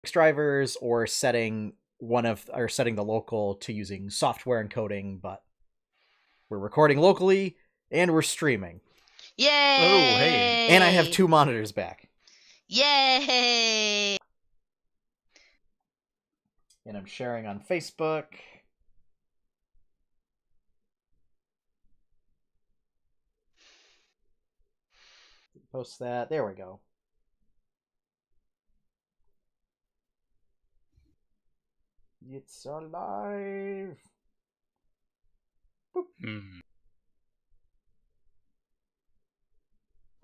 drivers or setting the local to using software encoding, but we're recording locally and we're streaming. Yay! Oh, hey. And I have 2 monitors back. Yay! And I'm sharing on Facebook. Post that. There we go. It's alive.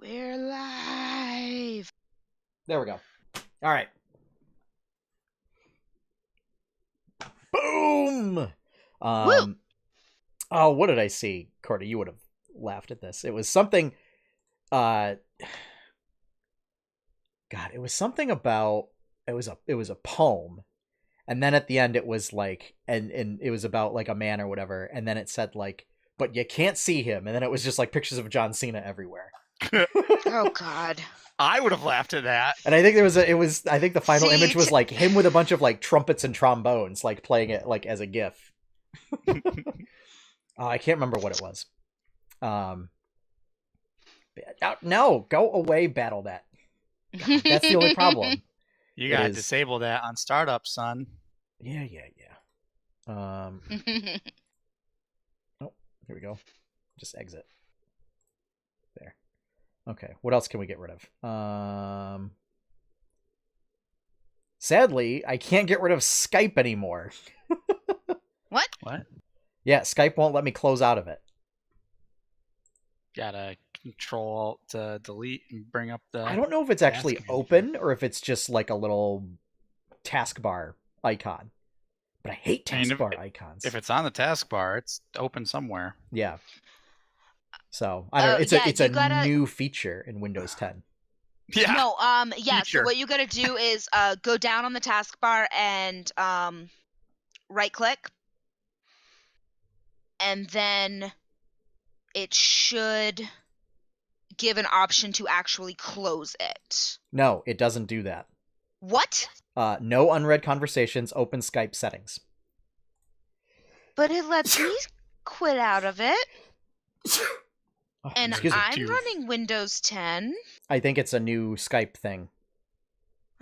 We're live. There we go. All right. Boom. Woo! Oh, what did I see? Courtney, you would have laughed at this. It was something God, it was something about it was a poem. And then at the end it was like and it was about like a man or whatever, and then it said like, but you can't see him, and then it was just like pictures of John Cena everywhere. Oh God. I would have laughed at that. And I think I think the final image was like him with a bunch of like trumpets and trombones, like playing it like as a GIF. I can't remember what it was. No, go away, BattleNet. God, that's the only problem. You gotta disable that on startup, son. Yeah. Oh, here we go. Just exit. There. Okay, what else can we get rid of? Sadly, I can't get rid of Skype anymore. What? Yeah, Skype won't let me close out of it. Gotta Control to delete and bring up the. I don't know if it's actually open or if it's just like a little taskbar icon. But I hate taskbar icons. If it's on the taskbar, it's open somewhere. Yeah. So I don't know. It's a new feature in Windows 10. Yeah. No. Yeah. Feature. So what you gotta do is go down on the taskbar and right click, and then it should give an option to actually close it. No, it doesn't do that. What? No unread conversations, open Skype settings. But it lets me quit out of it. And I'm running Windows 10. I think it's a new Skype thing.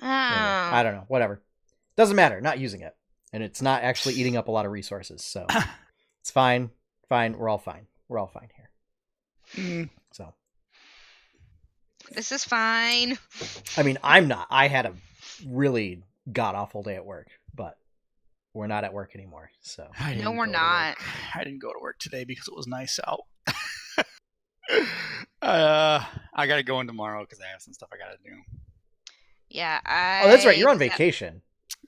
Oh. I don't know. Whatever. Doesn't matter. Not using it. And it's not actually eating up a lot of resources. So it's fine. Fine. We're all fine. We're all fine here. So. This is fine. I mean, I'm not. I had a really god-awful day at work, but we're not at work anymore. So no, we're not. I didn't go to work today because it was nice out. I gotta go in tomorrow because I have some stuff I gotta do. Yeah, Oh, that's right. You're on vacation.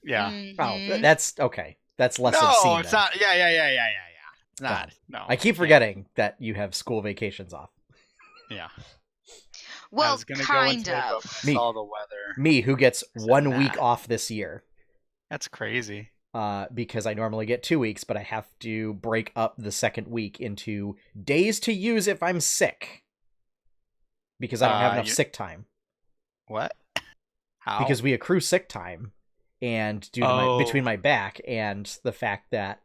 Yeah. Mm-hmm. Oh, that's okay. That's less obscene. No, it's not. Yeah. It's not. No. I keep forgetting that you have school vacations off. Yeah. Well, kind of. Saw the weather. Me, who gets 1 week off this year. That's crazy. Because I normally get 2 weeks, but I have to break up the second week into days to use if I'm sick. Because I don't have enough sick time. What? How? Because we accrue sick time, and due to between my back and the fact that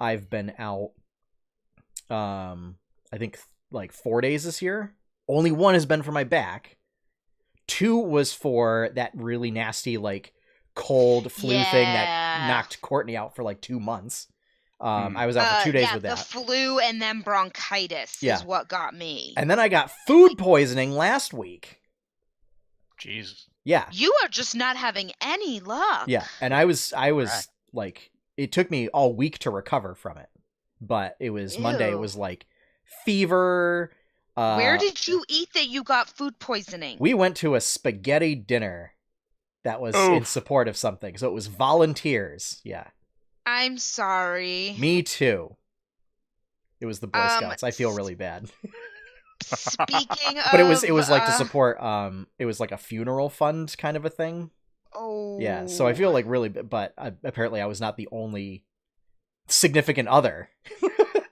I've been out, I think like 4 days this year. Only 1 has been for my back. 2 was for that really nasty, like, cold flu thing that knocked Courtney out for like 2 months. I was out for 2 days with that. The flu and then bronchitis is what got me. And then I got food poisoning last week. Jesus. Yeah. You are just not having any luck. Yeah, and I was like, it took me all week to recover from it. But it was Monday, it was like fever. Where did you eat that you got food poisoning? We went to a spaghetti dinner that was in support of something. So it was volunteers. Yeah. I'm sorry. Me too. It was the Boy Scouts. I feel really bad. Speaking of... But it was like to support, it was like a funeral fund kind of a thing. Oh. Yeah, so I feel like really, but apparently I was not the only significant other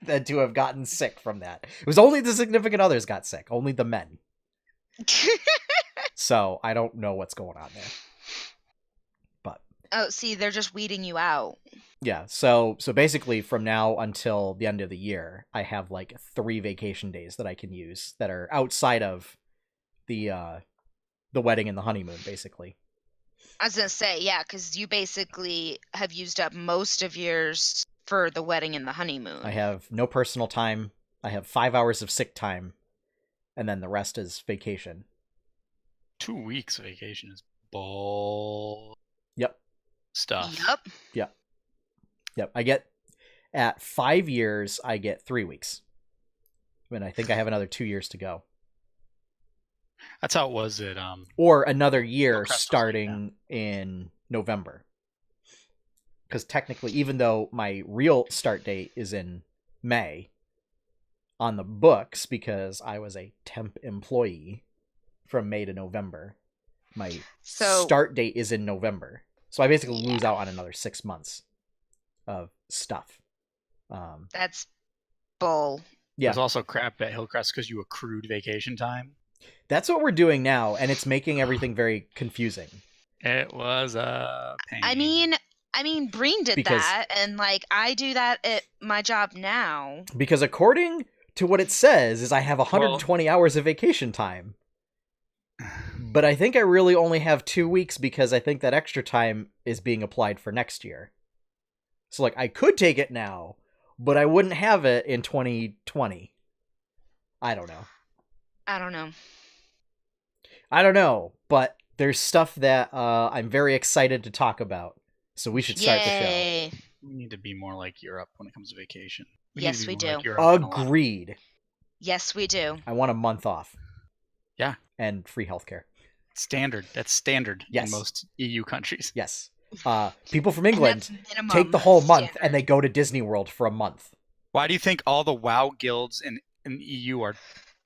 that to have gotten sick from that. It was only the significant others got sick, only the men. So I don't know what's going on there. Oh, see, they're just weeding you out. Yeah, so basically from now until the end of the year, I have like 3 vacation days that I can use that are outside of the wedding and the honeymoon, basically. I was gonna say, yeah, because you basically have used up most of yours for the wedding and the honeymoon. I have no personal time. I have 5 hours of sick time, and then the rest is vacation. 2 weeks of vacation is bull. Yep. Stuff. Yep. I get, at 5 years, I get 3 weeks. And I think I have another 2 years to go. That's how it was at or another year starting in November. Because technically, even though my real start date is in May, on the books, because I was a temp employee from May to November, my start date is in November. So I basically lose out on another 6 months of stuff. That's bull. Yeah. There's also crap at Hillcrest because you accrued vacation time. That's what we're doing now, and it's making everything very confusing. It was a pain. I mean, Breen did that, and like I do that at my job now. Because according to what it says, is I have 120 hours of vacation time. But I think I really only have 2 weeks because I think that extra time is being applied for next year. So like I could take it now, but I wouldn't have it in 2020. I don't know, but there's stuff that I'm very excited to talk about. So we should start the show. We need to be more like Europe when it comes to vacation. Yes, we do. Agreed. Yes, we do. I want a month off. Yeah. And free healthcare. Standard. That's standard in most EU countries. Yes. People from England take the whole month and they go to Disney World for a month. Why do you think all the WoW guilds in EU are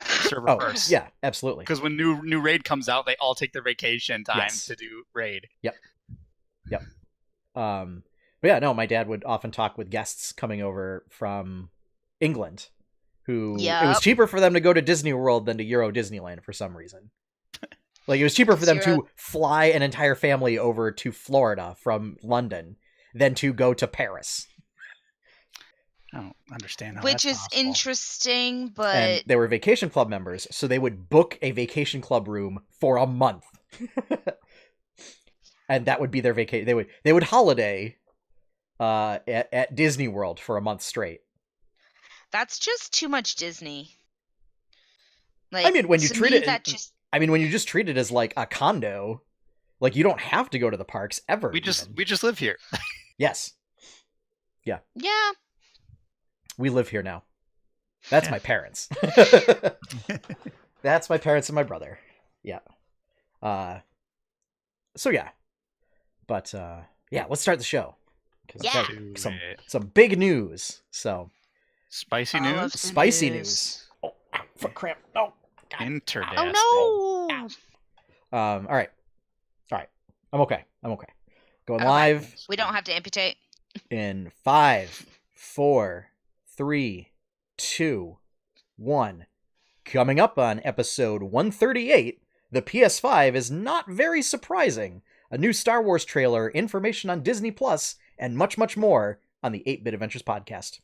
server first? Yeah, absolutely. Because when new raid comes out, they all take their vacation time to do raid. Yep. But yeah, no, my dad would often talk with guests coming over from England who it was cheaper for them to go to Disney World than to Euro Disneyland for some reason. Like, it was cheaper for them to fly an entire family over to Florida from London than to go to Paris. I don't understand how Which that's is possible. Interesting, but... And they were vacation club members, so they would book a vacation club room for a month. And that would be their vacation. They would holiday at Disney World for a month straight. That's just too much Disney. Like, I mean, when you treat it... when you just treat it as like a condo, like you don't have to go to the parks ever. We just live here. Yes. Yeah. Yeah. We live here now. That's my parents. That's my parents and my brother. Yeah. So yeah. But let's start the show. Yeah. Some big news. So spicy news. Spicy news. Oh, foot cramp. No. Interdasty. Oh no. All right. I'm okay. Going live. We don't have to amputate. In 5, 4, 3, 2, 1. Coming up on episode 138, the PS5 is not very surprising. A new Star Wars trailer, information on Disney Plus, and much, much more on the 8-Bit Adventures podcast.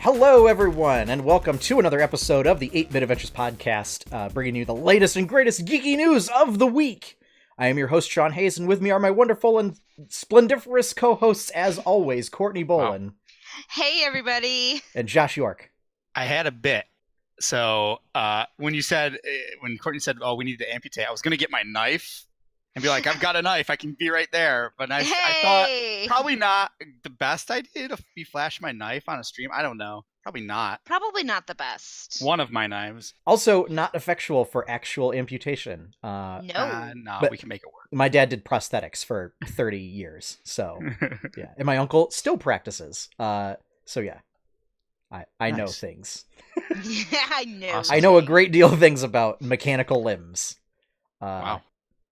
Hello, everyone, and welcome to another episode of the 8-Bit Adventures podcast, bringing you the latest and greatest geeky news of the week. I am your host, Sean Hayes, and with me are my wonderful and splendiferous co-hosts, as always, Courtney Bolin. Wow. Hey, everybody. And Josh York. I had a bit. So when Courtney said, oh, we need to amputate, I was going to get my knife and be like, I've got a knife. I can be right there. But I thought probably not the best idea to be flash my knife on a stream. I don't know. Probably not. Probably not the best. One of my knives. Also not effectual for actual amputation. No, we can make it work. My dad did prosthetics for 30 years. So, yeah. And my uncle still practices. So, yeah. I know Nice. things. Yeah, I know. Awesome. I know a great deal of things about mechanical limbs. Wow.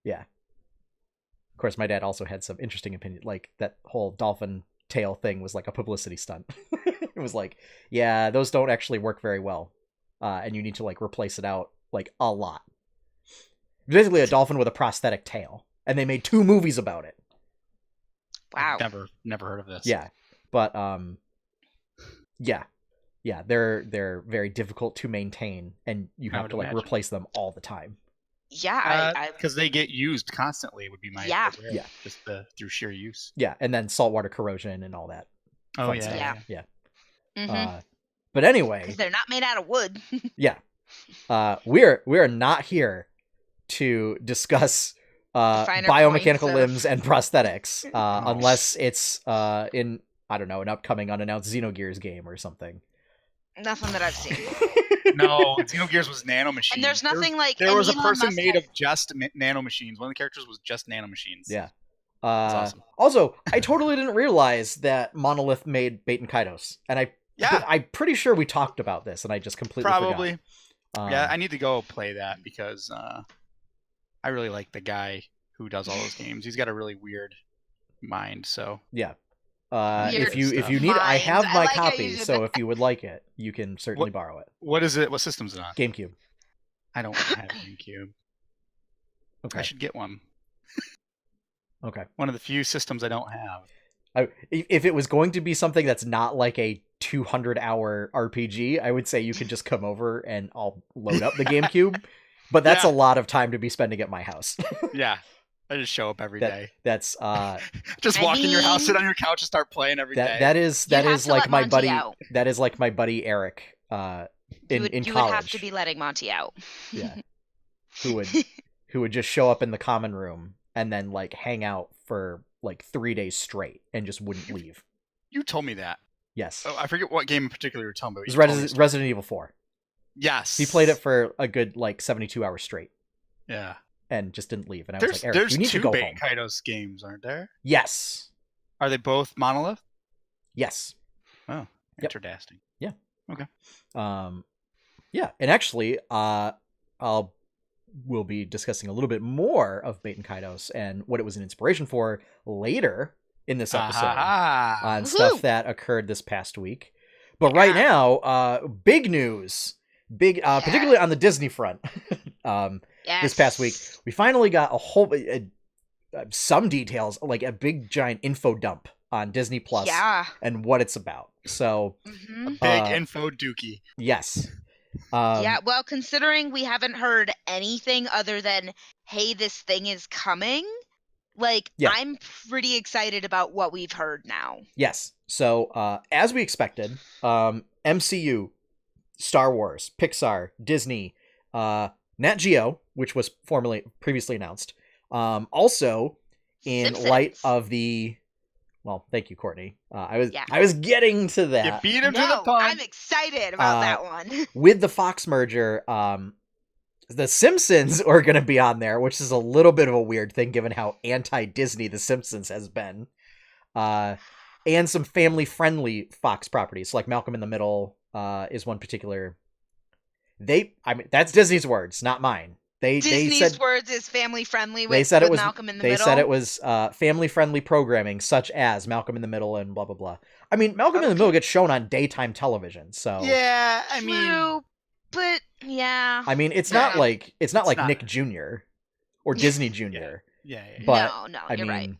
Yeah. Of course, my dad also had some interesting opinion. Like, that whole dolphin tail thing was like a publicity stunt. It was like, yeah, those don't actually work very well. And you need to, like, replace it out, like, a lot. Basically a dolphin with a prosthetic tail. And they made 2 movies about it. Wow. Never heard of this. Yeah. But, yeah. Yeah, they're very difficult to maintain, and you have to, like, replace them all the time. Yeah, because they get used constantly would be my Yeah. idea, just through sheer use. Yeah, and then saltwater corrosion and all that. Oh fun yeah, stuff. Yeah. Yeah. Mm-hmm. But anyway, 'Cause they're not made out of wood. yeah, we're not here to discuss Finer biomechanical points limbs and prosthetics, unless it's in, I don't know, an upcoming unannounced Xenogears game or something. Nothing that I've seen. No, Xenogears was nanomachines. And there's nothing like. There was a Elon person Musk made has- of just nanomachines. One of the characters was just nanomachines. Yeah. That's awesome. Also, I totally didn't realize that Monolith made Baten Kaitos, and I'm pretty sure we talked about this, and I just completely Probably. forgot. Yeah, I need to go play that because I really like the guy who does all those games. He's got a really weird mind. So yeah. Weird if you need it, I minds. have I my like how copy, you did so that. if you would like it, you can certainly borrow it. what is it? What system's it on? GameCube. I don't have a GameCube. Okay. I should get one. Okay. One of the few systems I don't have. If it was going to be something that's not like a 200-hour RPG, I would say you could just come over and I'll load up the GameCube. But that's a lot of time to be spending at my house. Yeah. I just show up every day. That's just walk in your house, sit on your couch, and start playing every day. that is You have like to let my Monty buddy. out. That is like my buddy Eric in you college. would have to be letting Monty out. Yeah. who would just show up in the common room and then, like, hang out for like 3 days straight and just wouldn't leave. You told me that. Yes. Oh, I forget what game in particular you were talking about. It was Resident Evil 4. Yes. He played it for a good, like, 72 hours straight Yeah. and just didn't leave. And I was like, Eric, There's you need to two go Baten home. Kaitos games, aren't there? Yes. Are they both Monolith? Yes. Oh, Yep. interesting. Yeah, and actually, we'll be discussing a little bit more of Baten Kaitos and what it was an inspiration for later in this episode on stuff that occurred this past week. But right now, big news, particularly on the Disney front. This past week, we finally got a whole some details, like a big giant info dump on Disney Plus and what it's about. So big info dookie. Yes. Well, considering we haven't heard anything other than, hey, this thing is coming, I'm pretty excited about what we've heard now. Yes. So, as we expected, MCU, Star Wars, Pixar, Disney, Nat Geo, which was previously announced, also in Simpsons. light of the... Well, thank you, Courtney. I was getting to that. You beat him to the punch. I'm excited about that one. With the Fox merger, the Simpsons are going to be on there, which is a little bit of a weird thing given how anti-Disney the Simpsons has been. And some family-friendly Fox properties, like Malcolm in the Middle is one particular. That's Disney's words, not mine. Disney's words is family friendly with Malcolm in the Middle. They said it was family friendly programming such as Malcolm in the Middle and blah blah blah. I mean, Malcolm in the Middle gets shown on daytime television, so yeah. True, but yeah. I mean, it's not like Nick Jr. or Disney Jr. Yeah. But no, I you're mean, right.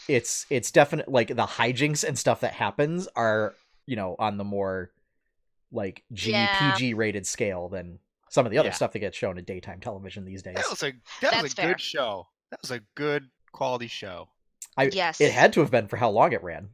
It's definitely like the hijinks and stuff that happens are, on the more like PG rated scale than some of the other stuff that gets shown in daytime television these days. That was a fair. good show. That was a good quality show. Yes. It had to have been for how long it ran.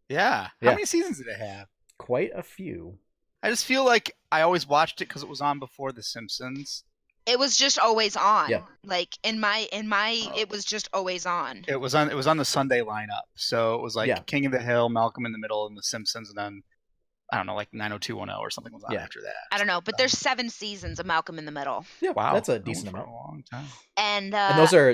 Yeah. How many seasons did it have? Quite a few. I just feel like I always watched it because it was on before The Simpsons. It was just always on. Yeah. Like in my it was just always on. It was on the Sunday lineup. So it was like King of the Hill, Malcolm in the Middle, and The Simpsons, and then I don't know, like 90210 or something was on after that. I don't know, but there's 7 seasons of Malcolm in the Middle. Yeah, wow, that's a decent amount. For a long time. And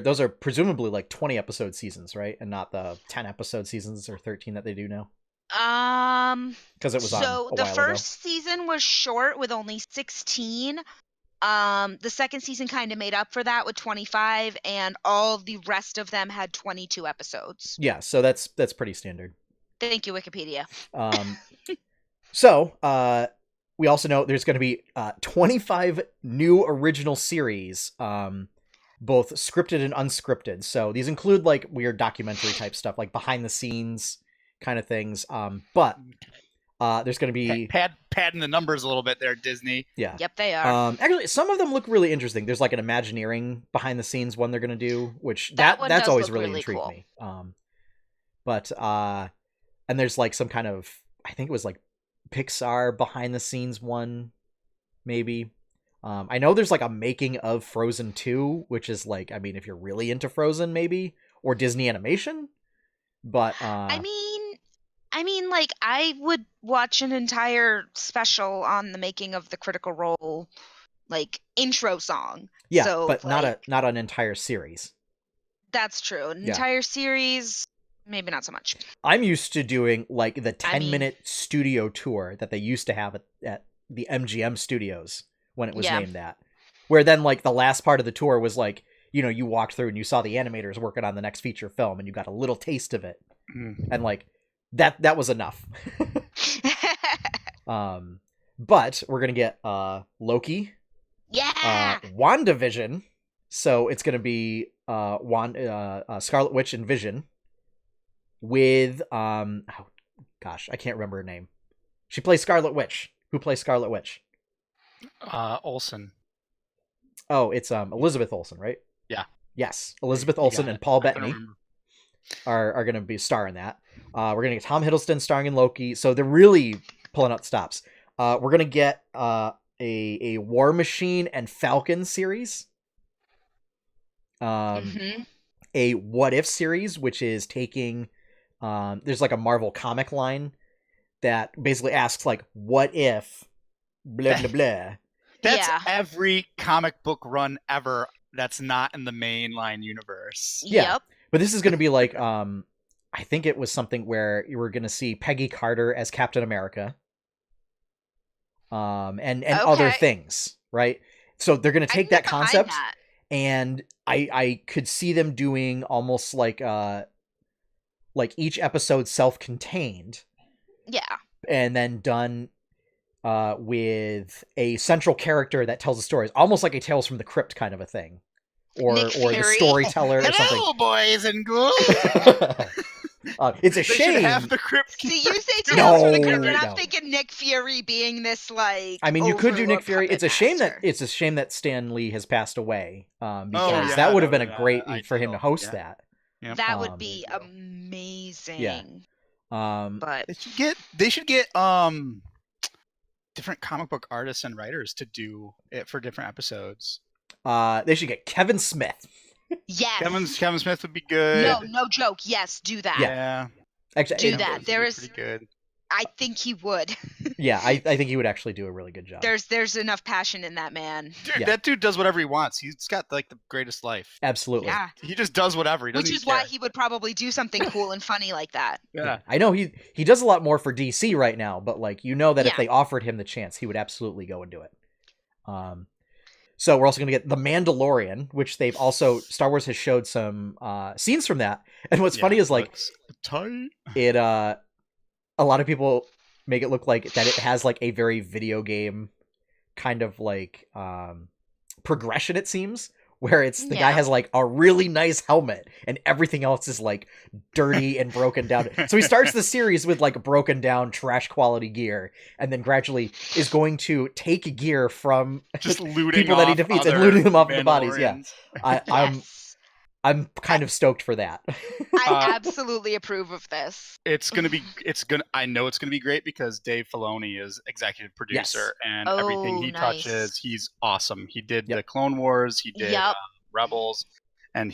those are presumably like 20 episode seasons, right? And not the 10 episode seasons or 13 that they do now. Because it was on a while ago. So the first season was short with only 16. The second season kind of made up for that with 25, and all the rest of them had 22 episodes. Yeah, so that's pretty standard. Thank you, Wikipedia. So we also know there's going to be 25 new original series, both scripted and unscripted. So these include like weird documentary type stuff, like behind the scenes kind of things. But there's going to be padding the numbers a little bit there, Disney. Yeah. Yep, they are. Actually, some of them look really interesting. There's like an Imagineering behind the scenes one they're going to do, which that's always really intrigued cool. me. But and there's like some kind of, I think it was like Pixar behind the scenes one, maybe. I know there's like a making of Frozen 2, which is like, I mean, if you're really into Frozen, maybe, or Disney animation. But I mean, like, I would watch an entire special on the making of the Critical Role, like, intro song. Yeah, so, but like, not an entire series. That's true. An entire series, maybe not so much. I'm used to doing like the 10-minute studio tour that they used to have at the MGM studios when it was named that. Where then like the last part of the tour was like, you know, you walked through and you saw the animators working on the next feature film and you got a little taste of it. And like that was enough. But we're going to get Loki. Yeah. WandaVision. So it's going to be Scarlet Witch and Vision with oh gosh, I can't remember her name. She plays Scarlet Witch. Who plays Scarlet Witch? Olsen. Oh, it's Elizabeth Olsen, right? Yeah. Yes, Elizabeth Olsen and Paul Bettany are going to be starring that. We're going to get Tom Hiddleston starring in Loki. So they're really pulling out stops. We're going to get a War Machine and Falcon series. A What If series, which is taking there's like a Marvel comic line that basically asks like, what if blah blah blah. That's every comic book run ever that's not in the mainline universe. Yeah. Yep. But this is going to be like I think it was something where you were going to see Peggy Carter as Captain America. And other things, right? So they're going to take that concept and I could see them doing almost like each episode self-contained. Yeah. And then done with a central character that tells the stories, almost like a Tales from the Crypt kind of a thing. Or the storyteller or something. Hello, boys and girls. It's a shame. Have the Crypt See, you say Tales from the Crypt, and I'm thinking Nick Fury being this like. I mean, you could do Nick Fury. It's a shame that Stan Lee has passed away. Because that would have been a great for him to host that. Yep. That would be amazing. Yeah. But they should get different comic book artists and writers to do it for different episodes. They should get Kevin Smith. Yes. Kevin Smith would be good. No joke. Yes, do that. Yeah. Actually, do that. There is pretty good. I think he would. Yeah, I think he would actually do a really good job. There's enough passion in that man. Dude, that dude does whatever he wants. He's got like the greatest life. Absolutely. Yeah. He just does whatever. Which is why he would probably do something cool and funny like that. Yeah. I know he does a lot more for DC right now, but like that if they offered him the chance, he would absolutely go and do it. So we're also going to get The Mandalorian, which Star Wars has showed some scenes from that. And what's funny is like it a lot of people make it look like that it has like a very video game kind of like progression, it seems, where it's the guy has like a really nice helmet and everything else is like dirty and broken down. So he starts the series with like broken down trash quality gear and then gradually is going to take gear from just looting people that he defeats and looting them off of the bodies. Yeah. I'm kind of stoked for that. I absolutely approve of this. I know it's gonna be great because Dave Filoni is executive producer and everything he touches, he's awesome. He did the Clone Wars, he did Rebels, and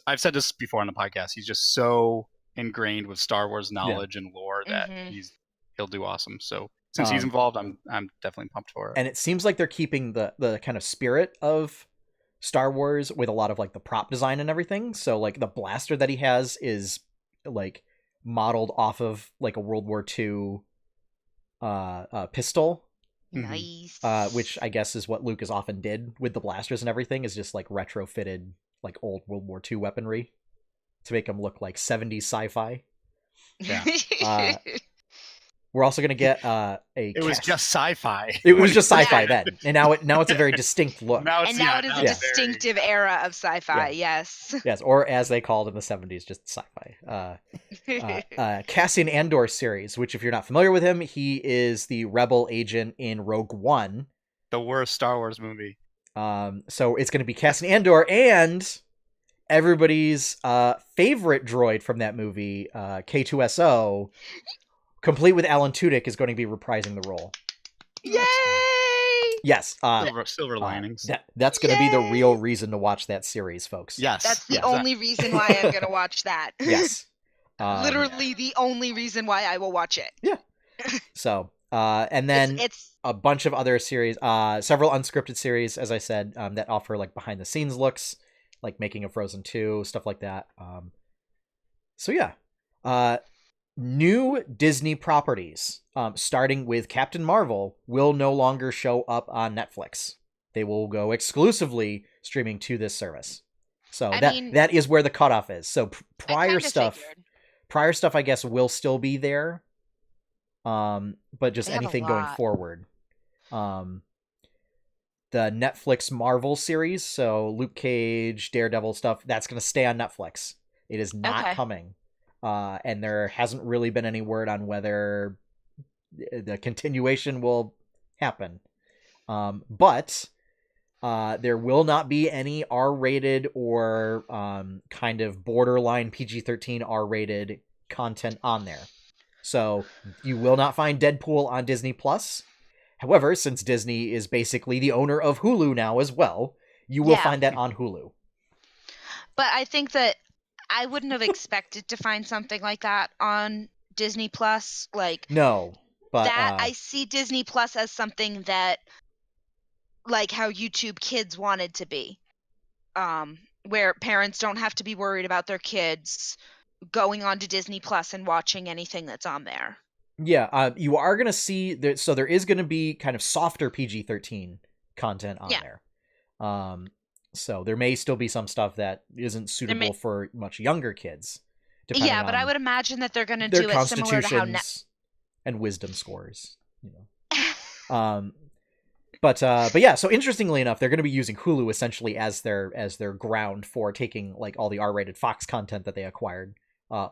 I've said this before on the podcast, he's just so ingrained with Star Wars knowledge and lore that he'll do awesome. So since he's involved, I'm definitely pumped for it. And it seems like they're keeping the kind of spirit of Star Wars with a lot of like the prop design and everything. So like the blaster that he has is like modeled off of like a World War II pistol. Nice. Which I guess is what Lucas often did with the blasters and everything, is just like retrofitted like old World War II weaponry to make them look like 70s sci-fi. Yeah. We're also going to get It was just sci-fi. It was just sci-fi then, and now it's a very distinct look. Now it is a distinctive era of sci-fi. Yes. Yes, or as they called in the 70s, just sci-fi. Cassian Andor series, which if you're not familiar with him, he is the rebel agent in Rogue One, the worst Star Wars movie. So it's going to be Cassian Andor and everybody's favorite droid from that movie, K2SO. Complete with Alan Tudyk, is going to be reprising the role. Yay! Yes. Silver linings. That's going to be the real reason to watch that series, folks. Yes. That's the only reason why I'm going to watch that. Yes. Literally the only reason why I will watch it. Yeah. So, and then it's a bunch of other series, several unscripted series, as I said, that offer like behind the scenes looks, like Making of Frozen 2, stuff like that. So yeah. New Disney properties, starting with Captain Marvel, will no longer show up on Netflix. They will go exclusively streaming to this service. So that is where the cutoff is. So prior stuff, I guess, will still be there. But just anything going forward. The Netflix Marvel series, so Luke Cage, Daredevil stuff, that's going to stay on Netflix. It is not coming. And there hasn't really been any word on whether the continuation will happen. But there will not be any R-rated or kind of borderline PG-13 R-rated content on there. So you will not find Deadpool on Disney+. However, since Disney is basically the owner of Hulu now as well, you will find that on Hulu. But I think that I wouldn't have expected to find something like that on Disney Plus. No, but that I see Disney Plus as something that, like how YouTube Kids wanted to be, where parents don't have to be worried about their kids going on to Disney Plus and watching anything that's on there. Yeah, you are gonna see that. So there is gonna be kind of softer PG-13 content on there. So there may still be some stuff that isn't suitable for much younger kids. Yeah, but I would imagine that they're going to do it similar to how and wisdom scores, you know. But yeah. So interestingly enough, they're going to be using Hulu essentially as their ground for taking like all the R-rated Fox content that they acquired,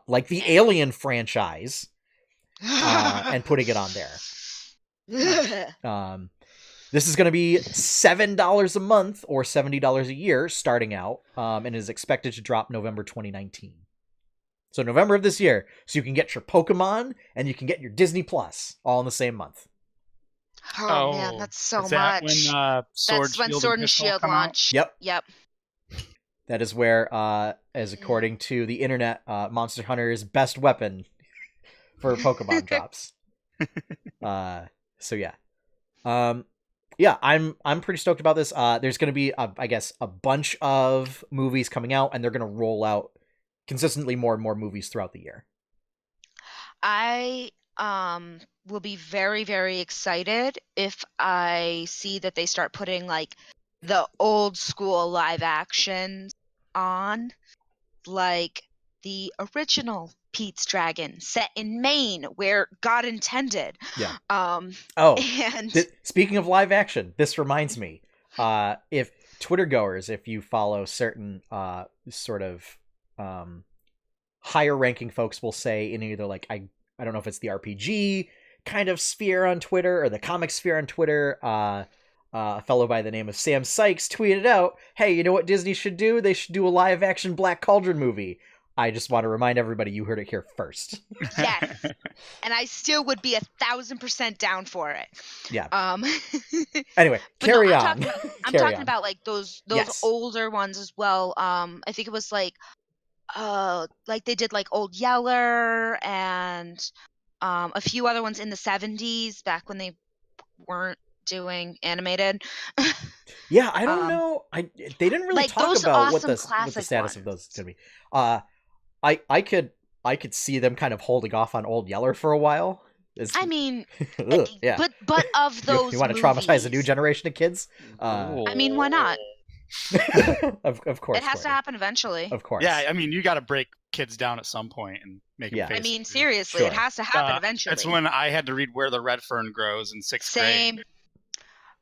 like the Alien franchise, and putting it on there. This is going to be $7 a month or $70 a year starting out, and is expected to drop November 2019. So November of this year, so you can get your Pokemon and you can get your Disney Plus all in the same month. Oh man, that's so much. That's when Sword and Shield launch. Yep. That is where, as according to the internet, Monster Hunter's best weapon for Pokemon drops. So yeah. Yeah, I'm pretty stoked about this. There's going to be, I guess, a bunch of movies coming out, and they're going to roll out consistently more and more movies throughout the year. I will be very, very excited if I see that they start putting like the old school live actions on, like the original Pete's Dragon set in Maine where God intended. Yeah. And speaking of live action, this reminds me, if Twitter goers, if you follow certain sort of higher ranking folks, will say in either like I don't know if it's the RPG kind of sphere on Twitter or the comic sphere on Twitter, a fellow by the name of Sam Sykes tweeted out, "Hey, you know what Disney should do? They should do a live action Black Cauldron movie." I just want to remind everybody you heard it here first. Yes. And I still would be 1,000% down for it. Yeah. Anyway, carry on. I'm talking about like those older ones as well. I think it was like they did like Old Yeller and a few other ones in the 70s back when they weren't doing animated. Yeah, I don't know. They didn't really like talk about what the status of those is going to be. I could I could see them kind of holding off on Old Yeller for a while. I mean, yeah. but of those you want to traumatize a new generation of kids? I mean, why not? of course. It has to happen eventually. Of course. Yeah, I mean, you got to break kids down at some point and make them face I mean, it. seriously, Sure. it has to happen eventually. That's when I had to read Where the Red Fern Grows in 6th grade.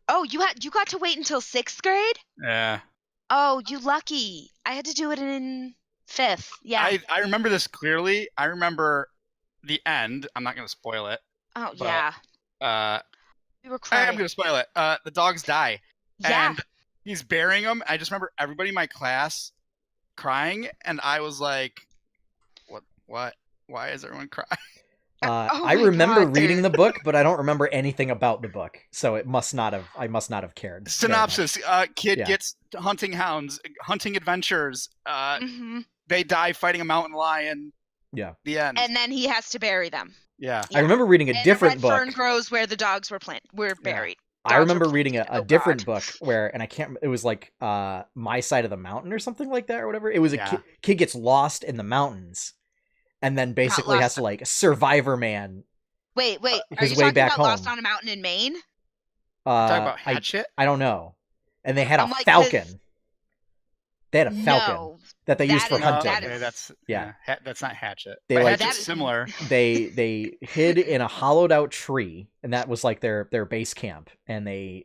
Oh, you got to wait until 6th grade? Yeah. Oh, you lucky. I had to do it in 5th. Yeah. I remember this clearly. I remember the end. I'm not going to spoil it. Oh, but, yeah. We were crying. I'm going to spoil it. The dogs die. Yeah. And he's burying them. I just remember everybody in my class crying, and I was like, what? Why is everyone crying? I remember reading the book, but I don't remember anything about the book, so I must not have cared. Synopsis: Kid gets hunting hounds, hunting adventures. They die fighting a mountain lion. Yeah. The end. And then he has to bury them. Yeah. I remember reading a different book. Red fern grows where the dogs were buried. I remember reading a different book where, and I can't, it was like My Side of the Mountain or something like that or whatever. It was a kid gets lost in the mountains and then basically has to like Survivor Man. Wait, are his you way talking back about home. Lost on a Mountain in Maine? Talking about Hatchet? I don't know. And they had a falcon. They had a falcon that they used for hunting. Okay, that's not Hatchet. They but like Hatchet's similar. They hid in a hollowed out tree, and that was like their base camp. And they,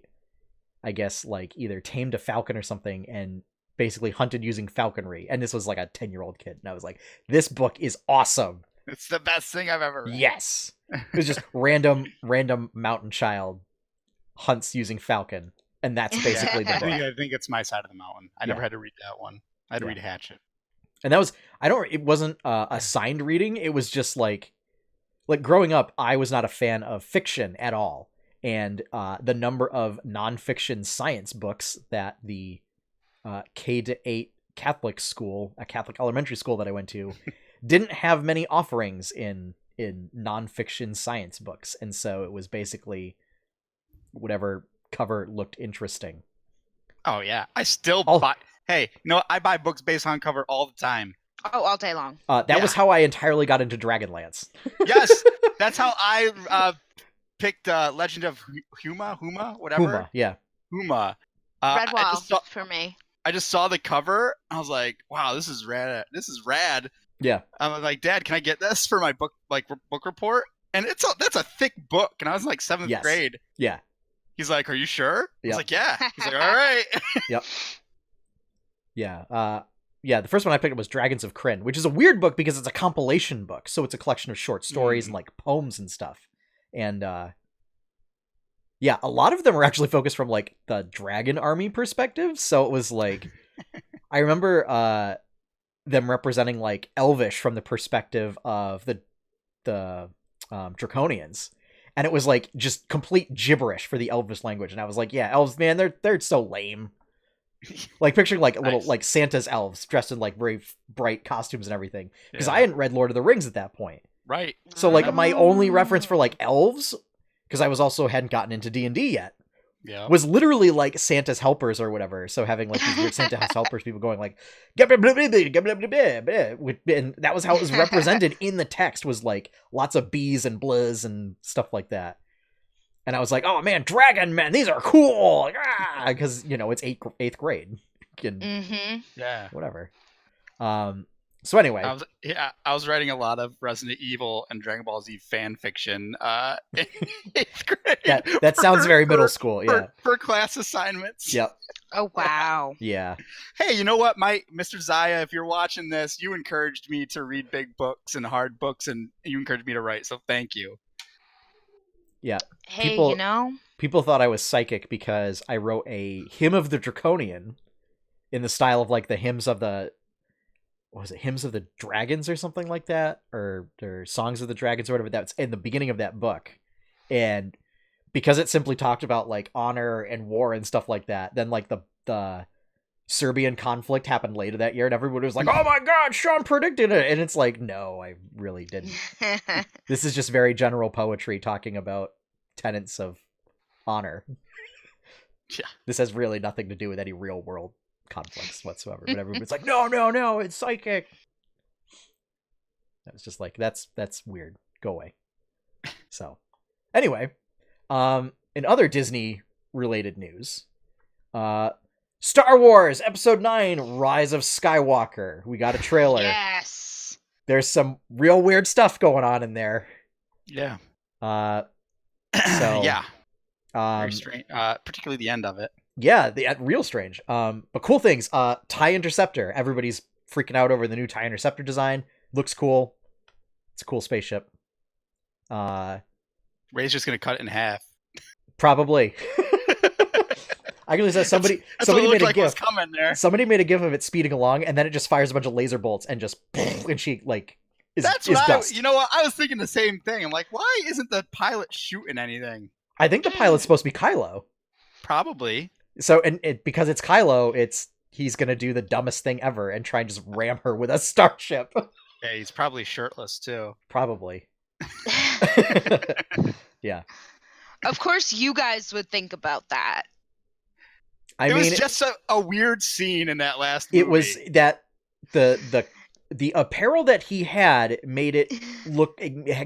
I guess, like either tamed a falcon or something, and basically hunted using falconry. And this was like a 10-year-old kid, and I was like, "This book is awesome. It's the best thing I've ever read." Yes, it was just random mountain child hunts using falcon. And that's basically the book. I think it's My Side of the Mountain. I never had to read that one. I had to read Hatchet. And that was, it wasn't assigned reading. It was just like growing up, I was not a fan of fiction at all. And the number of nonfiction science books that the K-8 Catholic school, a Catholic elementary school that I went to, didn't have many offerings in nonfiction science books. And so it was basically whatever cover looked interesting. Oh yeah, I still buy. Hey, I buy books based on cover all the time. Oh, all day long. That was how I entirely got into Dragonlance. Yes, that's how I picked Legend of Huma, whatever. Huma, yeah. Huma. Redwall for me. I just saw the cover. I was like, wow, this is rad. Yeah. I was like, Dad, can I get this for my book report? And that's a thick book, and I was in like 7th grade. Yeah. He's like, "Are you sure?" Yep. I was like, "Yeah." He's like, "All right." Yep. Yeah. The first one I picked up was Dragons of Krynn, which is a weird book because it's a compilation book. So it's a collection of short stories and like poems and stuff. And a lot of them were actually focused from like the Dragon Army perspective. So it was like, I remember them representing like Elvish from the perspective of the Draconians. And it was like just complete gibberish for the Elvish language. And I was like, yeah, elves, man, they're so lame. Like picturing like little like Santa's elves dressed in like very bright costumes and everything. Because I hadn't read Lord of the Rings at that point. Right. So like my only reference for like elves, because I was also hadn't gotten into D&D yet, was literally like Santa's helpers or whatever. So having like these weird Santa's helpers, people going like, and that was how it was represented in the text, was like lots of bees and blizz and stuff like that. And I was like, oh man, dragon men, these are cool, because it's 8th grade, whatever. So anyway, I was writing a lot of Resident Evil and Dragon Ball Z fan fiction in 8th grade. That sounds very middle school, for class assignments. Yep. Oh wow. Yeah. Hey, you know what, Mr. Zaya, if you're watching this, you encouraged me to read big books and hard books, and you encouraged me to write, so thank you. Yeah. Hey, people thought I was psychic because I wrote a hymn of the Draconian in the style of like the hymns of the, what was it, Hymns of the Dragons or something like that, or Songs of the Dragons or whatever. That's in the beginning of that book. And because it simply talked about like honor and war and stuff like that, then like the Serbian conflict happened later that year, and everybody was like, oh my god, Sean predicted it. And it's like, no, I really didn't. This is just very general poetry talking about tenets of honor. Yeah. This has really nothing to do with any real world conflicts whatsoever. But everybody's like, no, it's psychic. was just like, that's weird. Go away. So, anyway, in other Disney related news, Star Wars Episode 9: Rise of Skywalker. We got a trailer. Yes. There's some real weird stuff going on in there. Yeah. So yeah. Very strange. Particularly the end of it. Yeah, the real strange. But cool things. TIE Interceptor. Everybody's freaking out over the new TIE Interceptor design. Looks cool. It's a cool spaceship. Ray's just gonna cut it in half. Probably. I can say somebody made a GIF. Somebody made a GIF of it speeding along, and then it just fires a bunch of laser bolts and just and she like is dust. You know what? I was thinking the same thing. I'm like, why isn't the pilot shooting anything? I think the pilot's supposed to be Kylo. Probably. So because it's Kylo, he's gonna do the dumbest thing ever and try and just ram her with a starship. Yeah, he's probably shirtless too. Probably. Yeah. Of course, you guys would think about that. It was just a weird scene in that last movie. It was that the apparel that he had made it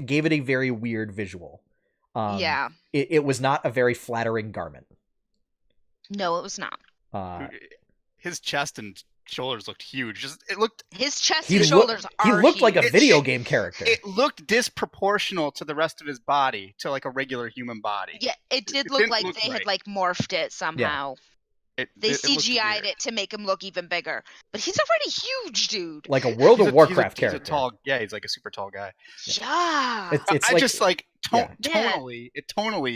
gave it a very weird visual. Yeah. It was not a very flattering garment. No, it was not. His chest and shoulders looked huge. His chest and shoulders He looked like a video game character. It looked disproportional to the rest of his body, to like a regular human body. Yeah, it did look like they had like morphed it somehow. Yeah. They CGI'd it to make him look even bigger. But he's already huge, dude. Like a World of Warcraft character. He's like a super tall guy. Yeah. Tonally,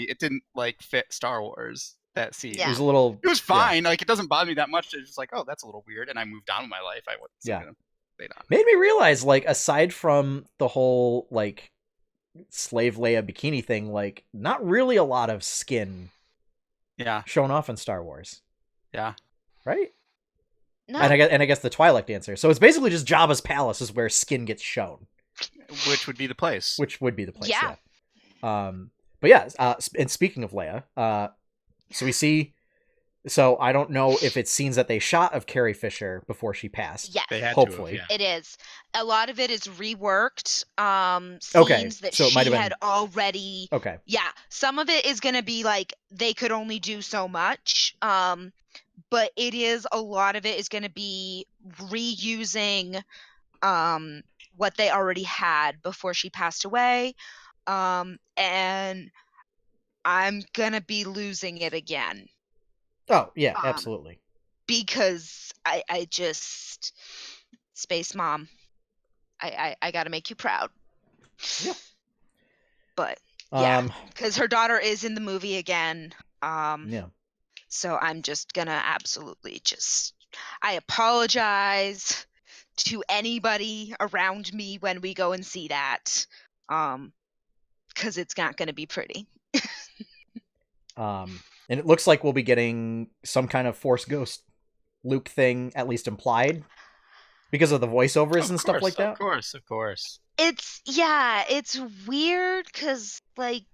it didn't like fit Star Wars, that scene. Yeah. It was fine. Yeah. Like, it doesn't bother me that much. It's just like, oh, that's a little weird. And I moved on with my life. I wasn't gonna say that. Made me realize, like, aside from the whole, like, slave Leia bikini thing, like, not really a lot of skin shown off in Star Wars. Yeah. Right? No. And I guess the Twi'lek dancer. So it's basically just Jabba's palace is where skin gets shown. Which would be the place. Yeah. But yeah, and speaking of Leia, so we see. So I don't know if it's scenes that they shot of Carrie Fisher before she passed. Yes, they had hopefully it is. A lot of it is reworked. Scenes that so she had already. Okay. Yeah, some of it is going to be like they could only do so much. But a lot of it is going to be reusing what they already had before she passed away. And I'm going to be losing it again. Oh, yeah, absolutely. Because I just... Space Mom. I got to make you proud. Yeah. But, yeah. Because her daughter is in the movie again. Yeah. So I'm just going to absolutely I apologize to anybody around me when we go and see that. Because it's not going to be pretty. And it looks like we'll be getting some kind of Force Ghost Luke thing, at least implied, because of the voiceovers and stuff like that. Of course. It's weird because, like,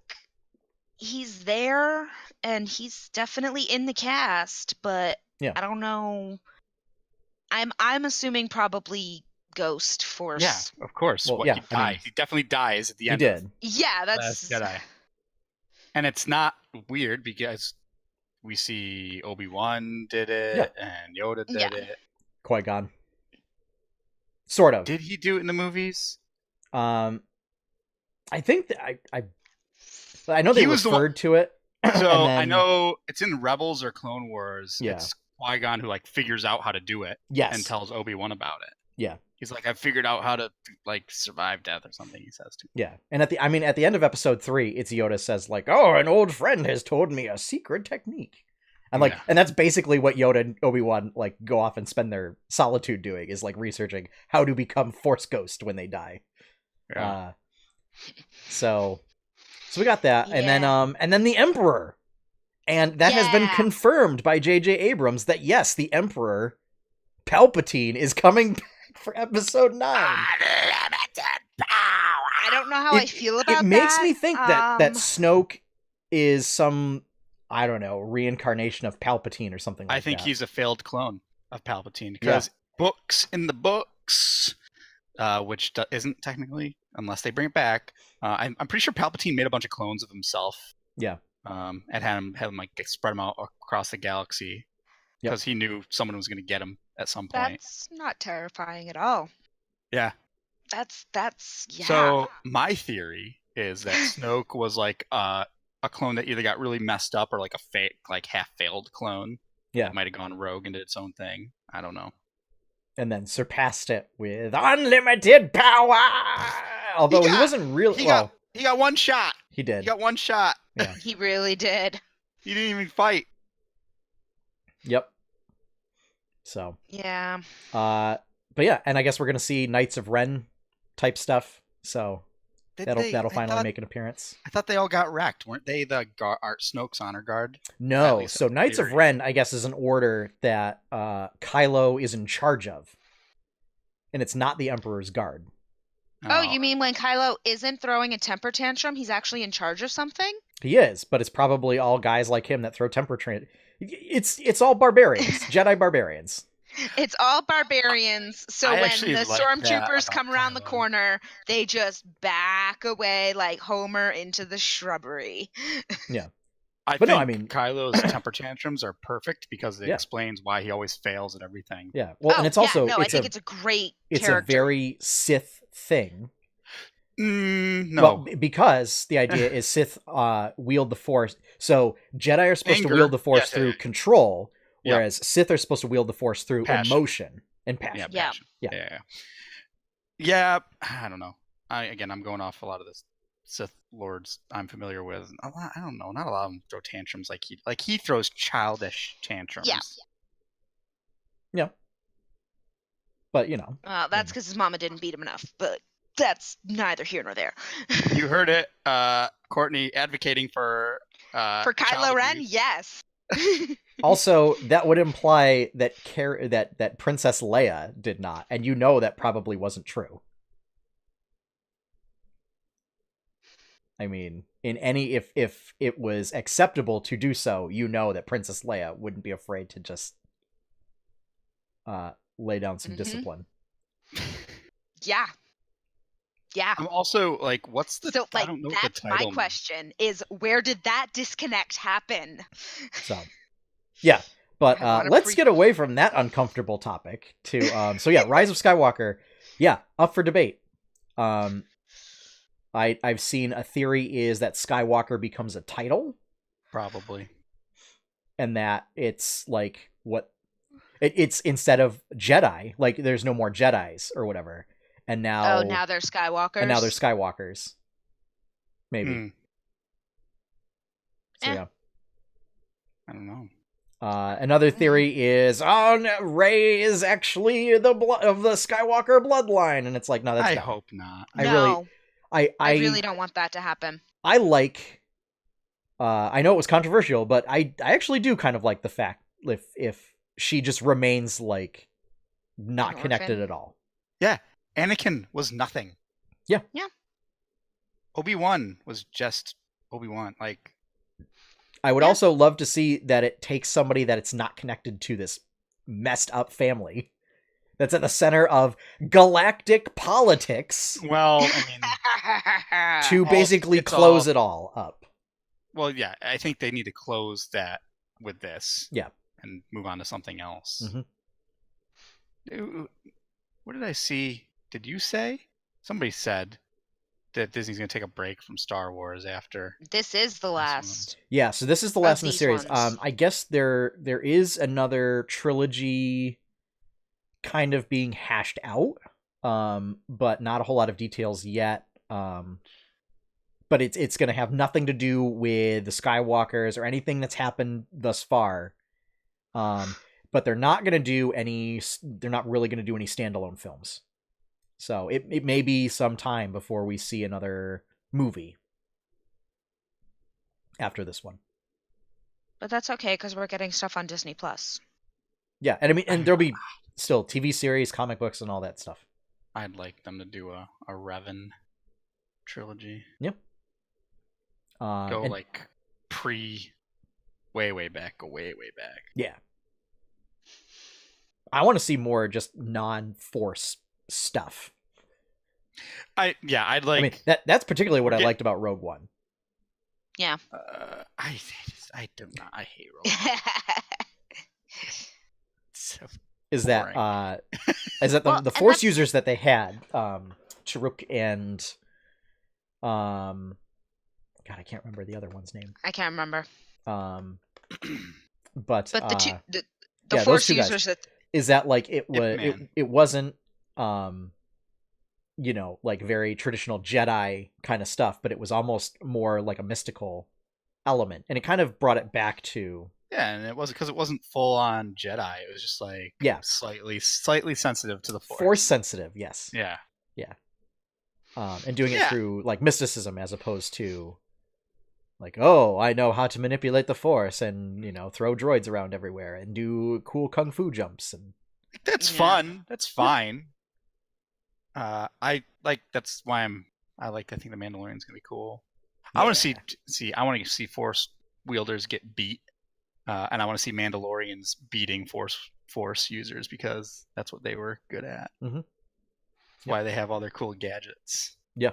he's there and he's definitely in the cast, but I don't know. I'm assuming probably Ghost Force. Yeah, of course. Well, he definitely dies at the end. He did. Yeah, that's Last Jedi. And it's not weird because we see Obi-Wan did it and Yoda did it. Qui-Gon. Sort of. Did he do it in the movies? I think that I know they referred to it. So I know it's in Rebels or Clone Wars. Yeah. It's Qui-Gon who like figures out how to do it. Yes. And tells Obi-Wan about it. Yeah. He's like, I figured out how to like survive death or something. He says to. Yeah, and at the end of Episode 3, it's Yoda says like, "Oh, an old friend has told me a secret technique," and like, and that's basically what Yoda and Obi-Wan like go off and spend their solitude doing, is like researching how to become Force Ghost when they die. Yeah. So we got that, and then the Emperor, and that has been confirmed by J.J. Abrams that yes, the Emperor, Palpatine, is coming back for Episode 9. I don't know how I feel about that. It makes me think that Snoke is some, I don't know, reincarnation of Palpatine or something like that. I think he's a failed clone of Palpatine because in the books, which isn't technically, unless they bring it back. I'm pretty sure Palpatine made a bunch of clones of himself. Yeah. And had him like spread them out across the galaxy because he knew someone was going to get him at some point. That's not terrifying at all. Yeah. That's yeah. So my theory is that Snoke was like a clone that either got really messed up or like a fake, like half-failed clone. Yeah. That might have gone rogue and did its own thing. I don't know. And then surpassed it with unlimited power. Although he wasn't really. He got one shot. He did. He got one shot. Yeah. He really did. He didn't even fight. Yep. So. Yeah. But yeah, and I guess we're gonna see Knights of Ren type stuff. So that'll finally make an appearance. I thought they all got wrecked. Weren't they the Snoke's honor guard? No. So Knights of Ren, I guess, is an order that Kylo is in charge of, and it's not the Emperor's Guard. Oh, you mean when Kylo isn't throwing a temper tantrum, he's actually in charge of something? He is, but it's probably all guys like him that throw temper tantrum. It's all barbarians, Jedi barbarians. It's all barbarians. So when the stormtroopers come around the corner, they just back away like Homer into the shrubbery. Yeah. I think Kylo's temper tantrums are perfect because it explains why he always fails at everything. Yeah. Well, and it's also I think it's a great it's character. A very Sith thing. No. Well, because the idea is Sith wield the Force. So Jedi are supposed to wield the Force through control, whereas Sith are supposed to wield the Force through emotion and passion. Yeah. I don't know. I'm going off a lot of this Sith lords I'm familiar with. I don't know. Not a lot of them throw tantrums like he throws childish tantrums. Yeah. But that's because his mama didn't beat him enough. But that's neither here nor there. You heard it, Courtney advocating for Kylo Ren. Yes. Also, that would imply that that Princess Leia did not, and that probably wasn't true. I mean, if it was acceptable to do so, that Princess Leia wouldn't be afraid to just lay down some discipline. Yeah. I'm also like, what's the? So, I don't know that's what the title my question: is where did that disconnect happen? So, yeah, but let's get away from that uncomfortable topic to Rise of Skywalker. Yeah, up for debate. I've seen a theory is that Skywalker becomes a title, probably, and that it's like it's instead of Jedi, like there's no more Jedis or whatever. And now they're Skywalkers. And now they're Skywalkers. Maybe. So yeah. I don't know. Another theory is, Rey is actually the blood of the Skywalker bloodline, and it's like, no, that's. I hope not. I really don't want that to happen. I like. I know it was controversial, but I actually do kind of like the fact if she just remains like not connected at all. Yeah. Anakin was nothing. Yeah. Obi-Wan was just Obi-Wan. Like, I would also love to see that it takes somebody that it's not connected to this messed up family that's at the center of galactic politics. Well, I mean, to basically close it all up. Well, yeah, I think they need to close that with this. Yeah. And move on to something else. Mm-hmm. What did I see? Did you say? Somebody said that Disney's going to take a break from Star Wars after. This is the last. Yeah, so this is the last in the series. I guess there is another trilogy kind of being hashed out, but not a whole lot of details yet. But it's going to have nothing to do with the Skywalkers or anything that's happened thus far. But they're not going to do any. They're not really going to do any standalone films. So it may be some time before we see another movie after this one. But that's okay because we're getting stuff on Disney Plus. Yeah, and I mean, and there'll be still TV series, comic books, and all that stuff. I'd like them to do a Revan trilogy. Yep. Go like way back. Go way back. Yeah. I want to see more just non-Force stuff. I'd like. I mean, that's particularly what I liked about Rogue One. Yeah. I hate Rogue One. So is boring. that the Force users that they had, Chirrut and God, I can't remember the other one's name. I can't remember. But the Force users is that like it wasn't like very traditional Jedi kind of stuff, but it was almost more like a mystical element, and it kind of brought it back to and it wasn't because it wasn't full on Jedi. It was just like slightly sensitive to the Force sensitive. Yes. Yeah. And doing it through like mysticism as opposed to like, oh, I know how to manipulate the Force and throw droids around everywhere and do cool kung fu jumps, and that's fun. That's fine. I that's why I think the Mandalorian's gonna be cool. Yeah. I want to see Force wielders get beat, and I want to see Mandalorians beating Force users because that's what they were good at. Mm-hmm. Why they have all their cool gadgets. Yeah.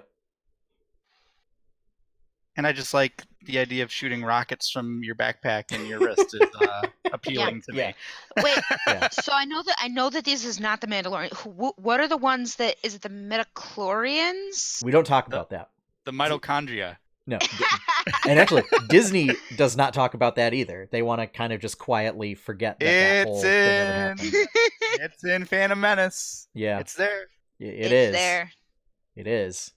And I just like the idea of shooting rockets from your backpack and your wrist is appealing to me. Wait, so I know that this is not the Mandalorian. What are the ones that is it the midichlorians? We don't talk about that. The mitochondria. No. And actually, Disney does not talk about that either. They want to kind of just quietly forget that whole thing ever happened. It's in Phantom Menace. Yeah. It's there. It is. There. It is.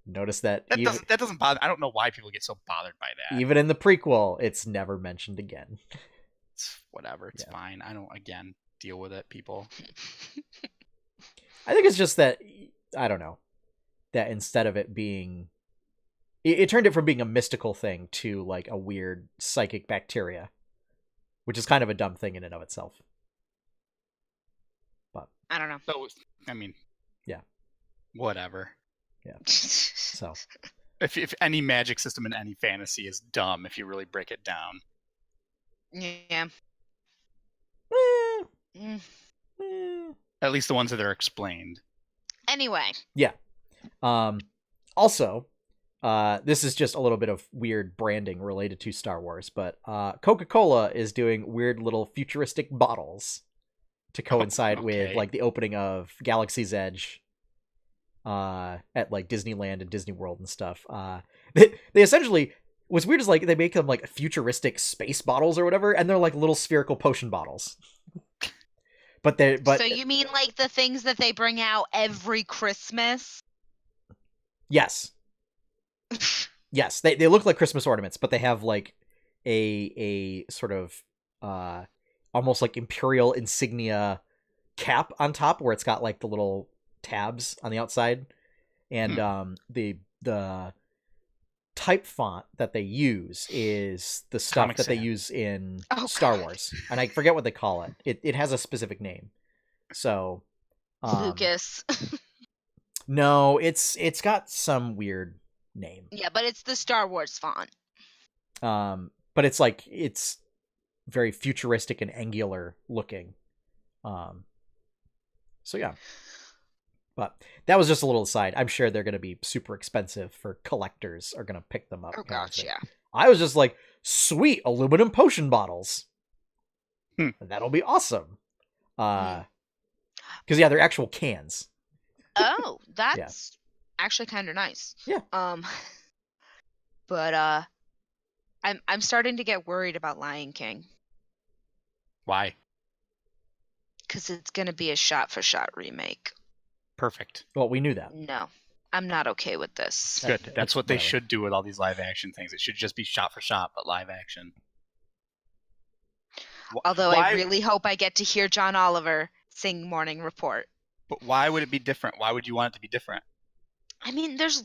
Notice that that doesn't bother. I don't know why people get so bothered by that. Even in the prequel, it's never mentioned again. It's whatever. It's fine. I don't deal with it, people. I think it's just that I don't know that instead of it being, it turned it from being a mystical thing to like a weird psychic bacteria, which is kind of a dumb thing in and of itself. But I don't know. So whatever. Yeah. So, if any magic system in any fantasy is dumb, if you really break it down. Yeah. At least the ones that are explained. Anyway. Yeah. Also, this is just a little bit of weird branding related to Star Wars, but Coca-Cola is doing weird little futuristic bottles to coincide with like the opening of Galaxy's Edge. At like Disneyland and Disney World and stuff. They essentially, what's weird is like they make them like futuristic space bottles or whatever, and they're like little spherical potion bottles. But so you mean like the things that they bring out every Christmas? Yes. Yes, they look like Christmas ornaments, but they have like a sort of almost like imperial insignia cap on top where it's got like the little tabs on the outside, and the type font that they use is the stuff Comic that Sans. they use in Star Wars, and I forget what they call it. It has a specific name. So Lucas. No, it's got some weird name. Yeah, but it's the Star Wars font. But it's very futuristic and angular looking. So yeah. But that was just a little aside. I'm sure they're going to be super expensive for collectors are going to pick them up. Oh gosh, yeah. I was just like, sweet, aluminum potion bottles. That'll be awesome. Because they're actual cans. Oh, that's actually kind of nice. Yeah. But I'm starting to get worried about Lion King. Why? Because it's going to be a shot-for-shot remake. Perfect. Well, we knew that. No, I'm not okay with this. Good. That's what they should do with all these live action things. It should just be shot for shot, but live action. Although I really hope I get to hear John Oliver sing Morning Report. But why would it be different? Why would you want it to be different? I mean, this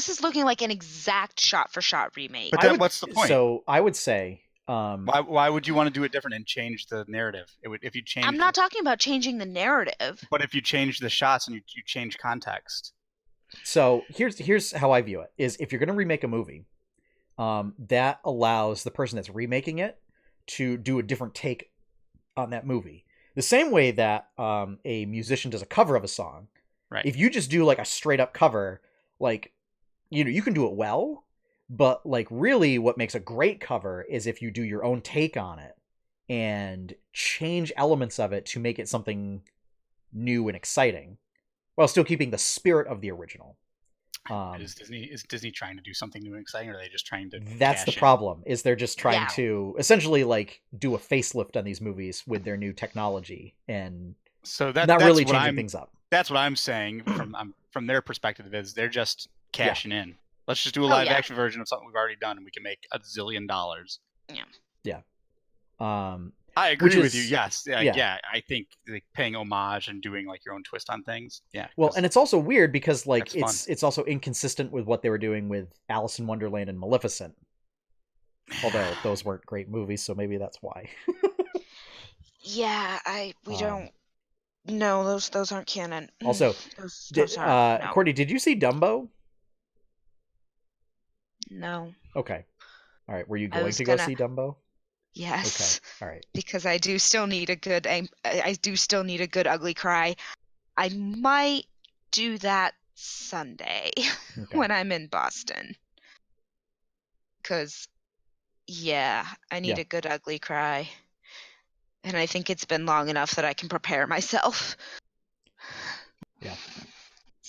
is looking like an exact shot for shot remake. But then what's the point? So I would say, why would you want to do it different and change the narrative? If you change. I'm not talking about changing the narrative. But if you change the shots and you change context. So here's how I view it: is if you're going to remake a movie, that allows the person that's remaking it to do a different take on that movie. The same way that a musician does a cover of a song, Right. If you just do like a straight up cover, like, you know, you can do it well, but like really what makes a great cover is if you do your own take on it and change elements of it to make it something new and exciting while still keeping the spirit of the original. Is Disney trying to do something new and exciting, or are they just trying to That's the cash in? problem, is they're just trying to essentially like do a facelift on these movies with their new technology and so not that's really what changing things up. That's what I'm saying from their perspective, is they're just cashing in. Let's just do a live action version of something we've already done and we can make $1 zillion. Yeah. I agree with you. Yes. Yeah. I think like paying homage and doing like your own twist on things. Yeah. Well, and it's also weird because like That's it's also inconsistent with what they were doing with Alice in Wonderland and Maleficent. Although those weren't great movies, so maybe that's why. Yeah, we don't. No, those aren't canon. Also, those aren't. No. Courtney, did you see Dumbo? No. Okay. All right. Were you going to go see Dumbo? Yes. Okay. All right. Because I do still need a good ugly cry. I might do that Sunday when I'm in Boston. Because, I need a good ugly cry. And I think it's been long enough that I can prepare myself. Yeah.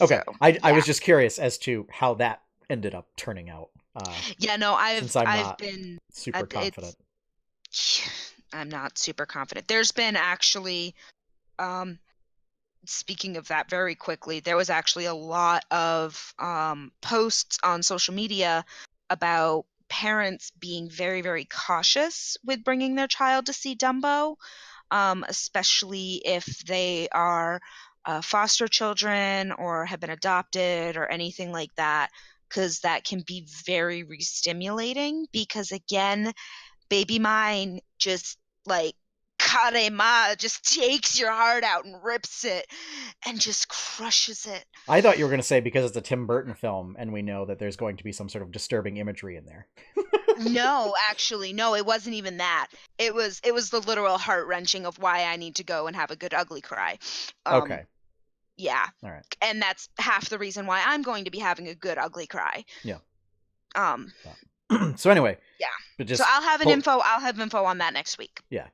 Okay. So, I was just curious as to how that ended up turning out. I've been super confident. I'm not super confident. There's been actually, speaking of that very quickly, there was actually a lot of posts on social media about parents being very, very cautious with bringing their child to see Dumbo, especially if they are foster children or have been adopted or anything like that, because that can be very re-stimulating. Because again, Baby Mine just like Karema just takes your heart out and rips it and just crushes it. I thought you were going to say because it's a Tim Burton film and we know that there's going to be some sort of disturbing imagery in there. No, actually, no, it wasn't even that. It was the literal heart-wrenching of why I need to go and have a good ugly cry. Okay. Yeah. All right. And that's half the reason why I'm going to be having a good ugly cry. Yeah. So anyway. Yeah. But just so I'll have info on that next week. Yeah.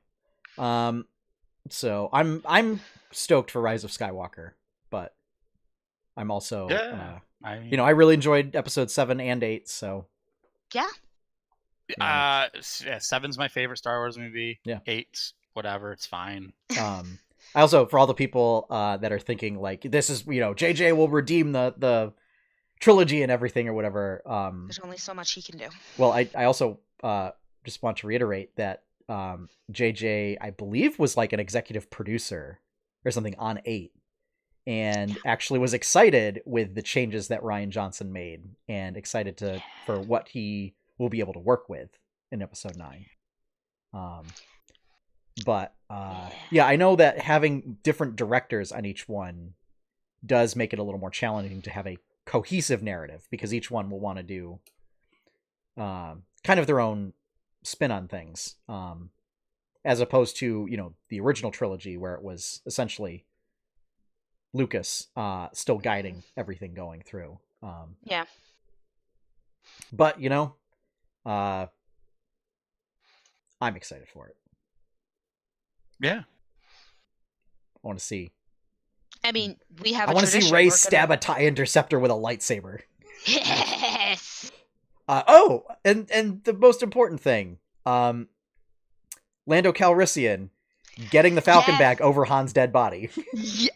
So I'm stoked for Rise of Skywalker, but I'm also I really enjoyed episode 7 and 8, so yeah. 7's my favorite Star Wars movie. Yeah. 8's whatever, it's fine. I also, for all the people that are thinking like this is, JJ will redeem the trilogy and everything or whatever. There's only so much he can do. Well, I also just want to reiterate that JJ, I believe, was like an executive producer or something on 8 and actually was excited with the changes that Rian Johnson made and excited for what he will be able to work with in episode 9. But I know that having different directors on each one does make it a little more challenging to have a cohesive narrative because each one will want to do kind of their own spin on things, as opposed to the original trilogy where it was essentially Lucas still guiding everything going through. But I'm excited for it. Yeah, I want to see. I mean, we have. I want to see Rey stab a TIE Interceptor with a lightsaber. Yes. And the most important thing, Lando Calrissian getting the Falcon back over Han's dead body. Yeah.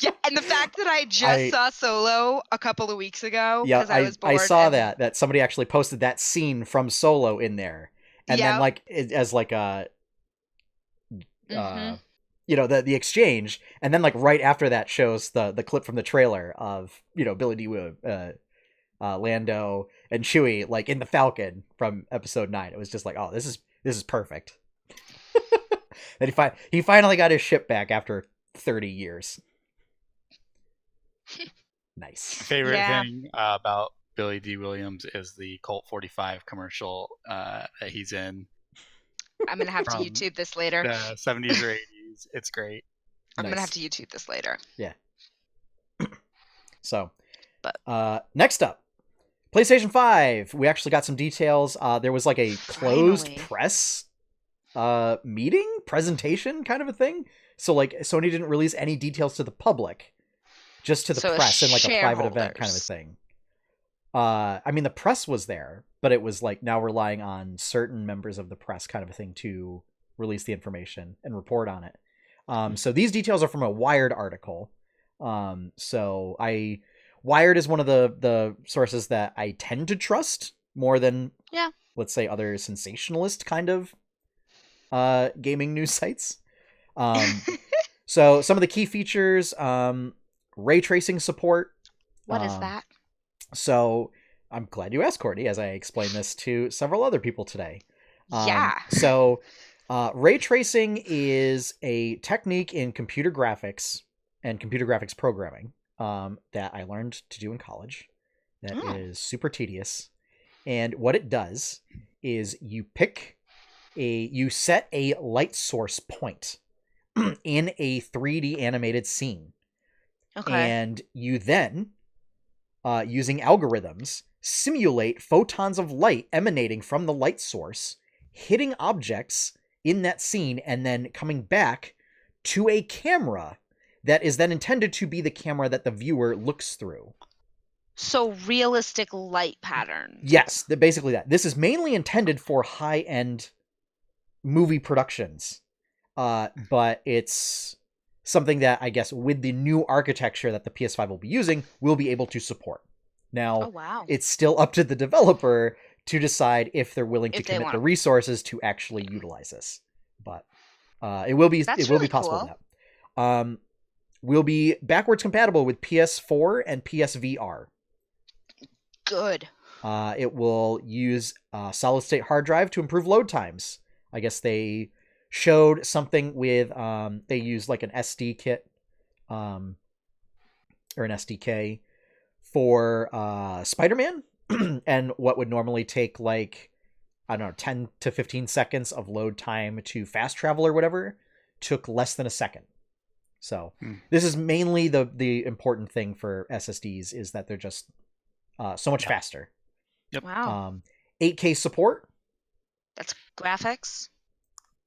Yeah, and the fact that I just saw Solo a couple of weeks ago because I was bored. I saw that somebody actually posted that scene from Solo in there, and then like as like a, the exchange, and then like right after that shows the clip from the trailer of Billy Dee Lando and Chewie like in the Falcon from episode 9. It was just like, oh, this is perfect. That he finally got his ship back after 30 years. Nice. Favorite thing about Billy D. Williams is the Colt 45 commercial that he's in. I'm gonna have to YouTube this later. The 70s or 80s. It's great. I'm gonna have to YouTube this later. Yeah. So, But next up, PlayStation 5. We actually got some details. There was like a closed Finally. press presentation kind of a thing. So like Sony didn't release any details to the public, just to the press in like a private event kind of a thing. I mean, the press was there, but it was like now relying on certain members of the press kind of a thing to release the information and report on it. So these details are from a Wired article. Wired is one of the sources that I tend to trust more than, let's say, other sensationalist kind of gaming news sites. So some of the key features, ray tracing support. What is that? So I'm glad you asked, Courtney, as I explained this to several other people today. So ray tracing is a technique in computer graphics and computer graphics programming that I learned to do in college. That is super tedious. And what it does is you set a light source point in a 3D animated scene. Okay. And you then, using algorithms, simulate photons of light emanating from the light source, hitting objects in that scene, and then coming back to a camera that is then intended to be the camera that the viewer looks through. So realistic light patterns. Yes, basically that. This is mainly intended for high-end movie productions, but it's something that I guess with the new architecture that the PS5 will be using, we'll be able to support. Now, it's still up to the developer to decide if they're willing to commit the resources to actually utilize this. But it will be possible to that. Will be backwards compatible with PS4 and PSVR. Good. It will use a solid-state hard drive to improve load times. I guess they showed something with they use like an SD kit or an SDK for Spider-Man and what would normally take like, I don't know, 10 to 15 seconds of load time to fast travel or whatever took less than a second. So this is mainly the important thing for SSDs is that they're just so much faster. Yep. Wow. 8K support. That's graphics.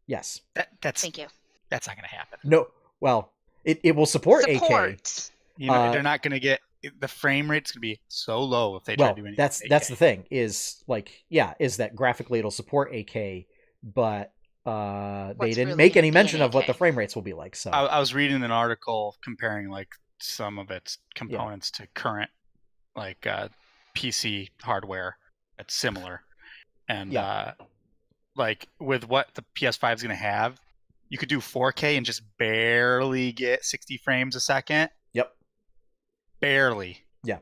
Yes. Thank you. That's not going to happen. No. Well, it will support 8K. You know, they're not going to get the frame rate's going to be so low if they try to do anything. That's the thing is like, is that graphically it'll support 8K, but they didn't make any mention of what the frame rates will be like. So I was reading an article comparing like some of its components to current like PC hardware that's similar, and like with what the PS5 is going to have, you could do 4K and just barely get 60 frames a second. Yep. Barely. Yeah.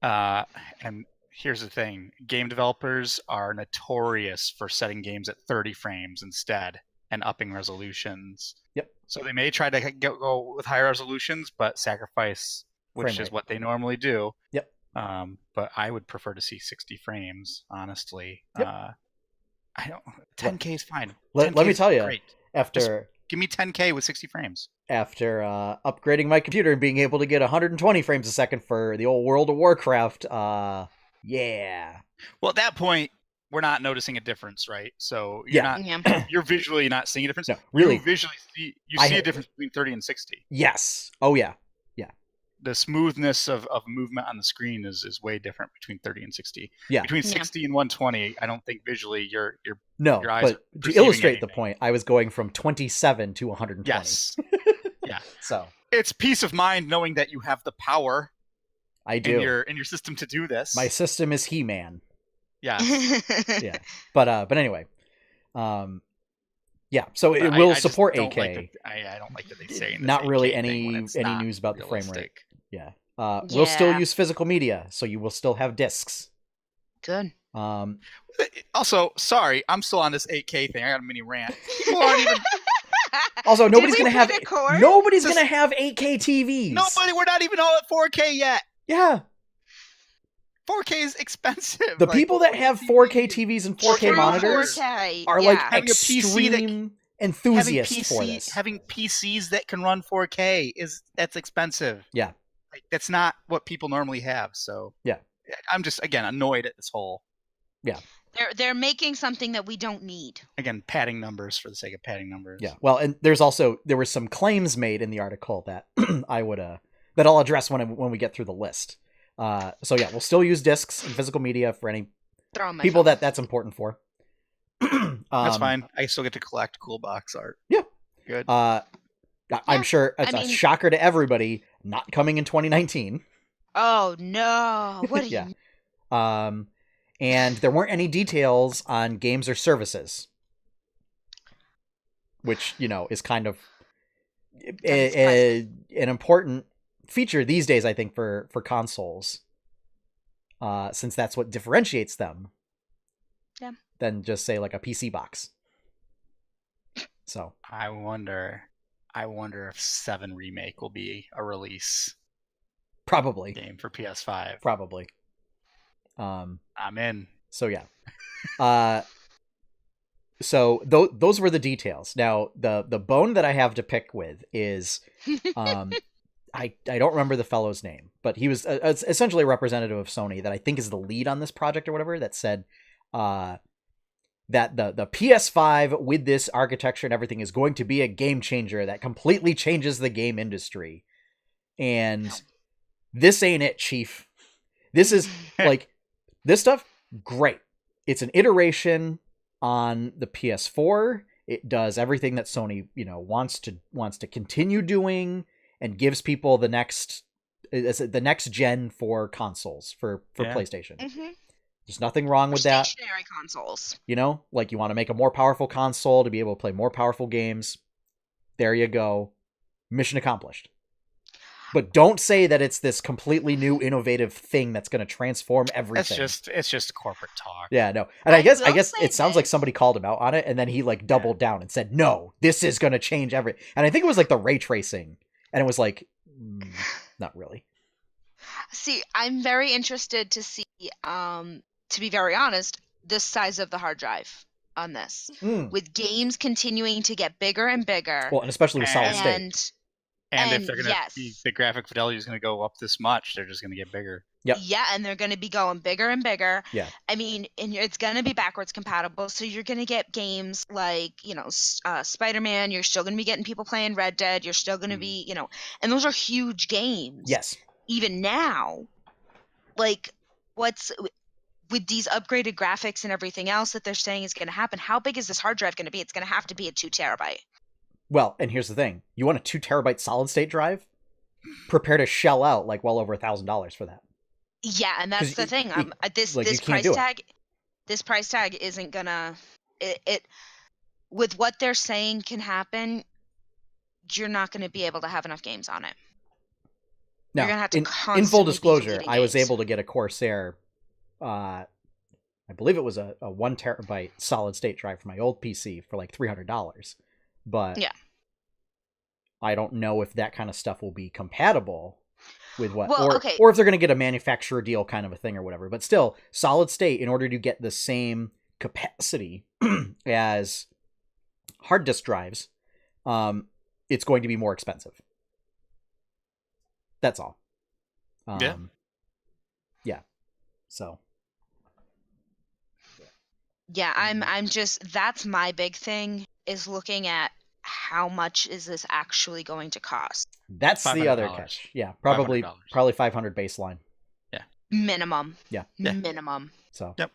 And here's the thing. Game developers are notorious for setting games at 30 frames instead and upping resolutions. Yep. So they may try to go with higher resolutions, but sacrifice, which is what they normally do. Yep. But I would prefer to see 60 frames, honestly. Yep. I don't. 10K is fine. Let me tell you, great. After just give me 10K with 60 frames. After upgrading my computer and being able to get 120 frames a second for the old World of Warcraft, yeah. Well, at that point, we're not noticing a difference, right? So you're visually not seeing a difference. No, really, you visually see a difference between 30 and 60. Yes. Oh yeah. The smoothness of movement on the screen is way different between 30 and 60. Yeah. Between 60 and 120, I don't think visually your eyes are to illustrate the point, I was going from 27 to 120. Yes. Yeah. So it's peace of mind knowing that you have the power. I do in your system to do this. My system is He-Man. Yeah. Yeah. But anyway, yeah. So it will support 8K. I don't like that they say not really any news about the frame rate. Yeah. We'll still use physical media, so you will still have discs. Good. Also, sorry, I'm still on this 8K thing. I got a mini rant. People aren't even. Also, nobody's gonna have 8K TVs. Nobody. We're not even all at 4K yet. Yeah. 4K is expensive. The people that have 4K TVs and 4K monitors are like extreme enthusiast for this. Having PCs that can run 4K that's expensive. Yeah. Like, that's not what people normally have. So yeah, I'm just, again, annoyed at this whole. Yeah. They're making something that we don't need. Again, padding numbers for the sake of padding numbers. Yeah. Well, and there were some claims made in the article that I would that I'll address when we get through the list. So yeah, we'll still use discs and physical media for any people that's important for. That's fine. I still get to collect cool box art. Yeah. Good. I'm sure it's a shocker to everybody, not coming in 2019. Oh no! What are yeah. you? And there weren't any details on games or services, which, is kind of an important feature these days, I think, for consoles, since that's what differentiates them. Yeah. Than just say like a PC box. So I wonder if 7 Remake will be a release. Probably game for PS5. Probably. I'm in. So yeah. So those were the details. Now the bone that I have to pick with is I don't remember the fellow's name, but he was essentially a representative of Sony that I think is the lead on this project or whatever, that said that the PS5 with this architecture and everything is going to be a game changer that completely changes the game industry. And this ain't it, Chief. This is like, this stuff, great. It's an iteration on the PS4. It does everything that Sony, wants to continue doing, and gives people the next gen for consoles for PlayStation. Mm-hmm. There's nothing wrong with that. Stationary consoles. Like, you want to make a more powerful console to be able to play more powerful games. There you go. Mission accomplished. But don't say that it's this completely new, innovative thing that's going to transform everything. It's just corporate talk. Yeah, no. And I guess it sounds like somebody called him out on it, and then he like doubled down and said, "No, this is going to change everything." And I think it was like the ray tracing, and it was like, not really. See, I'm very interested to see. To be very honest, the size of the hard drive on this, with games continuing to get bigger and bigger. Well, and especially with solid state. And if they're going to be, the graphic fidelity is going to go up this much, they're just going to get bigger. Yep. Yeah, and they're going to be going bigger and bigger. Yeah. I mean, and it's going to be backwards compatible, so you're going to get games like, Spider-Man. You're still going to be getting people playing Red Dead. You're still going to be, and those are huge games. Yes. Even now, like, with these upgraded graphics and everything else that they're saying is going to happen, how big is this hard drive going to be? It's going to have to be a 2 terabyte. Well, and here's the thing. You want a 2 terabyte solid state drive? Prepare to shell out like well over $1,000 for that. Yeah, and that's the thing. This price tag isn't gonna it with what they're saying can happen. You're not going to be able to have enough games on it. Now, you're gonna have to in full disclosure, I was games. able to get a Corsair. I believe it was a 1 terabyte solid state drive for my old PC for like $300. But yeah, I don't know if that kind of stuff will be compatible with what, or if they're going to get a manufacturer deal kind of a thing or whatever. But still, solid state, in order to get the same capacity as hard disk drives, it's going to be more expensive. That's all. Yeah. So. Yeah, I'm just, that's my big thing, is looking at how much is this actually going to cost. That's the other catch. Yeah, probably $500 baseline. Yeah. Minimum. Yeah. Minimum. So. Yep.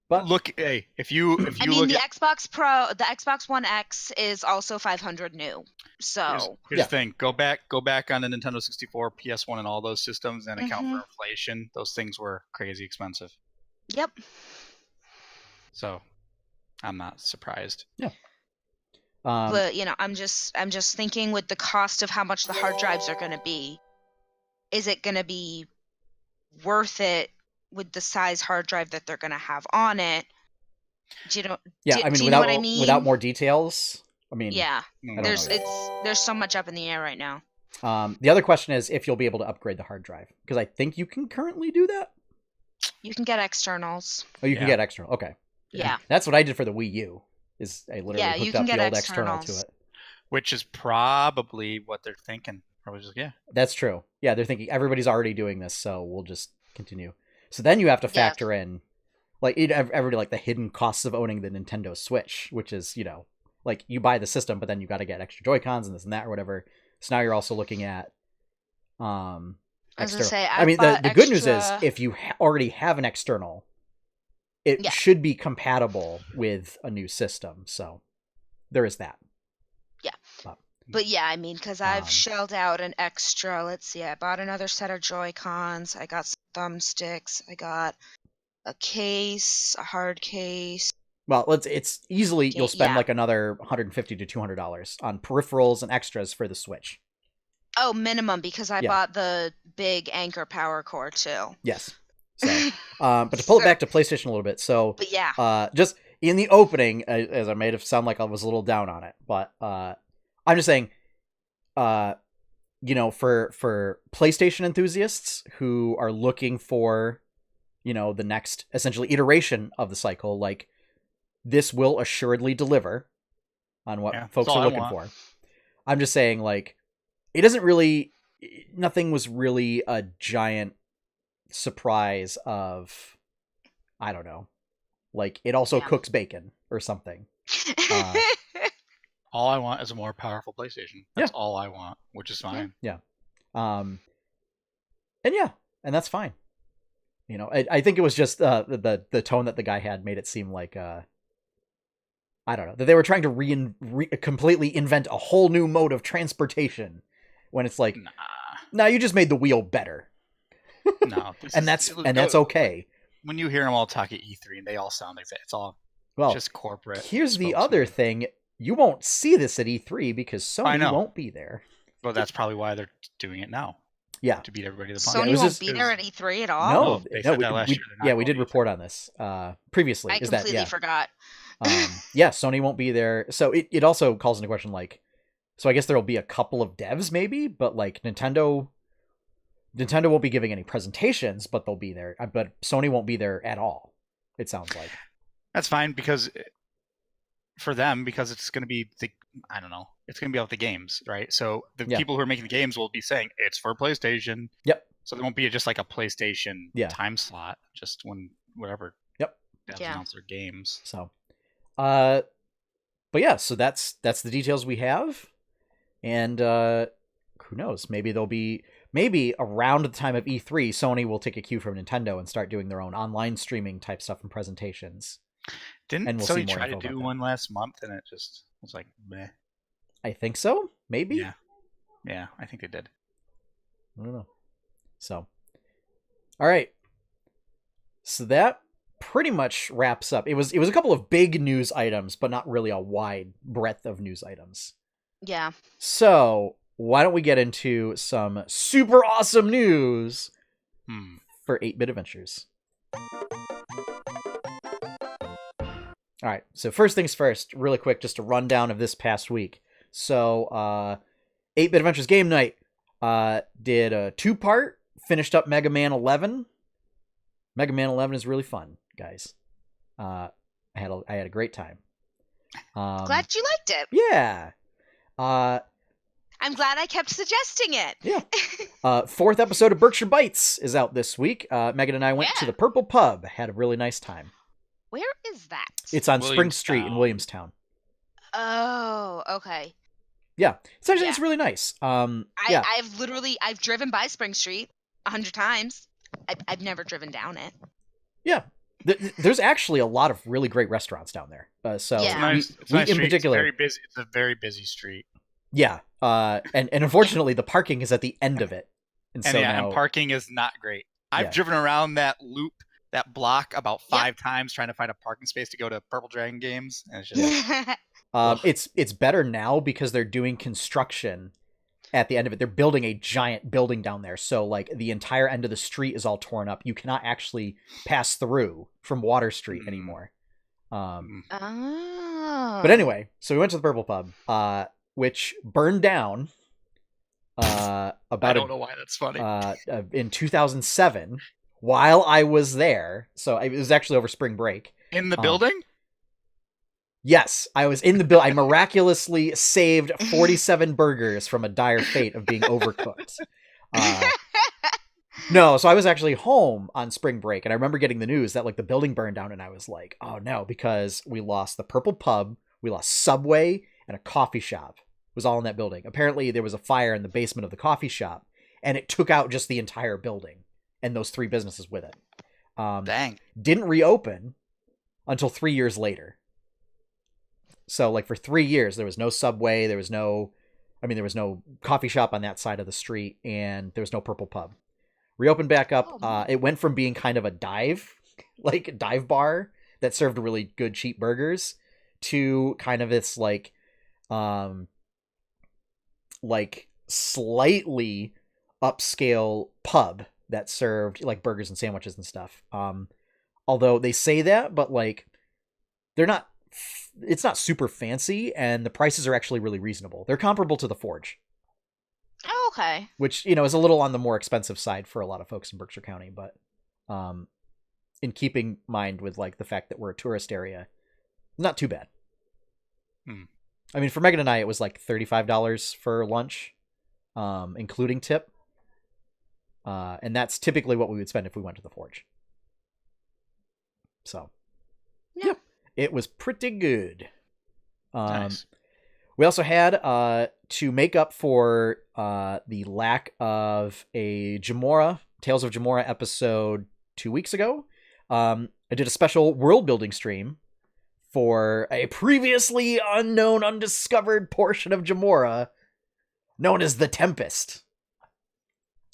But look, hey, if you the Xbox Pro, the Xbox One X is also $500 new. So here's the thing: go back on the Nintendo 64, PS1, and all those systems, and account for inflation. Those things were crazy expensive. Yep. So, I'm not surprised. Yeah. But I'm just thinking, with the cost of how much the hard drives are going to be, is it going to be worth it with the size hard drive that they're going to have on it? Do you know? Yeah, do you know what I mean? Without more details, yeah, there's so much up in the air right now. The other question is if you'll be able to upgrade the hard drive, because I think you can currently do that. You can get externals. Oh, you can get external. Okay. Yeah. That's what I did for the Wii U. I literally hooked up the old external to it. Which is probably what they're thinking. Probably just, yeah. That's true. Yeah, they're thinking everybody's already doing this, so we'll just continue. So then you have to factor in, like, everybody, like, the hidden costs of owning the Nintendo Switch, which is, like, you buy the system, but then you got to get extra Joy-Cons and this and that or whatever. So now you're also looking at external. The good news is if you already have an external, it should be compatible with a new system. So there is that. Yeah. But yeah, I mean, because I've shelled out an extra, let's see, I bought another set of Joy-Cons, I got some thumbsticks, I got a case, a hard case. Well, it's easily, you'll spend like another $150 to $200 on peripherals and extras for the Switch. Oh, minimum, because I bought the big Anchor power cord too. Yes. So, but to pull it back to PlayStation a little bit, so, but yeah. Just in the opening, as I made it sound like I was a little down on it, but I'm just saying, for PlayStation enthusiasts who are looking for, the next essentially iteration of the cycle, like, this will assuredly deliver on what folks are looking for. I'm just saying, like, nothing was really a giant surprise of, I don't know, like, it also cooks bacon or something. All I want is a more powerful PlayStation. That's all I want, which is fine. Yeah. And that's fine. I think it was just the tone that the guy had made it seem like, I don't know, that they were trying to completely invent a whole new mode of transportation when it's like, nah, you just made the wheel better. No. and that's okay. When you hear them all talk at E3 and they all sound like that, it's all just corporate. Here's the other thing. You won't see this at E3 because Sony won't be there. Well, that's probably why they're doing it now. Yeah. To beat everybody to the punch. Sony won't be there at E3 at all? No, they said that last year. We did report on this previously. I completely forgot. Sony won't be there. So it also calls into question, like, so I guess there'll be a couple of devs maybe, but like Nintendo won't be giving any presentations, but they'll be there. But Sony won't be there at all, it sounds like. That's fine because it's going to be it's going to be about the games, right? So the people who are making the games will be saying it's for PlayStation. Yep. So there won't be just like a PlayStation time slot, just when whatever. Yep. Announce their games. So, but yeah, so that's the details we have, and who knows? Maybe around the time of E3, Sony will take a cue from Nintendo and start doing their own online streaming type stuff and presentations. Didn't Sony try to do one last month and it just was like, meh? I think so. Maybe. Yeah, I think they did. I don't know. So, all right. So that pretty much wraps up. It was a couple of big news items, but not really a wide breadth of news items. Yeah. So why don't we get into some super awesome news for 8-Bit Adventures? All right, so first things first, really quick, just a rundown of this past week. So, 8-Bit Adventures Game Night did a 2-part, finished up Mega Man 11. Mega Man 11 is really fun, guys. I had a great time. Glad you liked it. Yeah. I'm glad I kept suggesting it. Yeah. 4th episode of Berkshire Bites is out this week. Megan and I went to the Purple Pub, had a really nice time. Where is that? It's on Spring Street in Williamstown. Oh, okay. Yeah, it's really nice. I've driven by Spring Street 100 times. I've never driven down it. Yeah, there's actually a lot of really great restaurants down there. It's nice in particular, it's a very busy street. Yeah, and unfortunately the parking is at the end of it, and parking is not great. I've driven around that loop. That block about 5 times trying to find a parking space to go to Purple Dragon games, and it's just it's better now because they're doing construction at the end of it. They're building a giant building down there, so like the entire end of the street is all torn up. You cannot actually pass through from Water Street anymore. But anyway, so we went to the Purple Pub, which burned down. I don't know why that's funny. In 2007. While I was there, so it was actually over spring break. In the building? Yes, I was in the building. I miraculously saved 47 burgers from a dire fate of being overcooked. No, so I was actually home on spring break, and I remember getting the news that like the building burned down, and I was like, oh no, because we lost the Purple Pub, we lost Subway, and a coffee shop. It was all in that building. Apparently there was a fire in the basement of the coffee shop, and it took out just the entire building and those 3 businesses with it. Dang. Didn't reopen until 3 years later. So like for 3 years, there was no Subway, there was no coffee shop on that side of the street, and there was no Purple Pub. Reopened back up. It went from being kind of a dive bar that served really good cheap burgers to kind of this like slightly upscale pub that served like burgers and sandwiches and stuff. Although they say that, but like it's not super fancy, and the prices are actually really reasonable. They're comparable to the Forge. Oh, okay. Which, is a little on the more expensive side for a lot of folks in Berkshire County, but in keeping mind with like the fact that we're a tourist area, not too bad. I mean, for Megan and I, it was like $35 for lunch, including tip. And that's typically what we would spend if we went to the Forge. So, yeah, it was pretty good. Nice. We also had, to make up for the lack of a Tales of Jemmora episode 2 weeks ago, I did a special world building stream for a previously unknown, undiscovered portion of Jemmora known as the Tempest,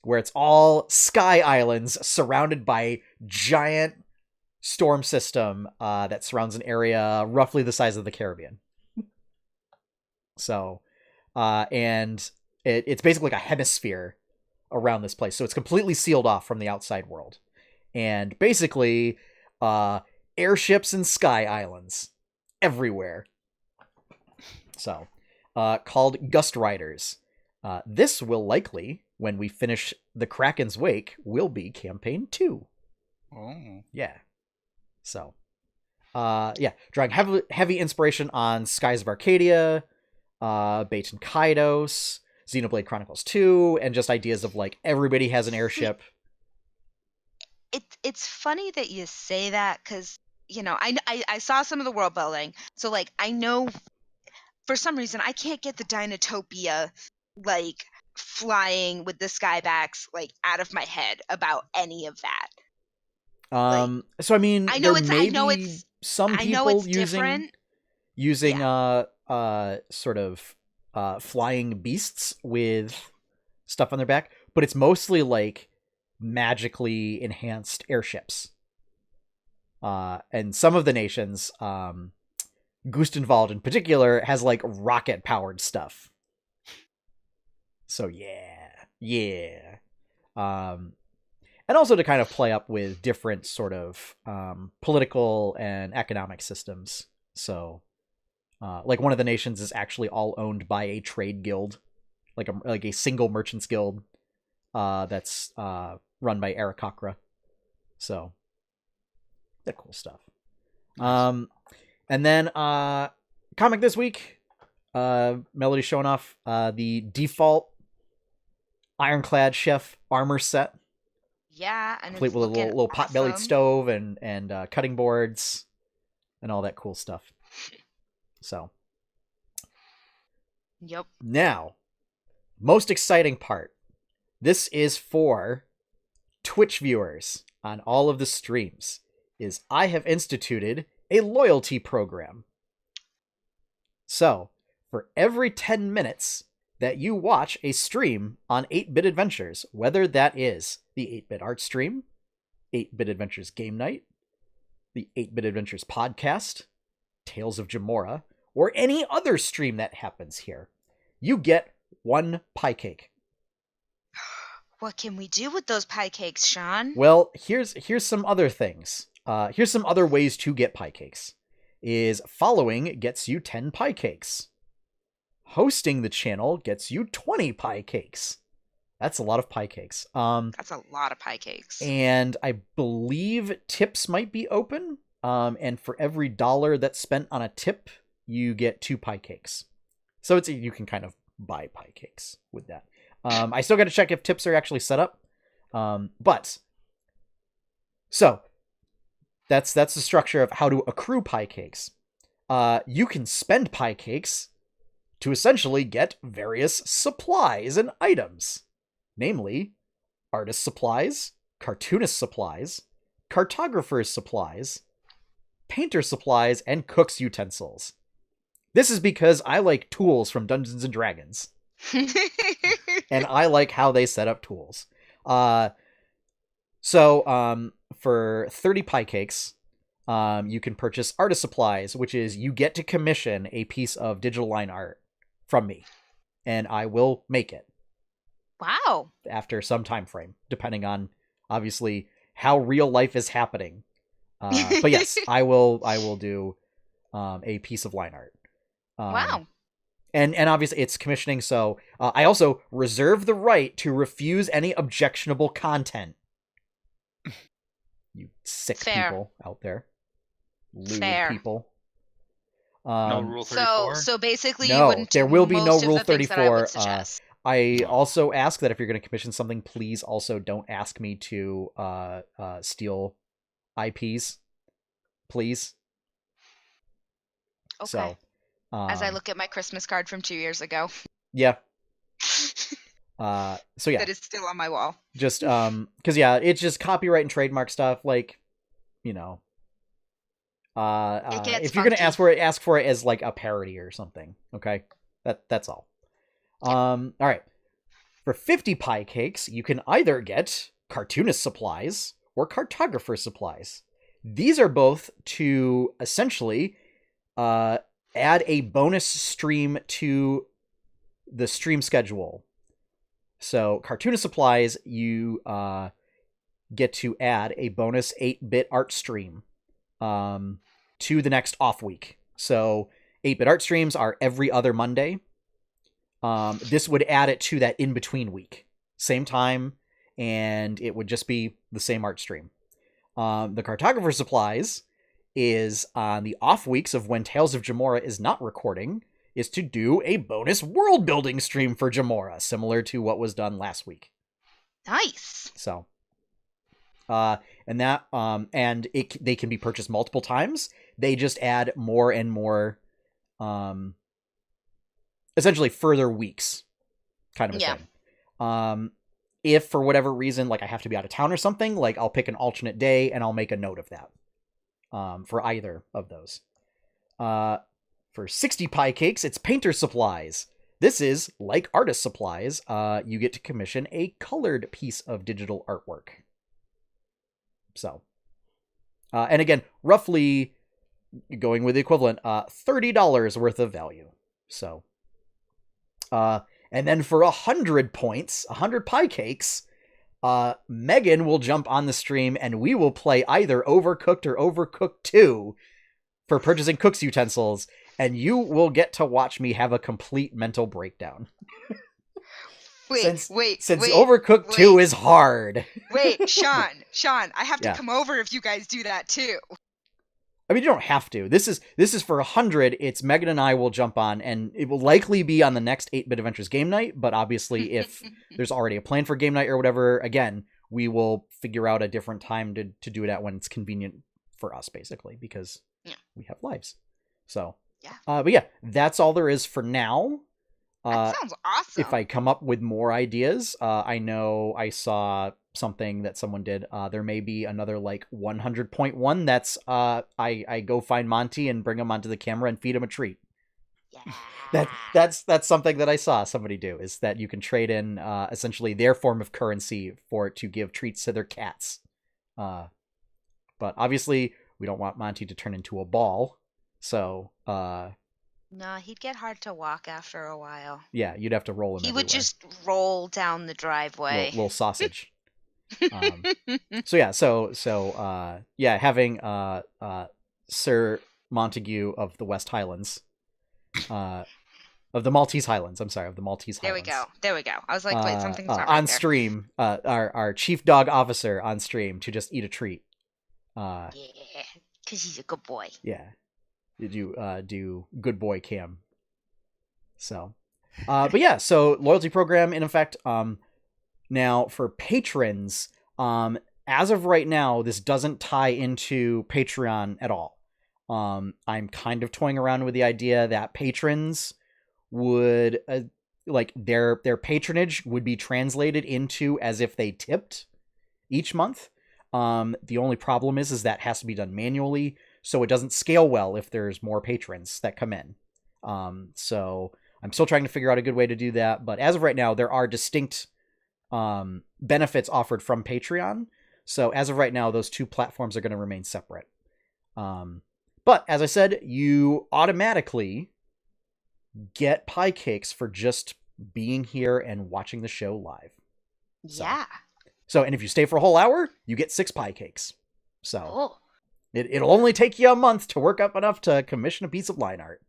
where it's all sky islands surrounded by giant storm system that surrounds an area roughly the size of the Caribbean. So, and it's basically like a hemisphere around this place. So it's completely sealed off from the outside world. And basically, airships and sky islands everywhere. So, called Gust Riders. This will likely, when we finish the Kraken's Wake, will be campaign 2. Oh. Yeah. So, drawing heavy inspiration on Skies of Arcadia, Baten Kaidos, Xenoblade Chronicles 2, and just ideas of like everybody has an airship. It's funny that you say that, because I saw some of the world building, so like I know for some reason I can't get the Dinotopia like flying with the skybacks like out of my head about any of that. So I mean, I know it's some people using yeah. Sort of flying beasts with stuff on their back, but it's mostly like magically enhanced airships. And some of the nations, Gustenwald in particular, has like rocket powered stuff. So yeah. And also to kind of play up with different sort of political and economic systems. So, like one of the nations is actually all owned by a trade guild, like a single merchants guild, that's run by Aarakocra. So, that cool stuff. Nice. And then comic this week, Melody showing off the default Ironclad Chef armor set. Yeah, and complete with a little pot-bellied stove and cutting boards and all that cool stuff. So, yep. Now, most exciting part. This is for Twitch viewers on all of the streams. Is I have instituted a loyalty program. So, for every 10 minutes that you watch a stream on 8-Bit Adventures, whether that is the 8-Bit Art Stream, 8-Bit Adventures Game Night, the 8-Bit Adventures Podcast, Tales of Jemmora, or any other stream that happens here, you get 1 pie cake. What can we do with those pie cakes, Sean? Well, here's some other things. Here's some other ways to get pie cakes. Is following gets you 10 pie cakes. Hosting the channel gets you 20 pie cakes. That's a lot of pie cakes. That's a lot of pie cakes. And I believe tips might be open. And for every $1 that's spent on a tip, you get 2 pie cakes. So you can kind of buy pie cakes with that. I still got to check if tips are actually set up. But so that's the structure of how to accrue pie cakes. You can spend pie cakes to essentially get various supplies and items, namely artist supplies, cartoonist supplies, cartographer's supplies, painter supplies, and cook's utensils. This is because I like tools from Dungeons and Dragons. And I like how they set up tools. So for 30 pie cakes, you can purchase artist supplies, which is you get to commission a piece of digital line art from me, and I will make it. Wow. After some time frame, depending on obviously how real life is happening. But yes, I will do a piece of line art. Wow. And obviously it's commissioning, so I also reserve the right to refuse any objectionable content. You sick people out there. Lewd people. No Rule 34? So basically no, you wouldn't there will be no Rule 34. I I also ask that if you're going to commission something, please also don't ask me to steal IPs. Please. Okay. So, as I look at my Christmas card from 2 years ago. Yeah. So yeah. That is still on my wall. Just because yeah, it's just copyright and trademark stuff. Like, you know, if you're gonna ask for it as like a parody or something. Okay, that's all. All right. For 50 pie cakes, you can either get cartoonist supplies or cartographer supplies. These are both to essentially add a bonus stream to the stream schedule. So cartoonist supplies, you get to add a bonus 8-bit art stream to the next off week. So 8-bit art streams are every other Monday. This would add it to that in-between week. Same time, and it would just be the same art stream. The cartographer supplies is on the off weeks of when Tales of Jemmora is not recording, is to do a bonus world building stream for Jemmora, similar to what was done last week. Nice. So, and that, and they can be purchased multiple times. They just add more and more, essentially further weeks, kind of a thing. If for whatever reason, like I have to be out of town or something, like I'll pick an alternate day and I'll make a note of that, for either of those. For 60 pie cakes, it's painter supplies. This is, like artist supplies, you get to commission a colored piece of digital artwork. So, and again, roughly going with the equivalent, $30 worth of value. So, and then for 100 points, 100 pie cakes, Megan will jump on the stream and we will play either Overcooked or Overcooked 2 for purchasing cook's utensils. And you will get to watch me have a complete mental breakdown. Since Overcooked 2 is hard. Wait, Sean, I have to come over if you guys do that too. I mean, you don't have to. This is for 100. It's Megan and I will jump on, and it will likely be on the next 8-Bit Adventures game night. But obviously, if there's already a plan for game night or whatever, again, we will figure out a different time to do it at when it's convenient for us, basically, because we have lives. So. Yeah. But yeah, that's all there is for now. That sounds awesome. If I come up with more ideas, I know I saw something that someone did. There may be another like 100.1. That's I go find Monty and bring him onto the camera and feed him a treat. Yeah. That's something that I saw somebody do, is that you can trade in essentially their form of currency to give treats to their cats. But obviously we don't want Monty to turn into a ball. So, no, he'd get hard to walk after a while. Yeah, you'd have to roll him. He would just roll down the driveway. Little sausage. Having Sir Montague of the West Highlands, of the Maltese Highlands. I'm sorry, of the Maltese Highlands. There we go. I was like, wait, something's not right on there. Stream. Our chief dog officer on stream to just eat a treat. Yeah, because he's a good boy. Yeah. do good boy Cam. So, but yeah, so loyalty program in effect. Now for patrons, as of right now, this doesn't tie into Patreon at all. I'm kind of toying around with the idea that patrons would like their patronage would be translated into as if they tipped each month. The only problem is that has to be done manually, so it doesn't scale well if there's more patrons that come in. So I'm still trying to figure out a good way to do that, but as of right now, there are distinct benefits offered from Patreon. So as of right now, those two platforms are going to remain separate. But as I said, you automatically get pie cakes for just being here and watching the show live. Yeah. So, and if you stay for a whole hour, you get 6 pie cakes. So it'll only take you a month to work up enough to commission a piece of line art.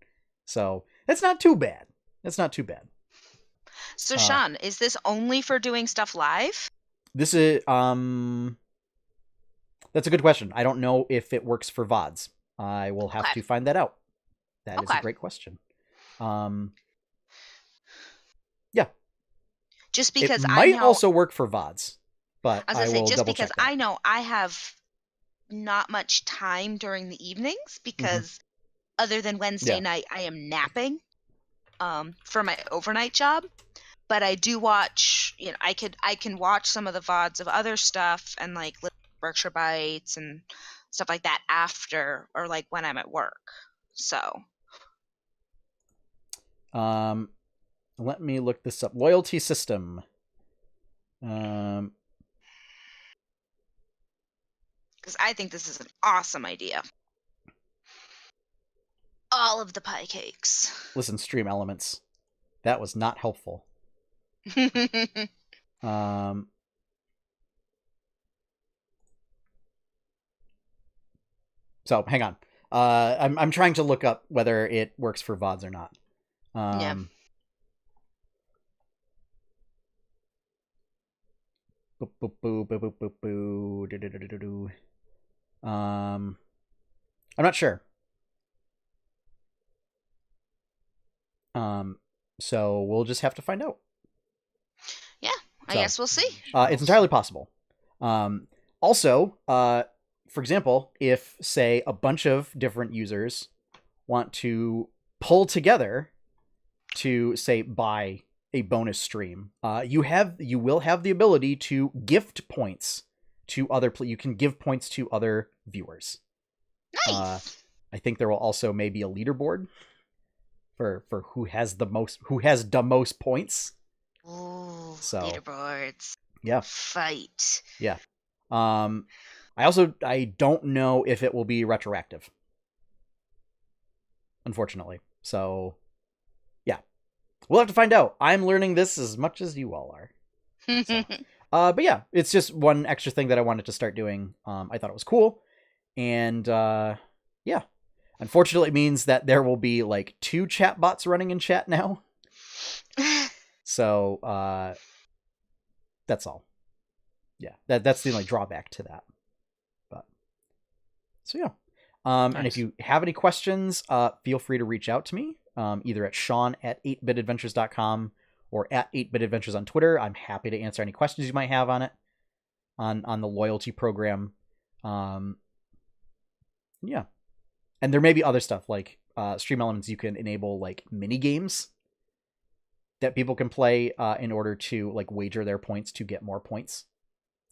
So it's not too bad. So Sean, is this only for doing stuff live? This is that's a good question. I don't know if it works for VODs. I will have to find that out. That is a great question. Yeah. Just because it might also work for VODs, but I was gonna say, just because that. I know I have not much time during the evenings because other than Wednesday night, I am napping for my overnight job. But I do watch, I can watch some of the VODs of other stuff and like Berkshire Bites and stuff like that after or like when I'm at work. So let me look this up. Loyalty system. Because I think this is an awesome idea. All of the pie cakes. Listen, Stream Elements. That was not helpful. So hang on. I'm trying to look up whether it works for VODs or not. Yeah. I'm not sure. So we'll just have to find out. Yeah, I guess we'll see. It's entirely possible. Also, for example, if, say, a bunch of different users want to pull together to, say, buy a bonus stream, you will have the ability to gift points to other. You can give points to other viewers. Nice. I think there will also maybe a leaderboard for who has the most points. Ooh, so leaderboards. Yeah. Fight. Yeah. I don't know if it will be retroactive, unfortunately. So, yeah, we'll have to find out. I'm learning this as much as you all are. So, but yeah, it's just one extra thing that I wanted to start doing. I thought it was cool, and yeah. Unfortunately, it means that there will be like 2 chat bots running in chat now. So, that's all. Yeah, that's the only drawback to that. But so yeah. Nice. And if you have any questions, feel free to reach out to me, either at Sean@8bitadventures.com or at 8bitadventures on Twitter. I'm happy to answer any questions you might have on it, on the loyalty program. Yeah. And there may be other stuff like Stream Elements. You can enable like mini games that people can play in order to like wager their points to get more points.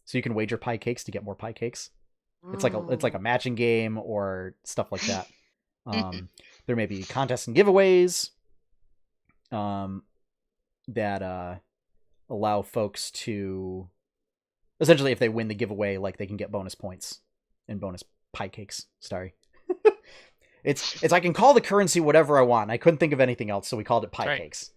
So you can wager pie cakes to get more pie cakes. Ooh. It's like a matching game or stuff like that. There may be contests and giveaways that allow folks to essentially, if they win the giveaway, like they can get bonus points and bonus pie cakes. Sorry. It's I can call the currency whatever I want. I couldn't think of anything else, so we called it pie cakes.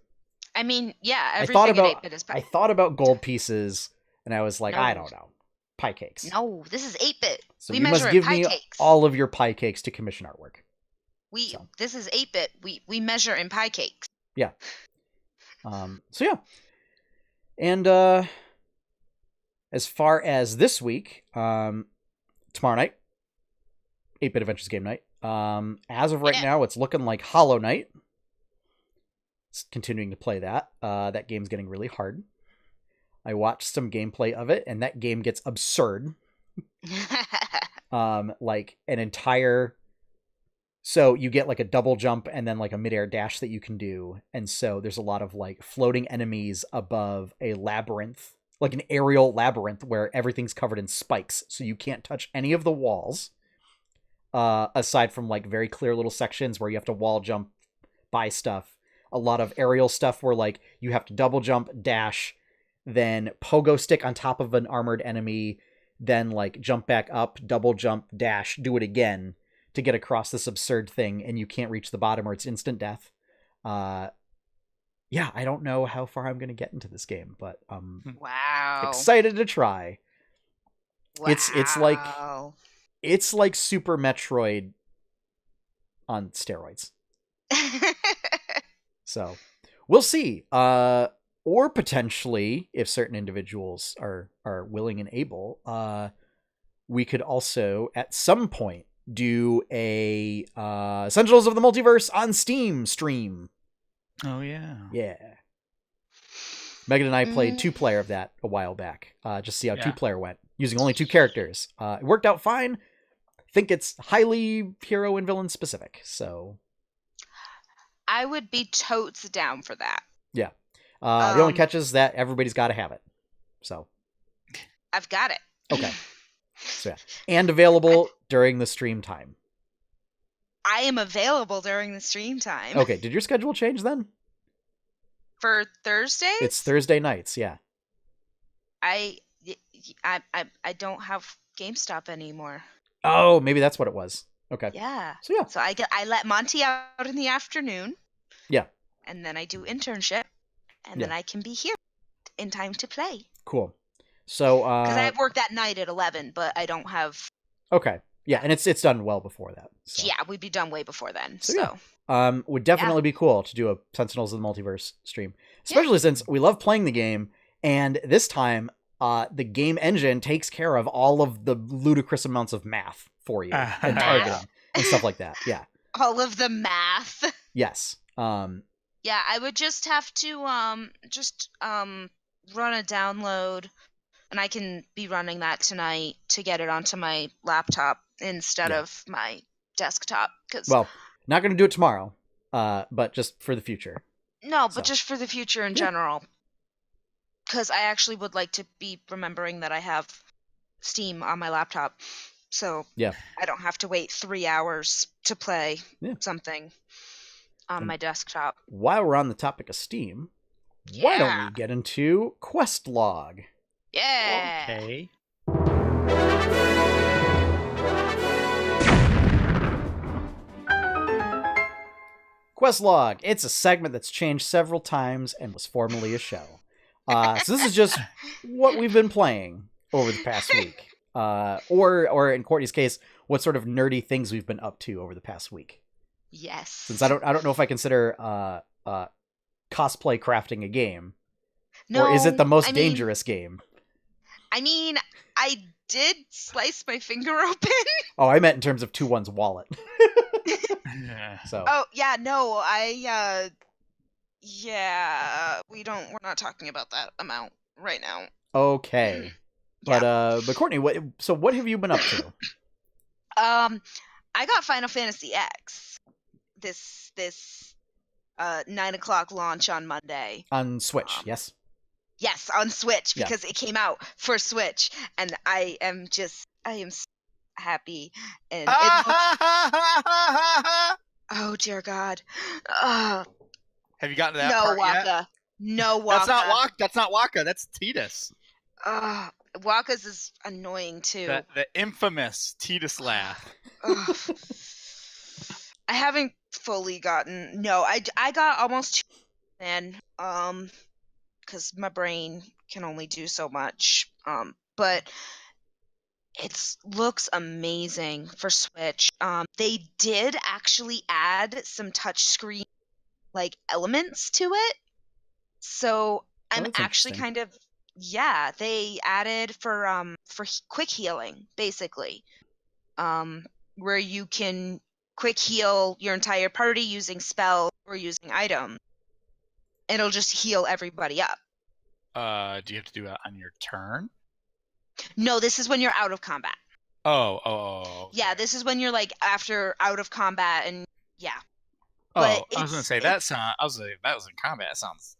I mean, yeah, everything in 8-bit is pie. I thought about gold pieces, and I was like, no. I don't know. Pie cakes. No, this is 8-bit. So you must give me all of your pie cakes to commission artwork. This is 8-bit. We measure in pie cakes. Yeah. So yeah. And as far as this week, tomorrow night, 8-Bit Adventures game night. As of right now, it's looking like Hollow Knight. Continuing to play that. That game's getting really hard. I watched some gameplay of it, and that game gets absurd. Like an entire... So you get like a double jump and then like a midair dash that you can do. And so there's a lot of like floating enemies above a labyrinth, like an aerial labyrinth where everything's covered in spikes. So you can't touch any of the walls, aside from like very clear little sections where you have to wall jump by stuff. A lot of aerial stuff where like you have to double jump, dash, then pogo stick on top of an armored enemy, then like jump back up, double jump, dash, do it again to get across this absurd thing, and you can't reach the bottom or it's instant death. Yeah, I don't know how far I'm going to get into this game, but wow, excited to try. Wow. It's like Super Metroid on steroids. So we'll see. Or potentially, if certain individuals are willing and able, we could also at some point do a Essentials of the Multiverse on Steam stream. Oh yeah. Yeah. Megan and I played 2-player of that a while back. Just see how 2-player went, using only 2 characters. It worked out fine. I think it's highly hero and villain specific, so I would be totes down for that. Yeah. The only catch is that everybody's got to have it. So I've got it. Okay. So yeah. And available during the stream time. I am available during the stream time. Okay. Did your schedule change then? For Thursdays? It's Thursday nights. Yeah. I don't have GameStop anymore. Oh, maybe that's what it was. Okay. Yeah. So yeah. So I let Monty out in the afternoon. Yeah. And then I do internship, and then I can be here in time to play. Cool. So because I have work that night at 11, but I don't have. Okay. Yeah, and it's done well before that. So. Yeah, we'd be done way before then. So. Yeah. Would definitely be cool to do a Sentinels of the Multiverse stream, especially since we love playing the game, and this time the game engine takes care of all of the ludicrous amounts of math for you and targeting and stuff like that. Yeah. All of the math. Yes. Yeah, I would just have to run a download, and I can be running that tonight to get it onto my laptop instead of my desktop. Well, not going to do it tomorrow, but just for the future. No, but just for the future in general. Because I actually would like to be remembering that I have Steam on my laptop, so I don't have to wait 3 hours to play something on my desktop. While we're on the topic of Steam, why don't we get into Quest Log? Yeah. Okay. Quest Log. It's a segment that's changed several times and was formerly a show. So this is just what we've been playing over the past week. Or in Courtney's case, what sort of nerdy things we've been up to over the past week. Yes. Since I don't know if I consider cosplay crafting a game. No, or is it the most dangerous game? I mean, I did slice my finger open. Oh, I meant in terms of 2-1's wallet. So. Oh, yeah, no, we're not talking about that amount right now. Okay. But Courtney, what have you been up to? I got Final Fantasy X this 9:00 launch on Monday. On Switch, yes? Yes, on Switch, because it came out for Switch, and I am so happy. And oh dear God. Have you gotten to that part yet? No, Waka. That's not Waka. That's Tidus. Waka's is annoying too. The infamous Tidus laugh. I haven't fully gotten. No, I got almost 2 in. Because my brain can only do so much. But it looks amazing for Switch. They did actually add some touchscreen like elements to it. So I'm actually kind of they added for quick healing, basically. Where you can quick heal your entire party using spells or using items. It'll just heal everybody up. Do you have to do it on your turn? No, this is when you're out of combat. Oh. Okay. Yeah, this is when you're like after out of combat and yeah. Oh, I was gonna say that sound. I was like, that was in combat. That sounds.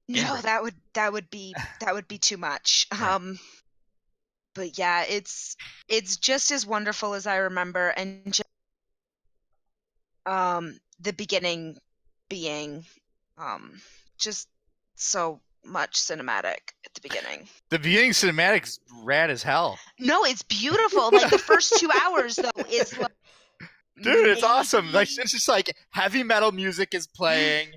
No, that would be too much. Right. But yeah, it's just as wonderful as I remember, and just the beginning being just so much cinematic at the beginning. The beginning cinematic's rad as hell. No, it's beautiful. Like the first 2 hours though is like, dude, it's awesome. Like it's just like heavy metal music is playing,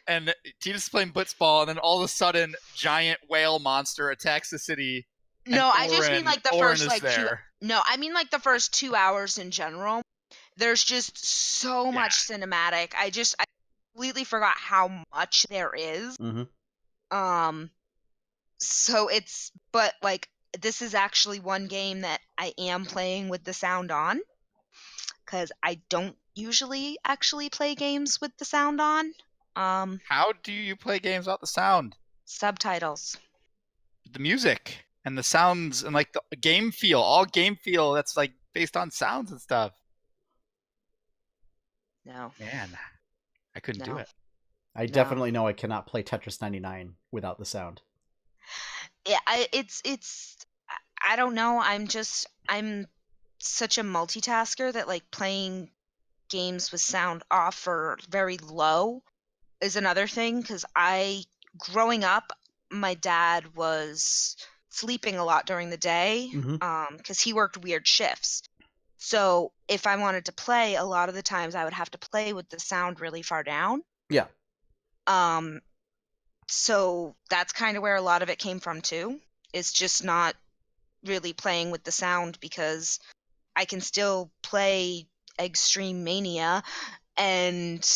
and Tina's playing blitzball, and then all of a sudden, giant whale monster attacks the city. No, I just mean like the first like there. I mean like the first 2 hours in general. There's just so much cinematic. I completely forgot how much there is. Mm-hmm. So but like this is actually one game that I am playing with the sound on, because I don't usually actually play games with the sound on. How do you play games without the sound? Subtitles. The music and the sounds and like the game feel, all game feel that's like based on sounds and stuff. No. Man, I couldn't do it. I definitely know I cannot play Tetris 99 without the sound. Yeah, it's I don't know. I'm such a multitasker that like playing games with sound off or very low is another thing, because growing up, my dad was sleeping a lot during the day because he worked weird shifts. So if I wanted to play, a lot of the times I would have to play with the sound really far down. Yeah. So that's kind of where a lot of it came from too. It's just not really playing with the sound, because I can still play Extreme Mania and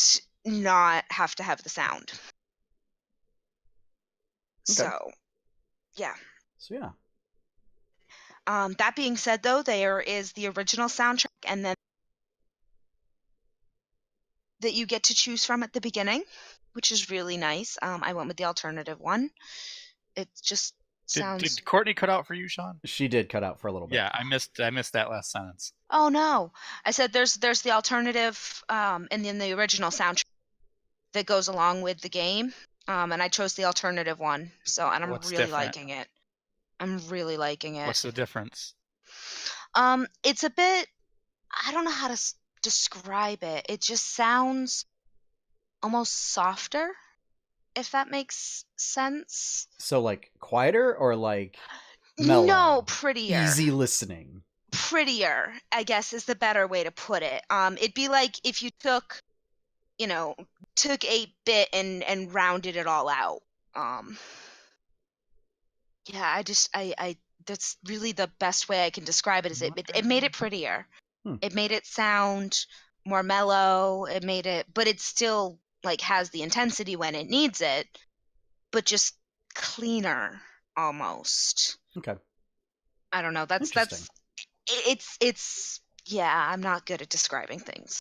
not have to have the sound. Okay. So, yeah. That being said, though, there is the original soundtrack, and then that you get to choose from at the beginning, which is really nice. I went with the alternative one. It just sounds. Did Courtney cut out for you, Sean? She did cut out for a little bit. Yeah, I missed that last sentence. Oh no! I said there's the alternative, and then the original soundtrack that goes along with the game. And I chose the alternative one, and I'm really liking it. I'm really liking it. What's the difference? It's a bit, I don't know how to describe it. It just sounds almost softer, if that makes sense. So like quieter or like mellow? No, prettier. Easy listening. Prettier, I guess, is the better way to put it. It'd be like if you took 8-bit and rounded it all out. Yeah, I that's really the best way I can describe it. Is it made it prettier. It made it sound more mellow. It made it, but it still like has the intensity when it needs it, but just cleaner almost. Okay. I don't know. That's it's yeah, I'm not good at describing things.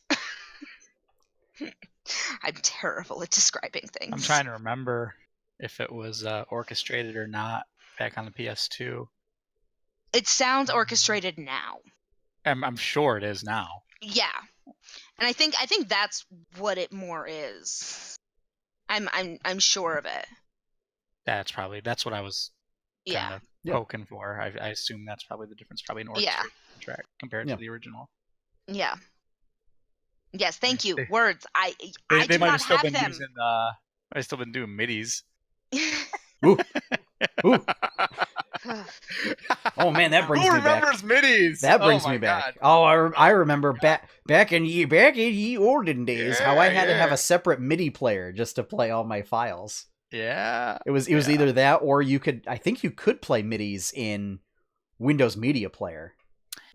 I'm terrible at describing things. I'm trying to remember if it was orchestrated or not back on the PS2. It sounds orchestrated now. I'm sure it is now. Yeah, and I think that's what it more is. I'm sure of it. That's what I was kind of poking for. I assume that's probably the difference. Probably an orchestrated track compared to the original. Yeah. Yes, thank you. Words. They do might not have have them. Using, I've still been doing midis. Ooh. Ooh. Oh man, that brings me back. Who remembers midis? That brings me back. Oh, I remember back in ye olden days how I had to have a separate MIDI player just to play all my files. Yeah. It was either that or I think you could play MIDIs in Windows Media Player.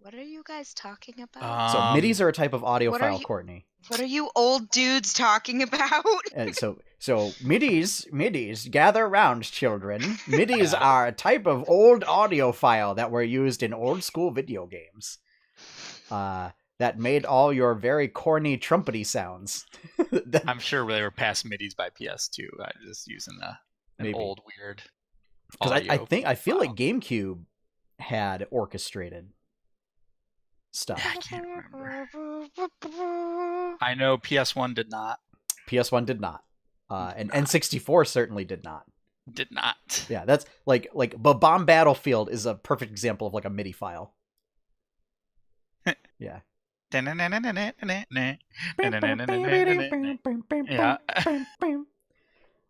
What are you guys talking about? So MIDIs are a type of audio file, Courtney. What are you old dudes talking about? And so MIDIs, gather around, children. MIDIs are a type of old audio file that were used in old school video games. that made all your very corny trumpety sounds. I'm sure they were past MIDIs by PS2. I was just using an old weird. Because I feel like GameCube had orchestrated stuff. I can't remember. I know PS1 did not. PS1 did not. And N64 certainly did not. Did not. Yeah, that's like Bomb Battlefield is a perfect example of like a MIDI file. Yeah.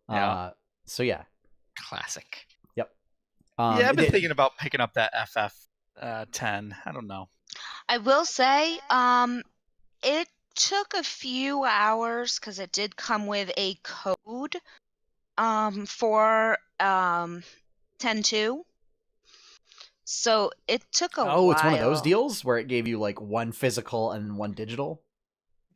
Yeah. So yeah. Classic. Yep. I've been thinking about picking up that FF10. I don't know. I will say, it took a few hours because it did come with a code for 10.2. So it took a while. Oh, it's one of those deals where it gave you like one physical and one digital?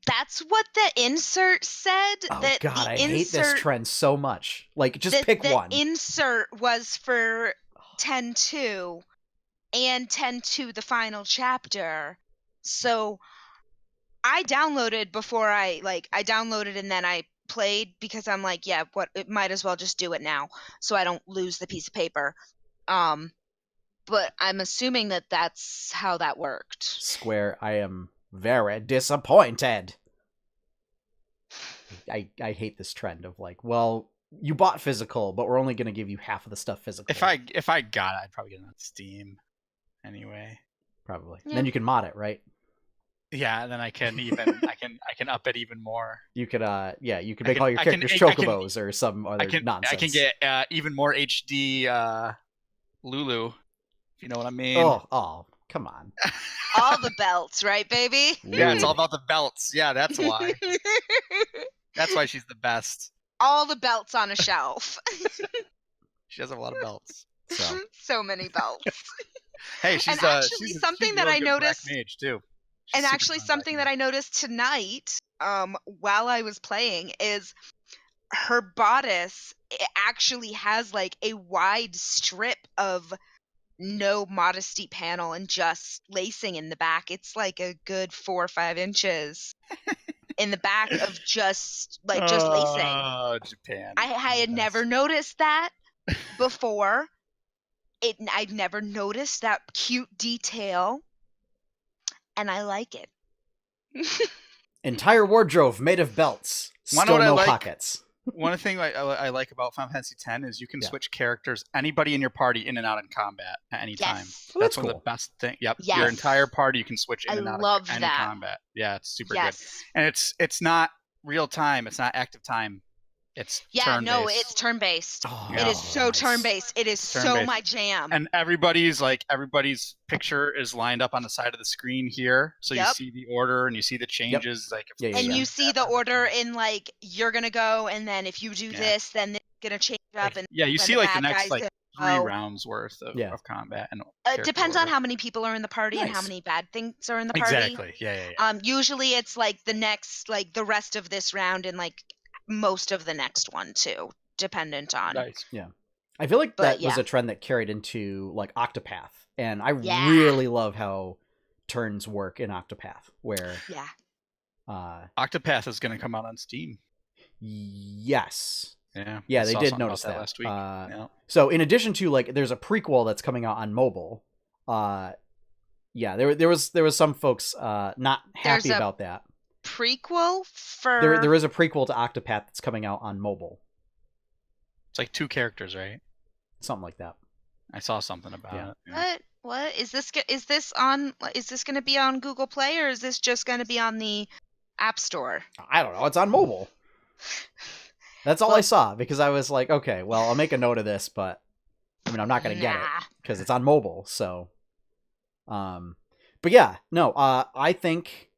That's what the insert said. Oh God, I hate this trend so much. Like, just pick one. The insert was for 10.2 and 10.2 the final chapter. So I downloaded before I downloaded and then I played because I'm like, yeah, it might as well just do it now so I don't lose the piece of paper. But I'm assuming that that's how that worked. Square, I am very disappointed. I hate this trend of like, well, you bought physical, but we're only going to give you half of the stuff physical. If I got it, I'd probably get it on Steam anyway. Probably. Yeah. Then you can mod it, right? Yeah, then I can I can up it even more. You could you could make all your characters chocobos or some other nonsense. I can get even more HD Lulu, if you know what I mean. Oh, come on. All the belts, right, baby? Yeah, it's all about the belts. Yeah, that's why. That's why she's the best. All the belts on a shelf. She has a lot of belts. So many belts. Hey, she's something that I noticed mage too. And actually something that I noticed tonight while I was playing is her bodice actually has like a wide strip of no modesty panel and just lacing in the back. It's like a good 4 or 5 inches in the back of just lacing. Oh, Japan. I had never noticed that before. I'd never noticed that cute detail. And I like it. Entire wardrobe made of belts. Still no pockets. One thing I like about Final Fantasy X is you can switch characters, anybody in your party, in and out in combat at any time. Well, that's one cool. of the best things. Yep. Yes. Your entire party you can switch in and out of any combat. Yeah, it's super good. And it's not real time. It's not active time. It's turn-based. No, it's turn-based. Oh, it is so turn-based. It is so my jam. And everybody's picture is lined up on the side of the screen here, so you see the order and you see the changes. Like, you see the order in like you're gonna go, and then if you do this, then it's gonna change up. And you see like the next 3 rounds worth of combat. And it depends on how many people are in the party and how many bad things are in the party. Exactly. Yeah. Usually it's like the next, like the rest of this round and like most of the next one too, dependent on. Nice. Yeah. I feel like that was a trend that carried into like Octopath, and I really love how turns work in Octopath, where Octopath is going to come out on Steam. Yes. Yeah, they did notice that last week. So in addition to like, there's a prequel that's coming out on mobile. There was some folks not happy about that. Prequel for there is a prequel to Octopath that's coming out on mobile. It's like 2 characters, right? Something like that. I saw something about it. Yeah. What is this going to be on Google Play, or is this just going to be on the App Store? I don't know. It's on mobile. That's all I saw, because I was like, okay, well, I'll make a note of this, but I mean, I'm not going to get it because it's on mobile. So, but yeah, no, I think,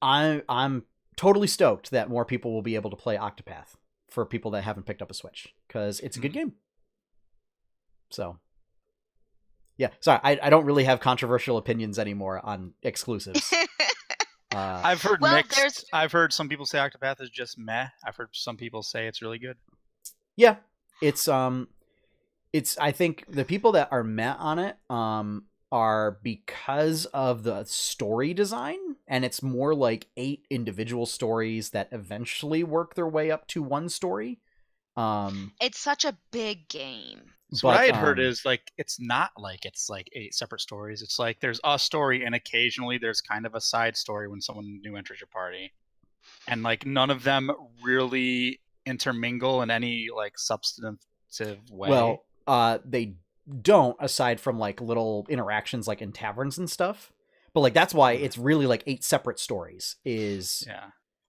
I'm totally stoked that more people will be able to play Octopath for people that haven't picked up a Switch, because it's a good game. So, yeah, sorry, I don't really have controversial opinions anymore on exclusives. I've heard mixed. I've heard some people say Octopath is just meh. I've heard some people say it's really good. Yeah, it's I think the people that are meh on it, are because of the story design, and it's more like 8 individual stories that eventually work their way up to one story. It's such a big game. So what I had heard is like it's not like it's like 8 separate stories. It's like there's a story and occasionally there's kind of a side story when someone new enters your party. And like none of them really intermingle in any like substantive way. Well, they don't, aside from like little interactions like in taverns and stuff. But like that's why it's really like 8 separate stories. Is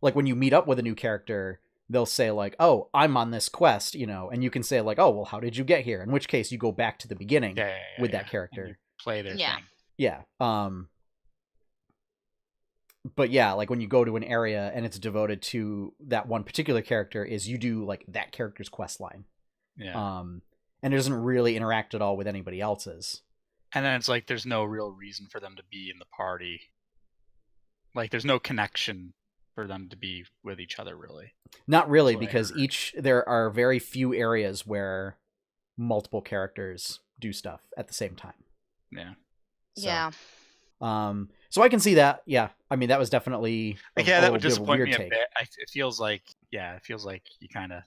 like when you meet up with a new character, they'll say like, "Oh, I'm on this quest," and you can say like, "Oh, well, how did you get here?" In which case, you go back to the beginning with that character, and you play their thing. Yeah. But yeah, like when you go to an area and it's devoted to that one particular character, is you do like that character's quest line. Yeah. And it doesn't really interact at all with anybody else's. And then it's like there's no real reason for them to be in the party. Like there's no connection for them to be with each other, really. Not really, because there are very few areas where multiple characters do stuff at the same time. Yeah. Yeah. So I can see that. Yeah. I mean, that was definitely that would disappoint me a bit. It feels like you kind of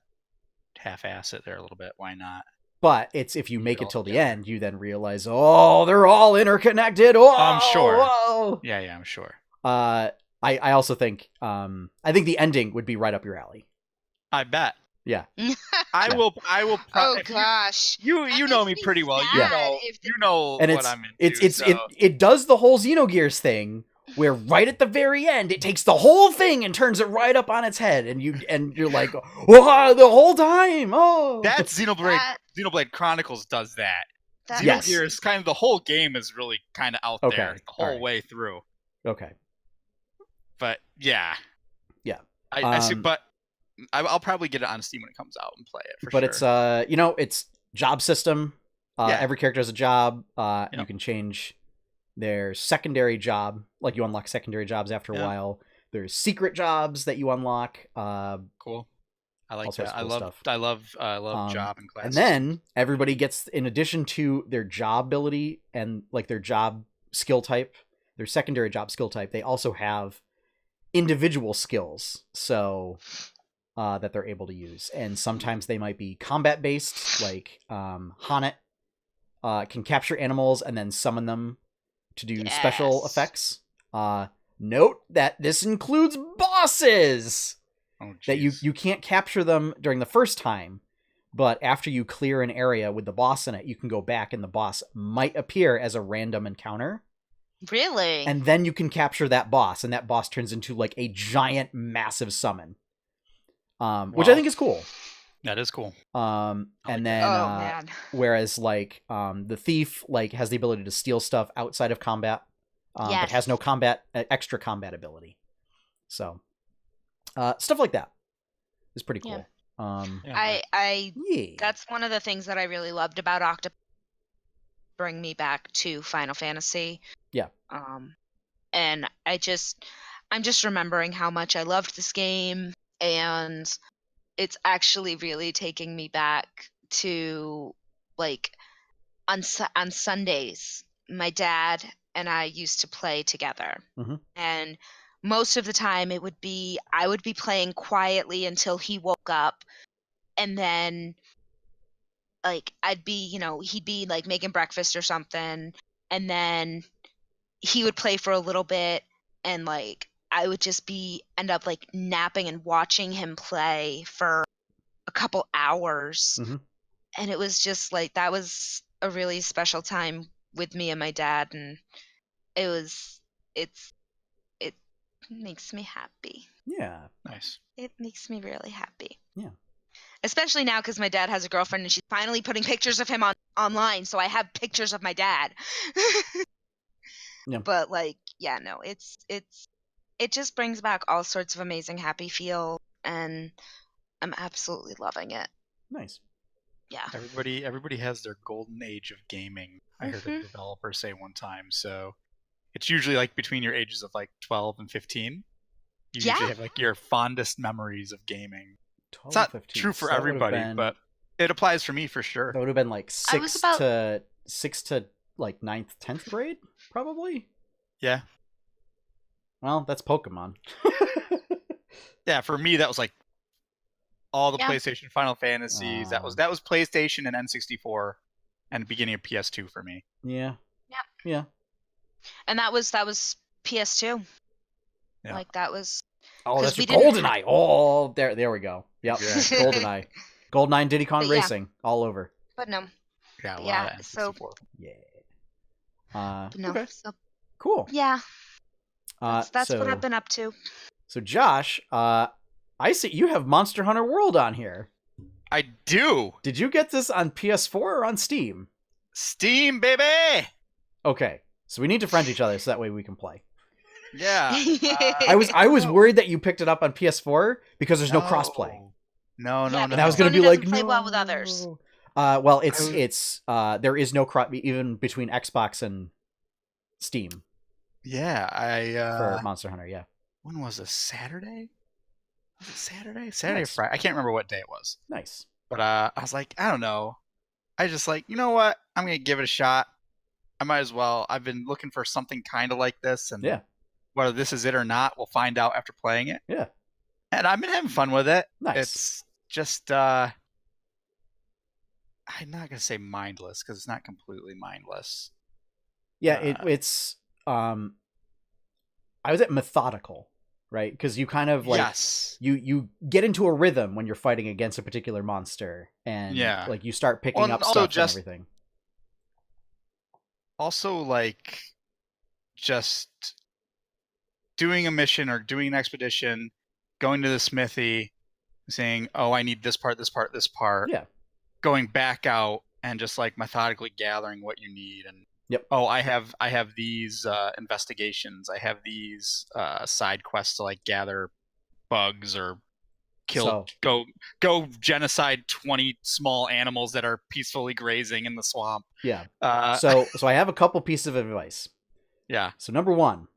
half-ass it there a little bit. Why not? But it's if you make it till the end, you then realize, oh, they're all interconnected. Oh, I'm sure. Whoa. Yeah, I'm sure. I also think I think the ending would be right up your alley. I bet. Yeah. I will. Oh gosh. You know me pretty well. You know and what I'm into. It does the whole Xenogears thing where right at the very end it takes the whole thing and turns it right up on its head, and you're like, oh, the whole time. Oh, that's Xenoblade Chronicles does that. Xenogears, kind of the whole game is really kind of out there the whole way through. Okay. But yeah. I see, but I'll probably get it on Steam when it comes out and play it. But sure. It's job system. Every character has a job. You can change their secondary job, like you unlock secondary jobs after a while. There's secret jobs that you unlock. Cool. I like that. I love job and class. And then everybody gets, in addition to their job ability and like their job skill type, their secondary job skill type, they also have individual skills. So that they're able to use, and sometimes they might be combat based, like Hanet can capture animals and then summon them to do special effects. Note that this includes bosses. That you can't capture them during the first time, but after you clear an area with the boss in it, you can go back and the boss might appear as a random encounter. Really? And then you can capture that boss, and that boss turns into like a giant massive summon. Which I think is cool. That is cool. And then, whereas like the thief like has the ability to steal stuff outside of combat, but has no extra combat ability. So, stuff like that is pretty cool. That's one of the things that I really loved about Octopath. Bring me back to Final Fantasy. Yeah. And I'm just remembering how much I loved this game. And it's actually really taking me back to like on Sundays, my dad and I used to play together. Mm-hmm. And most of the time I would be playing quietly until he woke up, and then like I'd be, he'd be like making breakfast or something, and then he would play for a little bit, and like I would just end up like napping and watching him play for a couple hours. Mm-hmm. And it was just like, that was a really special time with me and my dad. And it makes me happy. Yeah. Nice. It makes me really happy. Yeah. Especially now because my dad has a girlfriend and she's finally putting pictures of him online. So I have pictures of my dad. Yeah. But like, yeah, no, it just brings back all sorts of amazing happy feel, and I'm absolutely loving it. Nice. Yeah. Everybody has their golden age of gaming. I heard a developer say one time. So it's usually like between your ages of like 12 and 15. You usually have like your fondest memories of gaming. It's not 15. True for everybody, but it applies for me for sure. That would have been like 6 to like 9th, 10th grade, probably. Yeah. Well, that's Pokemon. Yeah, for me that was like all the Yeah. PlayStation Final Fantasies. That was PlayStation and N64 and the beginning of PS2 for me. Yeah. Yeah. Yeah. And that was PS2. Yeah. Like that was. Oh, 'Cause that's we your didn't- GoldenEye. Oh, there we go. Yep. Yeah. GoldenEye. GoldenEye and Diddy Kong But yeah. Racing all over. But no. Yeah, a lot Yeah, of so- N64. Yeah. But no. Okay. So, Cool. yeah. That's so, what I've been up to. So Josh, I see you have Monster Hunter World on here. I do. Did you get this on PS4 or on Steam? Steam, baby. Okay. So we need to friend each other so that way we can play. Yeah. I was worried that you picked it up on PS4 because there's no crossplay. No. And I was going to be Sony like, doesn't play no. well with others. Well, it's there is no cross even between Xbox and Steam Yeah, for Monster Hunter. Yeah. When was this? Saturday? Was it Saturday? Saturday or Friday? I can't remember what day it was. Nice. But I was like, I don't know. I just like, you know what? I'm gonna give it a shot. I might as well. I've been looking for something kind of like this, and Yeah. whether this is it or not, we'll find out after playing it. Yeah. And I've been having fun with it. Nice. It's just I'm not gonna say mindless because it's not completely mindless. Yeah, it's I was at methodical, right? Because you kind of like Yes. you get into a rhythm when you're fighting against a particular monster, and Yeah. like you start picking Well, up also stuff and everything. Also, like, just doing a mission or doing an expedition, going to the smithy, saying, "Oh, I need this part, this part, this part." Yeah. Going back out and just like methodically gathering what you need, and Yep. oh, I have these investigations, I have these side quests to like gather bugs or kill, go genocide 20 small animals that are peacefully grazing in the swamp. Yeah. Uh, So I have a couple pieces of advice. yeah. So number one,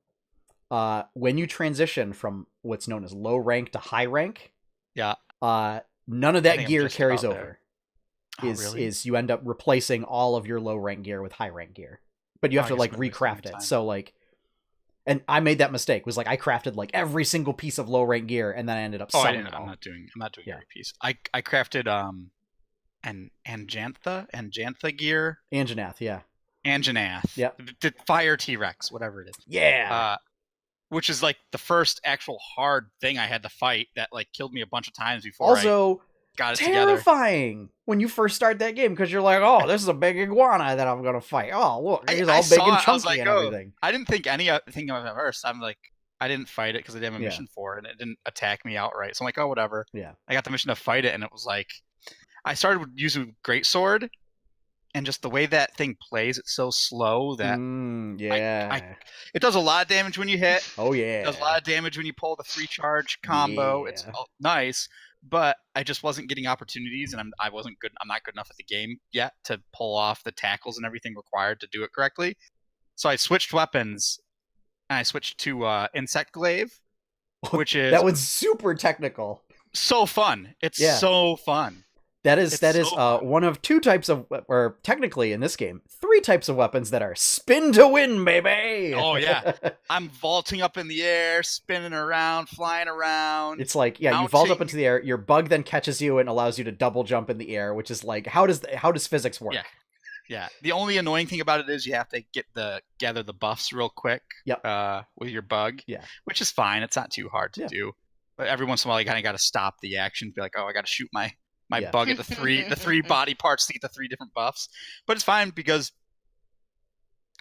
when you transition from what's known as low rank to high rank, Yeah. none of I that think I'm gear just carries about over. there. Oh, really? Is you end up replacing all of your low rank gear with high rank gear, but you have I to guess like I'm wasting my recraft it. time. So like, and I made that mistake. Was like I crafted like every single piece of low rank gear, and then I ended up Oh, selling it I'm all. not doing Yeah. every piece. I crafted an Anjantha gear, Anjanath, yeah, Anjanath. Yep. The fire T-Rex, whatever it is. yeah, Which is like the first actual hard thing I had to fight that like killed me a bunch of times before also I got it together. terrifying when you first start that game because you're like, oh, this is a big iguana that I'm gonna fight. Oh, look, he's I all big saw and it, I was chunky like, and oh. everything. I didn't think anything of it at first. I'm like, I didn't fight it because I didn't have a Yeah. mission for it, and it didn't attack me outright. So I'm like, oh, whatever. Yeah. I got the mission to fight it, and it was like, I started using greatsword, and just the way that thing plays, it's so slow that Yeah. it does a lot of damage when you hit. Oh yeah. It does a lot of damage when you pull the 3-charge combo. Yeah. It's nice, but I just wasn't getting opportunities, and I'm not good enough at the game yet to pull off the tackles and everything required to do it correctly. So I switched weapons, and I switched to Insect Glaive, which is That was super technical. so fun. It's Yeah. so fun. That is It's so fun. one of two types of, or technically in this game, three types of weapons that are spin to win, baby. Oh, yeah. I'm vaulting up in the air, spinning around, flying around. It's like, yeah, you vault up Mounting. into the air. Your bug then catches you and allows you to double jump in the air, which is like, how does physics work? Yeah. Yeah. The only annoying thing about it is you have to gather the buffs real quick. Yep. With your bug. Yeah. Which is fine. It's not too hard to do. But every once in a while, you kind of got to stop the action. Be like, oh, I got to shoot my Yeah. bug at the three body parts to get the 3 different buffs. But it's fine because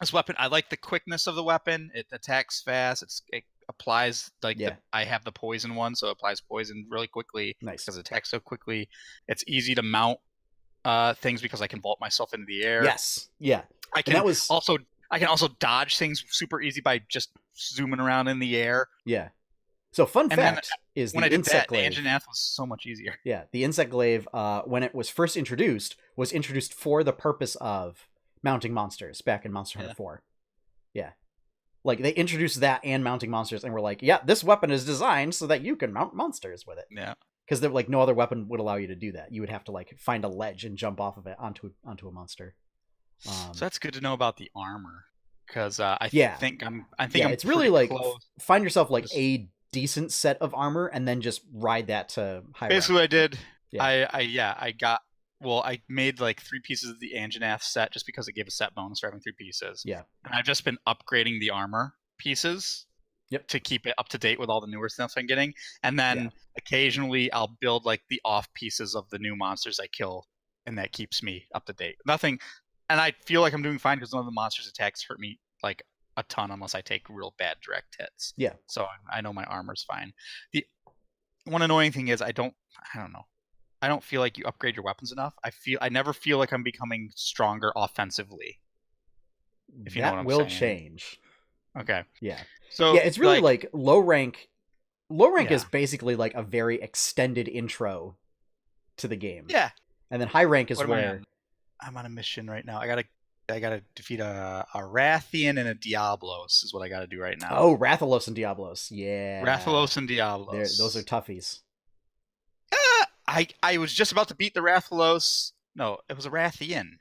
this weapon, I like the quickness of the weapon. It attacks fast. It applies like I have the poison one, so it applies poison really quickly. Nice. Because it attacks so quickly. It's easy to mount things because I can vault myself into the air. Yes. Yeah. I can also dodge things super easy by just zooming around in the air. Yeah. So fun And then fact is When the I did insect that, the glaive. Anjanath was so much easier. Yeah, the insect glaive, when it was first introduced, was introduced for the purpose of mounting monsters back in Monster Hunter 4. Yeah. Like, they introduced that and mounting monsters, and were like, yeah, this weapon is designed so that you can mount monsters with it. Yeah. Because like no other weapon would allow you to do that. You would have to like find a ledge and jump off of it onto a monster. So that's good to know about the armor, because I think I'm it's really like close. find yourself like a decent set of armor and then just ride that to high Basically, rank. what I did. Yeah. I made like 3 pieces of the Anjanath set just because it gave a set bonus for having 3 pieces. Yeah. And I've just been upgrading the armor pieces. Yep. To keep it up to date with all the newer stuff I'm getting, and then occasionally I'll build like the off pieces of the new monsters I kill, and that keeps me up to date. Nothing, and I feel like I'm doing fine because none of the monsters' attacks hurt me like a ton unless I take real bad direct hits. Yeah. So I know my armor's fine. The one annoying thing is I don't know. I don't feel like you upgrade your weapons enough. I never feel like I'm becoming stronger offensively. If you know what I'm saying. That will change. Okay. Yeah. So it's really like low rank. Low rank is basically like a very extended intro to the game. Yeah. And then high rank is where I'm on a mission right now. I gotta defeat a Rathian and a Diablos is what I gotta do right now. Oh, Rathalos and Diablos. Yeah. Rathalos and Diablos. Those are toughies. I was just about to beat the Rathalos. No, it was a Rathian.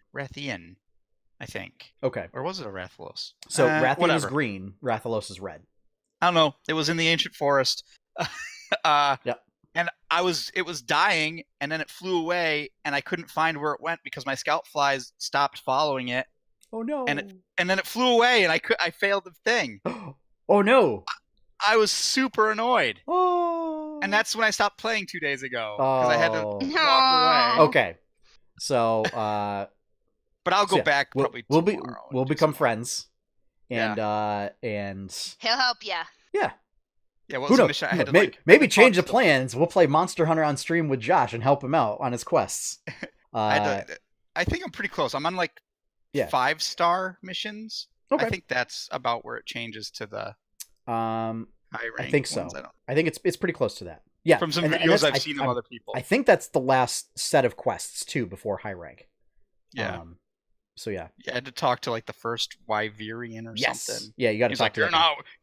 I think. Okay. Or was it a Rathalos? So Rathian is green, Rathalos is red. I don't know. It was in the ancient forest. Yep. And it was dying, and then it flew away, and I couldn't find where it went because my scout flies stopped following it. Oh no. And then it flew away, and I failed the thing. Oh no. I was super annoyed. Oh. And that's when I stopped playing 2 days ago because I had to walk away. Okay. So but I'll go back probably tomorrow. We'll become friends. And he'll help you. Yeah. Yeah, what was the mission? I had to maybe change the plans. We'll play Monster Hunter on stream with Josh and help him out on his quests. I think I'm pretty close. I'm on like 5-star missions. Okay. I think that's about where it changes to the high rank. I think so. I think it's pretty close to that. Yeah. From some videos I've seen of other people. I think that's the last set of quests too before high rank. Yeah. So yeah. I had to talk to like the first Wyverian or something. Yeah, you got to talk to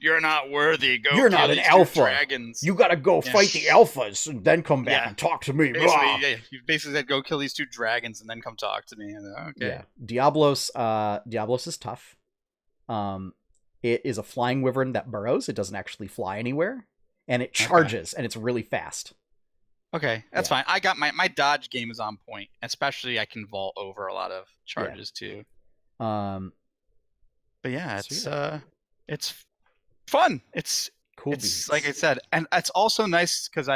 you're not worthy. Go you're not an alpha. Dragons. You got to go fight the alphas and then come back and talk to me. You basically said go kill these 2 dragons and then come talk to me. Okay. Yeah. Diablos is tough. It is a flying wyvern that burrows. It doesn't actually fly anywhere, and it charges and it's really fast. Okay, that's fine. I got my dodge game is on point, especially I can vault over a lot of charges too. But yeah, it's fun. It's cool. It's like I said, and it's also nice because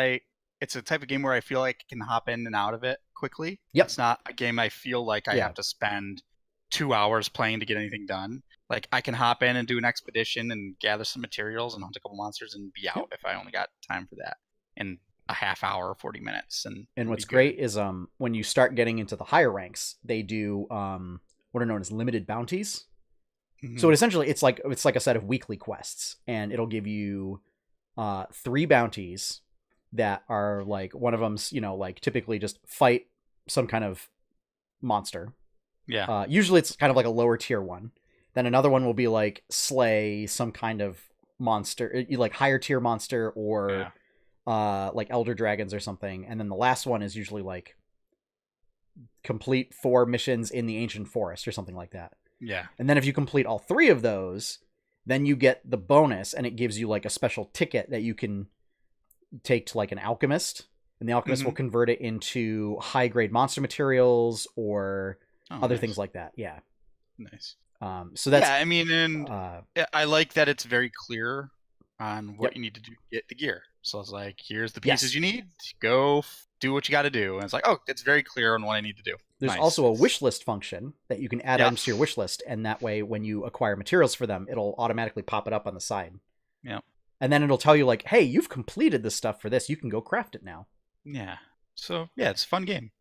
it's a type of game where I feel like I can hop in and out of it quickly. Yep. It's not a game I feel like I have to spend 2 hours playing to get anything done. Like I can hop in and do an expedition and gather some materials and hunt a couple monsters and be out if I only got time for that. And a half hour, 40 minutes. And what's great is when you start getting into the higher ranks, they do what are known as limited bounties. Mm-hmm. So essentially it's like a set of weekly quests, and it'll give you 3 bounties that are like, one of them's, like typically just fight some kind of monster. Yeah. Usually it's kind of like a lower tier one. Then another one will be like slay some kind of monster, like higher tier monster, or like elder dragons or something. And then the last one is usually like complete 4 missions in the ancient forest or something like that. Yeah. And then if you complete all 3 of those, then you get the bonus, and it gives you like a special ticket that you can take to like an alchemist, and the alchemist will convert it into high grade monster materials or other things like that. Yeah. Nice. So that's, I mean, and I like that it's very clear on what you need to do to get the gear. So it's like, here's the pieces you need. Go do what you got to do. And it's like, oh, it's very clear on what I need to do. There's also a wish list function that you can add items to your wish list, and that way when you acquire materials for them, it'll automatically pop it up on the side. Yeah. And then it'll tell you like, hey, you've completed this stuff for this. You can go craft it now. Yeah. So yeah, it's a fun game.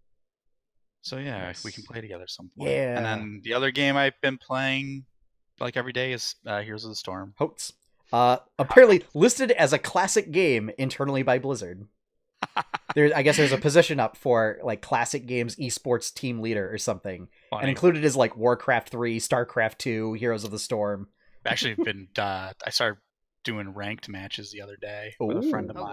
So yeah, we can play together some point. Yeah. And then the other game I've been playing like every day is Heroes of the Storm. Hotes. Apparently listed as a classic game internally by Blizzard. I guess there's a position up for like classic games esports team leader or something. Funny. And included is like Warcraft 3, Starcraft 2, Heroes of the Storm. I've actually been I started doing ranked matches the other day with a friend of mine. Oh,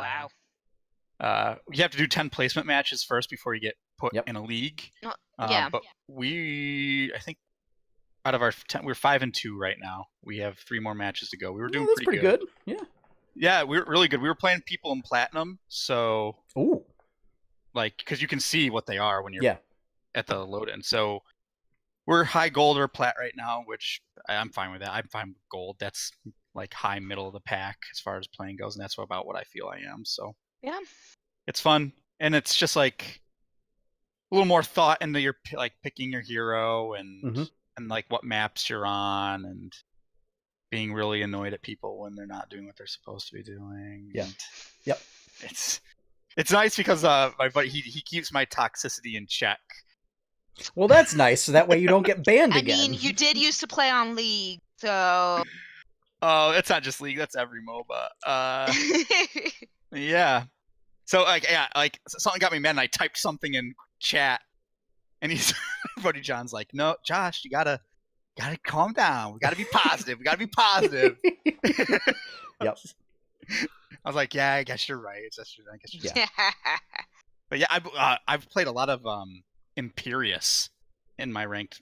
wow. You have to do 10 placement matches first before you get put in a league. Yeah. But I think out of our 10, we're 5-2 right now. We have 3 more matches to go. We were doing that's pretty good. Yeah, we were really good. We were playing people in platinum, so like because you can see what they are when you're at the load-in. So we're high gold or plat right now, which I'm fine with that. I'm fine with gold. That's like high middle of the pack as far as playing goes, and that's about what I feel I am. So yeah, it's fun, and it's just like a little more thought into your like picking your hero and like what maps you're on and being really annoyed at people when they're not doing what they're supposed to be doing. Yeah. And Yep. It's nice because my buddy he keeps my toxicity in check. Well, that's nice. So that way you don't get banned again. I mean, you did used to play on League, so. Oh, it's not just League. That's every MOBA. Yeah. So like something got me mad, and I typed something in chat, and he's buddy John's like, "No, Josh, you gotta calm down. We gotta be positive. We gotta be positive." Yep. I was like, "Yeah, I guess you're right. I guess you're right." But yeah, I've played a lot of Imperious in my ranked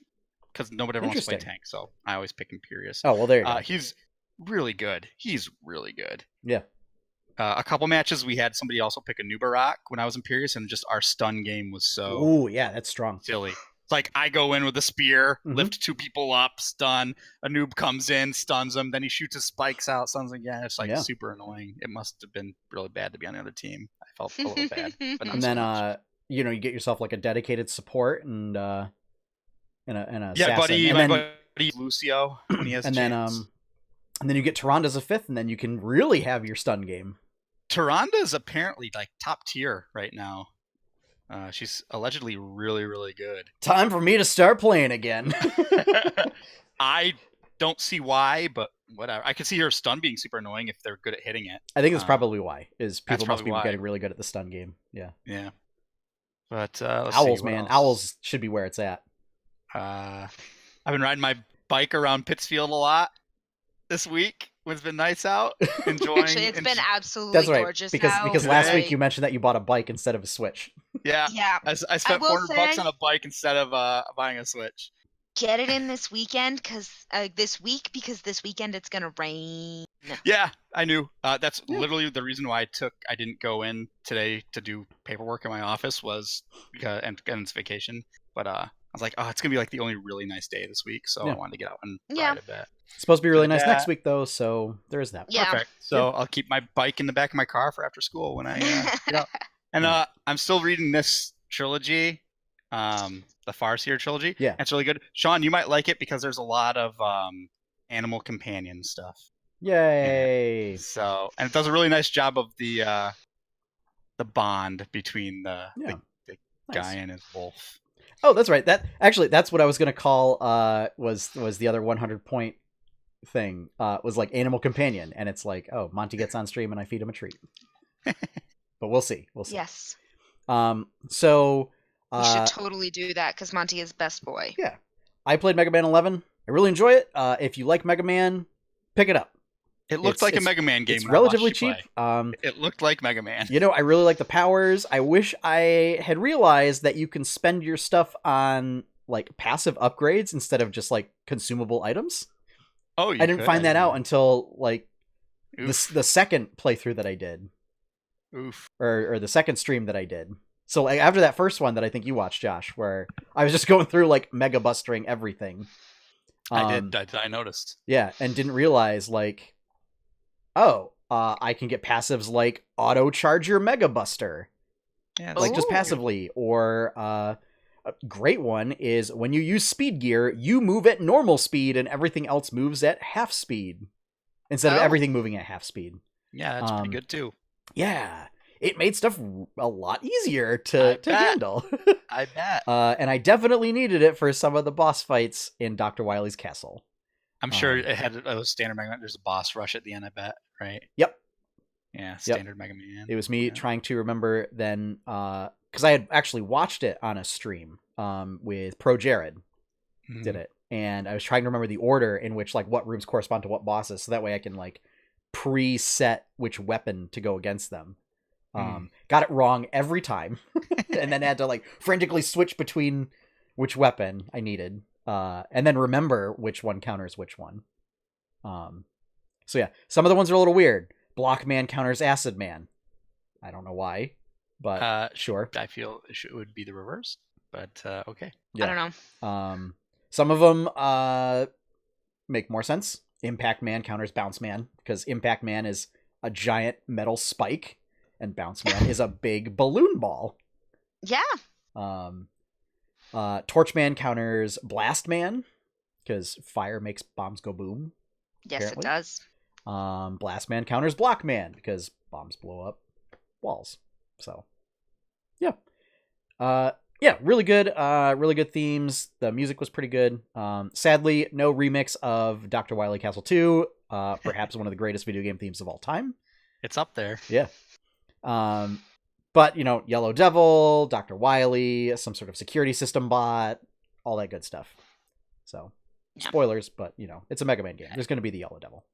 because nobody ever wants to play tank, so I always pick Imperious. Oh well, there you go. He's really good. He's really good. Yeah. A couple matches we had somebody also pick a Nubarak when I was Imperious, and just our stun game was so. Ooh, yeah, that's strong. Silly. It's like I go in with a spear, lift 2 people up, stun. A noob comes in, stuns them, then he shoots his spikes out. Sounds like it's like super annoying. It must have been really bad to be on the other team. I felt a little bad, but not and so then much. You get yourself like a dedicated support and a yeah, assassin. my buddy Lucio when he has and a then chance. And then you get Tyrande as a 5th, and then you can really have your stun game. Tyrande is apparently like top tier right now. She's allegedly really, really good. Time for me to start playing again. I don't see why, but whatever. I can see her stun being super annoying if they're good at hitting it. I think that's probably why. Is people must be why. getting really good at the stun game. Yeah. Yeah. But Owls, man. Else. Owls should be where it's at. I've been riding my bike around Pittsfield a lot this week when it's been nice out. Enjoying. Actually, it's been absolutely gorgeous because last week you mentioned that you bought a bike instead of a Switch. Yeah. I spent $400 on a bike instead of buying a Switch. Get it in this weekend because this weekend it's gonna rain. Yeah, I knew. That's literally the reason why I didn't go in today to do paperwork in my office was because and it's vacation. But I was like, oh, it's gonna be like the only really nice day this week, so I wanted to get out and ride a bit. It's supposed to be really nice next week though, so there is that. Yeah. Perfect. So I'll keep my bike in the back of my car for after school when I get out. And I'm still reading this trilogy, the Farseer trilogy. Yeah, it's really good. Sean, you might like it because there's a lot of animal companion stuff. Yay! So, and it does a really nice job of the bond between the guy and his wolf. Oh, that's right. That's what I was gonna call was the other 100 point thing. Was like animal companion, and it's like, oh, Monty gets on stream and I feed him a treat. But we'll see. Yes. So we should totally do that because Monty is best boy. Yeah. I played Mega Man 11. I really enjoy it. If you like Mega Man, pick it up. It looked like a Mega Man game. It's relatively cheap. It looked like Mega Man. I really like the powers. I wish I had realized that you can spend your stuff on like passive upgrades instead of just like consumable items. Oh, I didn't find that out until like the second playthrough that I did. Oof. Or the second stream that I did. So like after that first one that I think you watched, Josh, where I was just going through like mega bustering everything. I noticed. Yeah, and didn't realize like, I can get passives like auto charge your mega buster. Yeah, like just passively. Or a great one is when you use speed gear, you move at normal speed and everything else moves at half speed. Instead of everything moving at half speed. Yeah, that's pretty good too. Yeah, it made stuff a lot easier to handle. I bet. And I definitely needed it for some of the boss fights in Dr. Wily's castle. I'm sure it had a standard Mega Man. There's a boss rush at the end, I bet, right? Yep. Yeah, standard Mega Man. It was me trying to remember then, because I had actually watched it on a stream with Pro Jared. Did it. And I was trying to remember the order in which, like, what rooms correspond to what bosses, so that way I can, like, preset which weapon to go against them. Got it wrong every time, and then had to like frantically switch between which weapon I needed. and then remember which one counters which one. So yeah, some of the ones are a little weird. Block Man counters Acid Man. I don't know why, but sure. I feel it would be the reverse, but okay. Yeah. I don't know. Some of them make more sense. Impact Man counters Bounce Man, because Impact Man is a giant metal spike, and Bounce Man is a big balloon ball. Yeah. Torch Man counters Blast Man, because fire makes bombs go boom. Yes, apparently. It does. Blast Man counters Block Man, because bombs blow up walls. So, yeah. Really good themes. The music was pretty good. Sadly, no remix of Dr. Wily Castle 2, perhaps one of the greatest video game themes of all time. It's up there. Yeah. But, Yellow Devil, Dr. Wily, some sort of security system bot, all that good stuff. So, spoilers, but, it's a Mega Man game. There's going to be the Yellow Devil.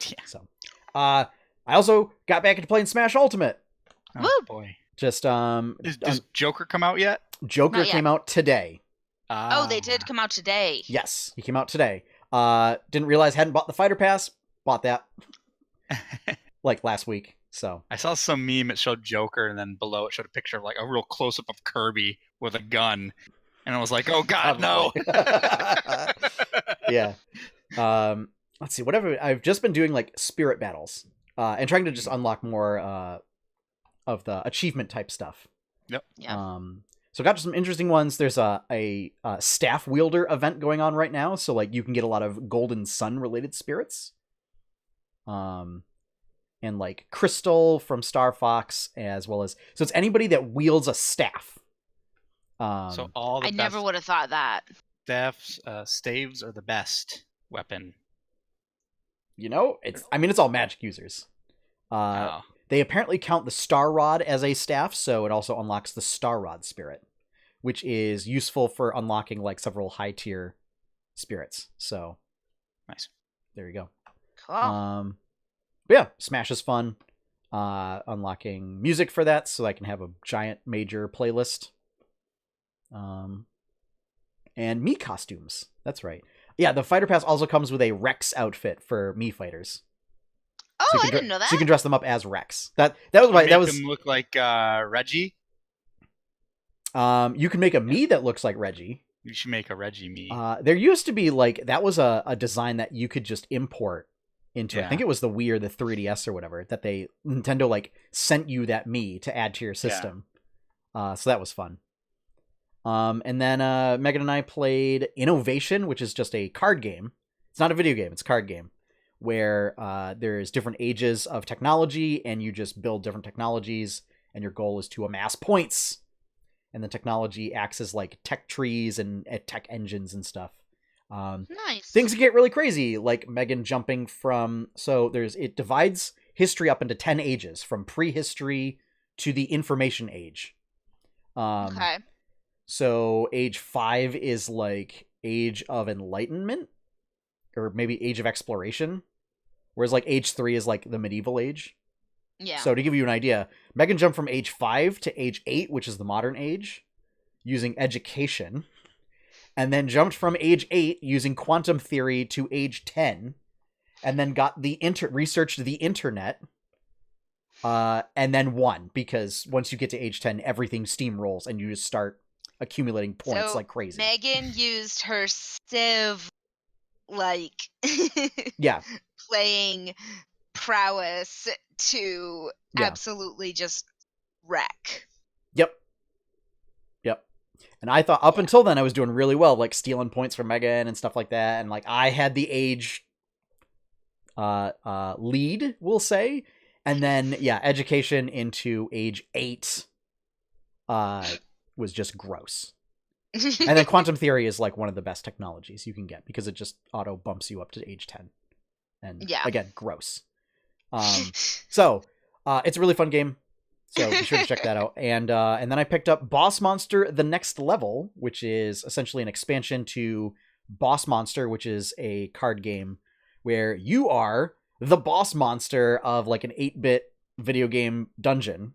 Yeah. So, I also got back into playing Smash Ultimate. Oh, Woo! Boy. Just, Does Joker come out yet? Joker came out today. Oh, they did come out today. Yes, he came out today. Didn't realize hadn't bought the Fighter Pass. Bought that like last week. So I saw some meme. It showed Joker, and then below it showed a picture of like a real close up of Kirby with a gun, and I was like, "Oh God, no!" Yeah. Let's see. Whatever. I've just been doing like spirit battles, and trying to just unlock more of the achievement type stuff. Yep. Yeah. So got some interesting ones. There's a staff wielder event going on right now, so like you can get a lot of Golden Sun related spirits. And like Crystal from Star Fox, as well as it's anybody that wields a staff. So all the I never would have thought that. Staves are the best weapon. It's all magic users. They apparently count the Star Rod as a staff, so it also unlocks the Star Rod spirit, which is useful for unlocking like several high tier spirits. So nice. There you go. Cool. But yeah, Smash is fun. Unlocking music for that, so I can have a giant major playlist. And Mii costumes. That's right. Yeah, the Fighter Pass also comes with a Rex outfit for Mii fighters. Oh, I didn't know that. So you can dress them up as Rex. That was why that was. Them look like Reggie. You can make a Mii that looks like Reggie. You should make a Reggie Mii. There used to be like that was a design that you could just import into. Yeah. I think it was the Wii or the 3DS or whatever that Nintendo like sent you that Mii to add to your system. So that was fun. And then Megan and I played Innovation, which is just a card game. It's not a video game; it's a card game where there's different ages of technology, and you just build different technologies, and your goal is to amass points. And the technology acts as like tech trees and tech engines and stuff. Nice. Things get really crazy, like Megan jumping from... So it divides history up into 10 ages, from prehistory to the information age. Okay. So age 5 is like age of enlightenment, or maybe age of exploration, whereas like age 3 is like the medieval age. Yeah. So to give you an idea, Megan jumped from age 5 to age 8, which is the modern age, using education, and then jumped from age 8 using quantum theory to age 10, and then got researched the internet, and then won, because once you get to age 10, everything steamrolls and you just start accumulating points like crazy. Megan used her Civ, like, yeah, playing prowess to absolutely just wreck. Yep. And I thought up until then I was doing really well, like stealing points from Megan and stuff like that, and like I had the age lead, we'll say. And then education into age 8 was just gross. And then quantum theory is like one of the best technologies you can get, because it just auto bumps you up to age 10. And again, gross. So it's a really fun game, so be sure to check that out. And then I picked up Boss Monster: The Next Level, which is essentially an expansion to Boss Monster, which is a card game where you are the boss monster of like an 8-bit video game dungeon,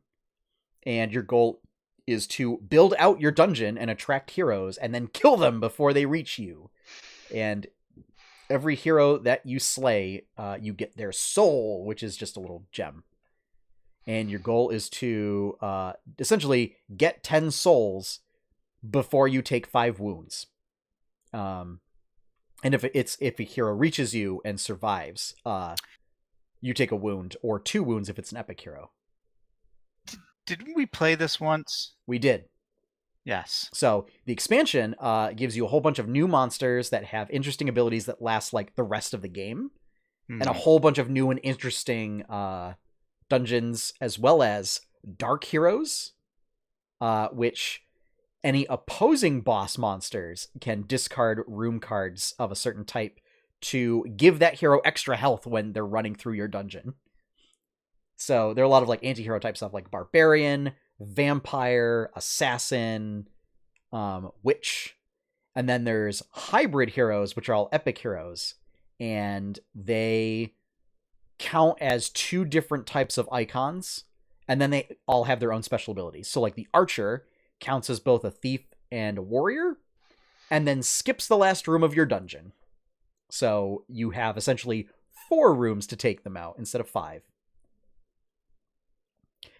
and your goal is to build out your dungeon and attract heroes and then kill them before they reach you. And every hero that you slay, you get their soul, which is just a little gem. And your goal is to essentially get 10 souls before you take 5 wounds. And if a hero reaches you and survives, you take a wound, or 2 wounds if it's an epic hero. Didn't we play this once? We did. Yes. So the expansion gives you a whole bunch of new monsters that have interesting abilities that last like the rest of the game, and a whole bunch of new and interesting dungeons, as well as dark heroes, which any opposing boss monsters can discard room cards of a certain type to give that hero extra health when they're running through your dungeon. So there are a lot of like anti-hero type stuff like barbarian, vampire, assassin, witch. And then there's hybrid heroes, which are all epic heroes. And they count as 2 different types of icons. And then they all have their own special abilities. So like the archer counts as both a thief and a warrior, and then skips the last room of your dungeon. So you have essentially 4 rooms to take them out instead of 5.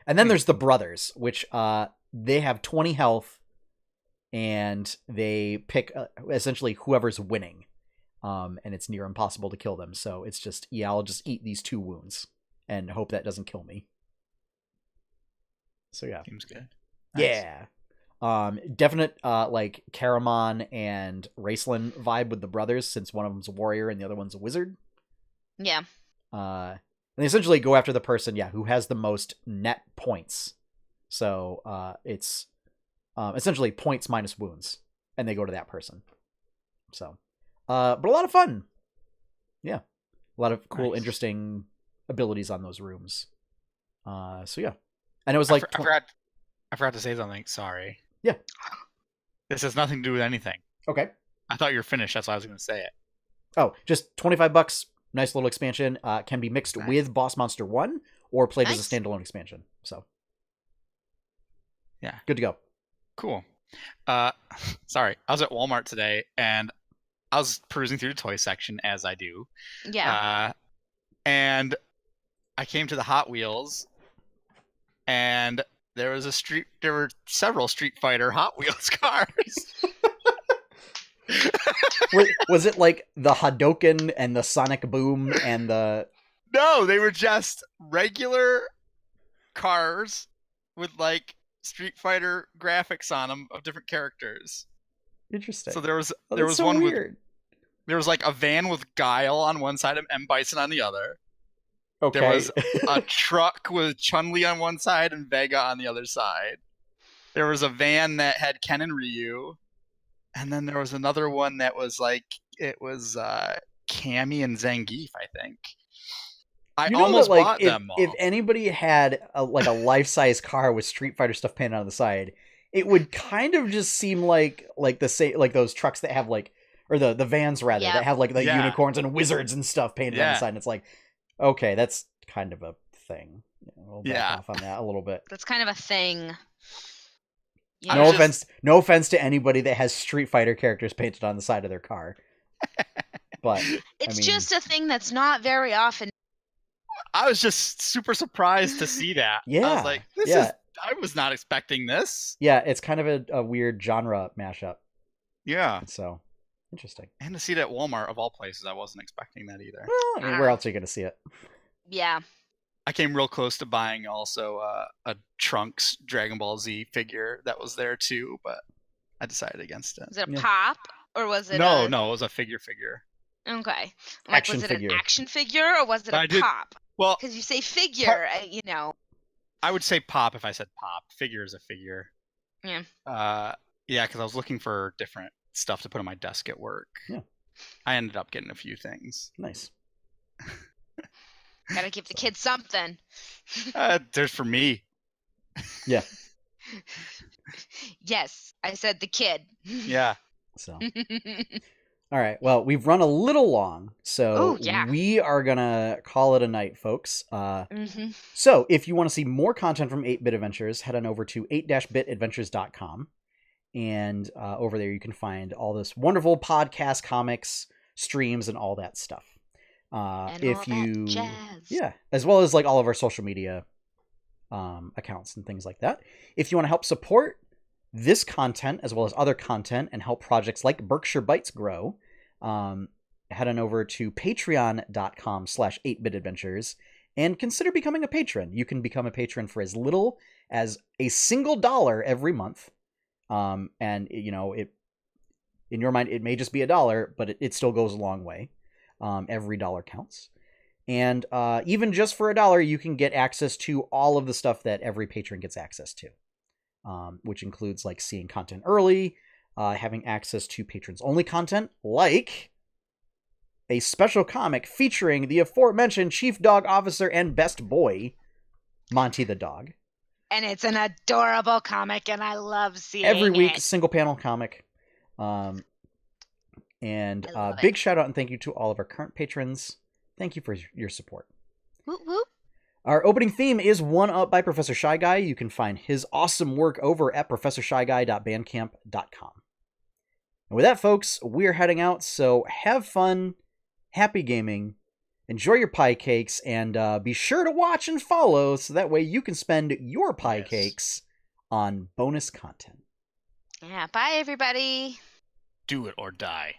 And then there's the brothers, which they have 20 health, and they pick essentially whoever's winning. And it's near impossible to kill them. So it's just, I'll just eat these 2 wounds and hope that doesn't kill me. So yeah. Seems good. Nice. Yeah. Definite like Caramon and Raceland vibe with the brothers, since one of them's a warrior and the other one's a wizard. Yeah. And they essentially go after the person, who has the most net points. So it's essentially points minus wounds, and they go to that person. So, but a lot of fun. Yeah, a lot of cool, interesting abilities on those rooms. So yeah, and it was like I forgot to say something. Sorry. Yeah. This has nothing to do with anything. Okay. I thought you were finished. That's why I was going to say it. Oh, just $25. Nice little expansion. Can be mixed with Boss Monster 1 or played as a standalone expansion. So, yeah. Good to go. Cool. Sorry. I was at Walmart today, and I was perusing through the toy section, as I do. Yeah. And I came to the Hot Wheels, and there were several Street Fighter Hot Wheels cars. Was it like the Hadouken and the Sonic Boom and the... No, they were just regular cars with like Street Fighter graphics on them of different characters. Interesting. So there was so one weird. There was like a van with Guile on one side and M. Bison on the other. Okay. There was a truck with Chun-Li on one side and Vega on the other side. There was a van that had Ken and Ryu. And then there was another one that was like, it was Cammy and Zangief, I think. I almost bought them all. If anybody had a life-size car with Street Fighter stuff painted on the side, it would kind of just seem like those trucks that have like, or the vans rather, that have like the unicorns and wizards and stuff painted on the side. And it's like, okay, that's kind of a thing. We'll back off on that a little bit. That's kind of a thing. No offense to anybody that has Street Fighter characters painted on the side of their car. But it's just a thing that's not very often. I was just super surprised to see that. Yeah. I was like, I was not expecting this. Yeah, it's kind of a weird genre mashup. Yeah. So, interesting. And to see it at Walmart, of all places, I wasn't expecting that either. Well, I mean, where else are you going to see it? Yeah. I came real close to buying also a Trunks Dragon Ball Z figure that was there too, but I decided against it. Was it a pop, or was it No, it was a figure. Okay. Action was it figure. an action figure, or was it a pop? Well, because you say figure, I would say pop if I said pop. Figure is a figure. Yeah. Yeah, because I was looking for different stuff to put on my desk at work. Yeah. I ended up getting a few things. Nice. Gotta give the kids something. There's for me. Yeah. Yes, I said the kid. Yeah. So. All right. Well, we've run a little long, so we are going to call it a night, folks. So if you want to see more content from 8-Bit Adventures, head on over to 8-bitadventures.com. And over there you can find all this wonderful podcast, comics, streams, and all that stuff. And if all that jazz. Yeah, as well as like all of our social media accounts and things like that. If you want to help support this content as well as other content and help projects like Berkshire Bites grow, head on over to patreon.com/8bitadventures and consider becoming a patron. You can become a patron for as little as a single dollar every month. And you know, it, in your mind, it may just be $1, but it still goes a long way. Every dollar counts. And even just for $1, you can get access to all of the stuff that every patron gets access to. Which includes like seeing content early, having access to patrons only content, like a special comic featuring the aforementioned Chief Dog Officer and Best Boy, Monty the Dog. And it's an adorable comic, and I love seeing it. Every week, single panel comic. And big shout out and thank you to all of our current patrons. Thank you for your support. Whoop, whoop. Our opening theme is One Up by Professor Shy Guy. You can find his awesome work over at professorshyguy.bandcamp.com. And with that, folks, we're heading out, so have fun, happy gaming, enjoy your pie cakes, and be sure to watch and follow so that way you can spend your pie cakes on bonus content. Yeah, bye, everybody. Do it or die.